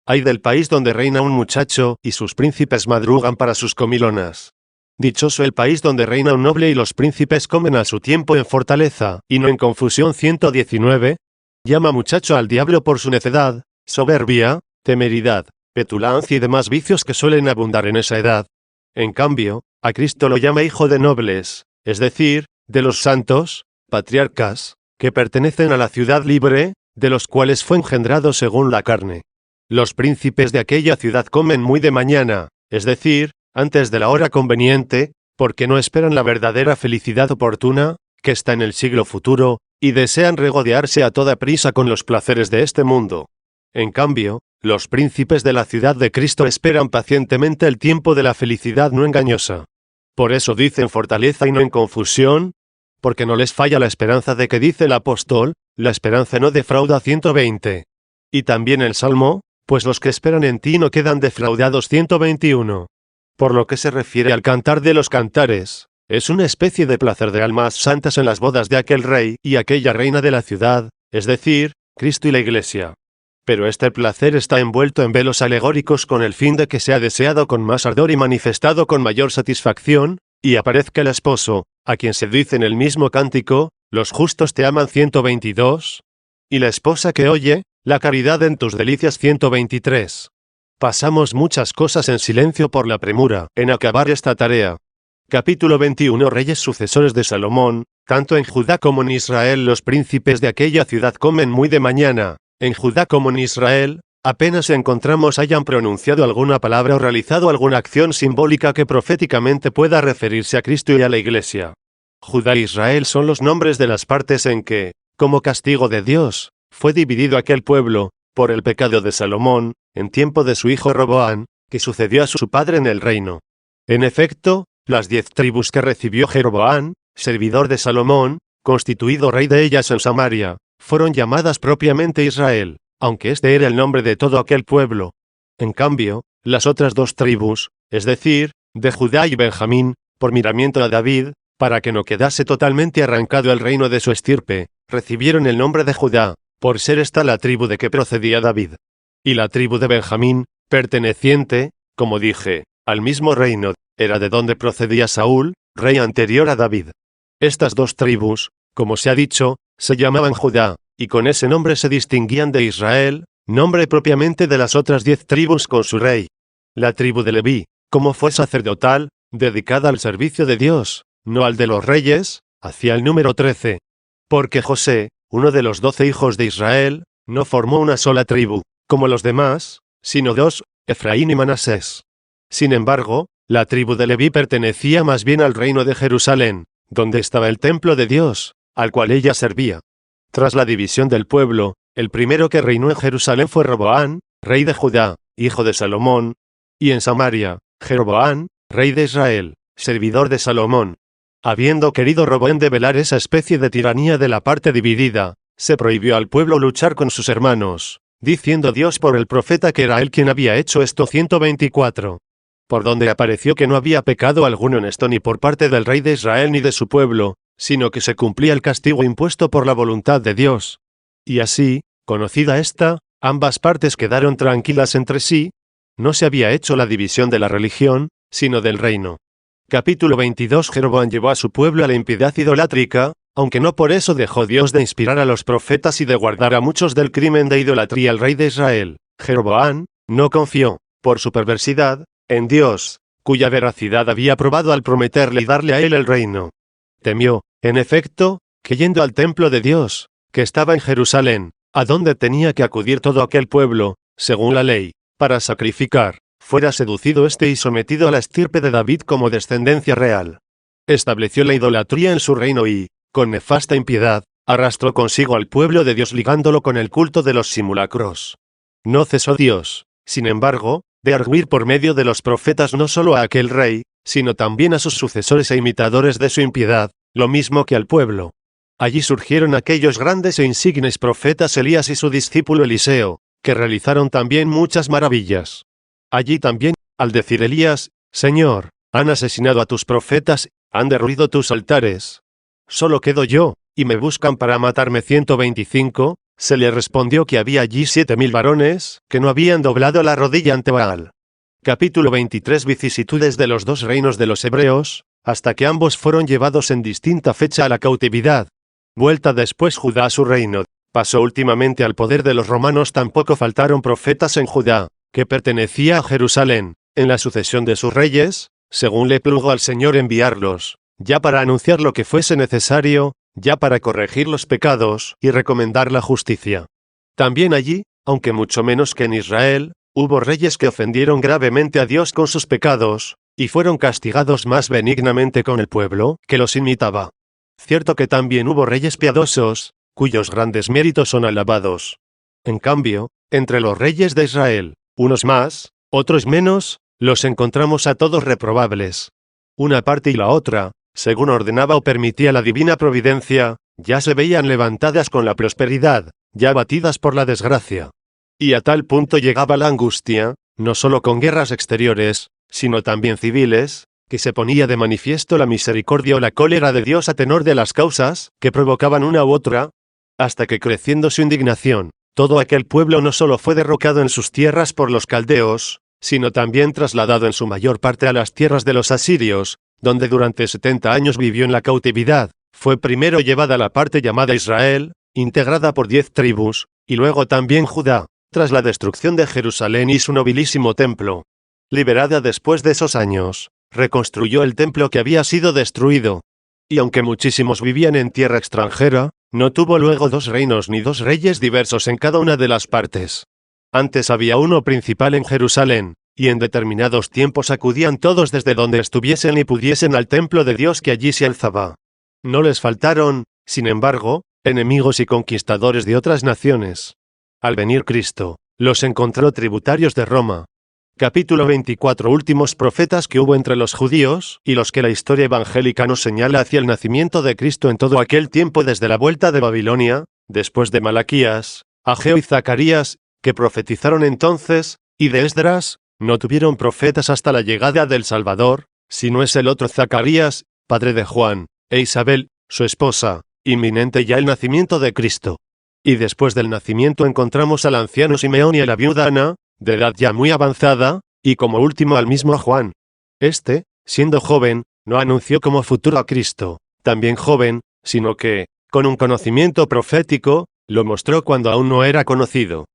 Speaker 1: Ay del país donde reina un muchacho, y sus príncipes madrugan para sus comilonas. Dichoso el país donde reina un noble y los príncipes comen a su tiempo en fortaleza, y no en confusión. 119. Llama muchacho al diablo por su necedad, soberbia, temeridad, petulancia y demás vicios que suelen abundar en esa edad. En cambio, a Cristo lo llama hijo de nobles, es decir, de los santos, patriarcas, que pertenecen a la ciudad libre, de los cuales fue engendrado según la carne. Los príncipes de aquella ciudad comen muy de mañana, es decir, antes de la hora conveniente, porque no esperan la verdadera felicidad oportuna, que está en el siglo futuro, y desean regodearse a toda prisa con los placeres de este mundo. En cambio, los príncipes de la ciudad de Cristo esperan pacientemente el tiempo de la felicidad no engañosa. Por eso dicen fortaleza y no en confusión, porque no les falla la esperanza de que dice el apóstol: la esperanza no defrauda. 120. Y también el Salmo: pues los que esperan en ti no quedan defraudados. 121. Por lo que se refiere al cantar de los cantares, es una especie de placer de almas santas en las bodas de aquel rey y aquella reina de la ciudad, es decir, Cristo y la Iglesia. Pero este placer está envuelto en velos alegóricos con el fin de que sea deseado con más ardor y manifestado con mayor satisfacción, y aparezca el esposo, a quien se dice en el mismo cántico: los justos te aman. 122. Y la esposa que oye, la caridad en tus delicias. 123. Pasamos muchas cosas en silencio por la premura en acabar esta tarea. Capítulo 21. Reyes sucesores de Salomón. Tanto en Judá como en Israel los príncipes de aquella ciudad comen muy de mañana. En Judá como en Israel, apenas encontramos hayan pronunciado alguna palabra o realizado alguna acción simbólica que proféticamente pueda referirse a Cristo y a la Iglesia. Judá e Israel son los nombres de las partes en que, como castigo de Dios, fue dividido aquel pueblo, por el pecado de Salomón, en tiempo de su hijo Roboam, que sucedió a su padre en el reino. En efecto, las 10 tribus que recibió Jeroboam, servidor de Salomón, constituido rey de ellas en Samaria, fueron llamadas propiamente Israel, aunque este era el nombre de todo aquel pueblo. En cambio, las otras dos tribus, es decir, de Judá y Benjamín, por miramiento a David, para que no quedase totalmente arrancado el reino de su estirpe, recibieron el nombre de Judá, por ser esta la tribu de que procedía David. Y la tribu de Benjamín, perteneciente, como dije, al mismo reino, era de donde procedía Saúl, rey anterior a David. Estas dos tribus, como se ha dicho, se llamaban Judá, y con ese nombre se distinguían de Israel, nombre propiamente de las otras 10 tribus con su rey. La tribu de Leví, como fue sacerdotal, dedicada al servicio de Dios, no al de los reyes, hacia el número 13. Porque José, uno de los 12 hijos de Israel, no formó una sola tribu, como los demás, sino 2, Efraín y Manasés. Sin embargo, la tribu de Leví pertenecía más bien al reino de Jerusalén, donde estaba el templo de Dios, al cual ella servía. Tras la división del pueblo, el primero que reinó en Jerusalén fue Roboán, rey de Judá, hijo de Salomón, y en Samaria, Jeroboán, rey de Israel, servidor de Salomón. Habiendo querido Roboán develar esa especie de tiranía de la parte dividida, se prohibió al pueblo luchar con sus hermanos, diciendo Dios por el profeta que era él quien había hecho esto. 124. Por donde apareció que no había pecado alguno en esto ni por parte del rey de Israel ni de su pueblo, sino que se cumplía el castigo impuesto por la voluntad de Dios. Y así, conocida esta, ambas partes quedaron tranquilas entre sí. No se había hecho la división de la religión, sino del reino. Capítulo 22. Jeroboam llevó a su pueblo a la impiedad idolátrica, aunque no por eso dejó Dios de inspirar a los profetas y de guardar a muchos del crimen de idolatría. El rey de Israel, Jeroboam, no confió, por su perversidad, en Dios, cuya veracidad había probado al prometerle y darle a él el reino. Temió, en efecto, que yendo al templo de Dios, que estaba en Jerusalén, a donde tenía que acudir todo aquel pueblo, según la ley, para sacrificar, fuera seducido y sometido a la estirpe de David como descendencia real. Estableció la idolatría en su reino y, con nefasta impiedad, arrastró consigo al pueblo de Dios ligándolo con el culto de los simulacros. No cesó Dios, sin embargo, de arguir por medio de los profetas no solo a aquel rey, sino también a sus sucesores e imitadores de su impiedad, lo mismo que al pueblo. Allí surgieron aquellos grandes e insignes profetas Elías y su discípulo Eliseo, que realizaron también muchas maravillas. Allí también, al decir Elías, Señor, han asesinado a tus profetas, han derruido tus altares. Solo quedo yo, y me buscan para matarme. 125, se le respondió que había allí 7.000 varones, que no habían doblado la rodilla ante Baal. Capítulo 23. Vicisitudes de los dos reinos de los hebreos, hasta que ambos fueron llevados en distinta fecha a la cautividad. Vuelta después Judá a su reino, pasó últimamente al poder de los romanos. Tampoco faltaron profetas en Judá, que pertenecía a Jerusalén, en la sucesión de sus reyes, según le plugo al Señor enviarlos, ya para anunciar lo que fuese necesario, ya para corregir los pecados y recomendar la justicia. También allí, aunque mucho menos que en Israel, hubo reyes que ofendieron gravemente a Dios con sus pecados, y fueron castigados más benignamente con el pueblo que los imitaba. Cierto que también hubo reyes piadosos, cuyos grandes méritos son alabados. En cambio, entre los reyes de Israel, unos más, otros menos, los encontramos a todos reprobables. Una parte y la otra, según ordenaba o permitía la divina providencia, ya se veían levantadas con la prosperidad, ya abatidas por la desgracia. Y a tal punto llegaba la angustia, no solo con guerras exteriores, sino también civiles, que se ponía de manifiesto la misericordia o la cólera de Dios a tenor de las causas que provocaban una u otra, hasta que creciendo su indignación, todo aquel pueblo no solo fue derrocado en sus tierras por los caldeos, sino también trasladado en su mayor parte a las tierras de los asirios, donde durante 70 años vivió en la cautividad. Fue primero llevada la parte llamada Israel, integrada por 10 tribus, y luego también Judá, tras la destrucción de Jerusalén y su nobilísimo templo. Liberada después de esos años, reconstruyó el templo que había sido destruido. Y aunque muchísimos vivían en tierra extranjera, no tuvo luego 2 reinos ni 2 reyes diversos en cada una de las partes. Antes había uno principal en Jerusalén, y en determinados tiempos acudían todos desde donde estuviesen y pudiesen al templo de Dios que allí se alzaba. No les faltaron, sin embargo, enemigos y conquistadores de otras naciones. Al venir Cristo, los encontró tributarios de Roma. Capítulo 24. Últimos profetas que hubo entre los judíos, y los que la historia evangélica nos señala hacia el nacimiento de Cristo en todo aquel tiempo desde la vuelta de Babilonia, después de Malaquías, Ageo y Zacarías, que profetizaron entonces, y de Esdras, no tuvieron profetas hasta la llegada del Salvador, si no es el otro Zacarías, padre de Juan, e Isabel, su esposa, inminente ya el nacimiento de Cristo. Y después del nacimiento encontramos al anciano Simeón y a la viuda Ana, de edad ya muy avanzada, y como último al mismo Juan. Este, siendo joven, no anunció como futuro a Cristo, también joven, sino que, con un conocimiento profético, lo mostró cuando aún no era conocido.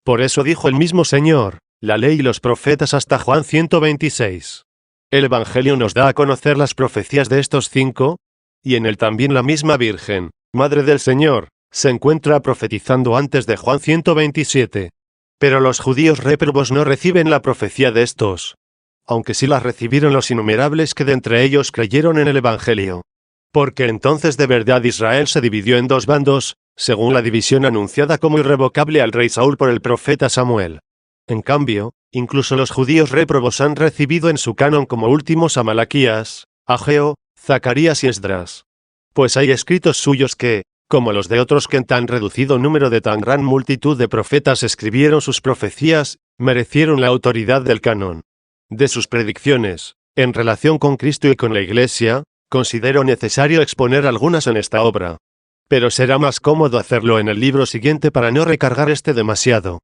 Speaker 1: Por eso dijo el mismo Señor, la ley y los profetas hasta Juan 126. El Evangelio nos da a conocer las profecías de estos 5, y en él también la misma Virgen, Madre del Señor, se encuentra profetizando antes de Juan 127. Pero los judíos réprobos no reciben la profecía de estos, aunque sí las recibieron los innumerables que de entre ellos creyeron en el Evangelio. Porque entonces de verdad Israel se dividió en 2 bandos, según la división anunciada como irrevocable al rey Saúl por el profeta Samuel. En cambio, incluso los judíos réprobos han recibido en su canon como últimos a Malaquías, Ageo, Zacarías y Esdras. Pues hay escritos suyos que, como los de otros que en tan reducido número de tan gran multitud de profetas escribieron sus profecías, merecieron la autoridad del canon. De sus predicciones, en relación con Cristo y con la Iglesia, considero necesario exponer algunas en esta obra. Pero será más cómodo hacerlo en el libro siguiente para no recargar este demasiado.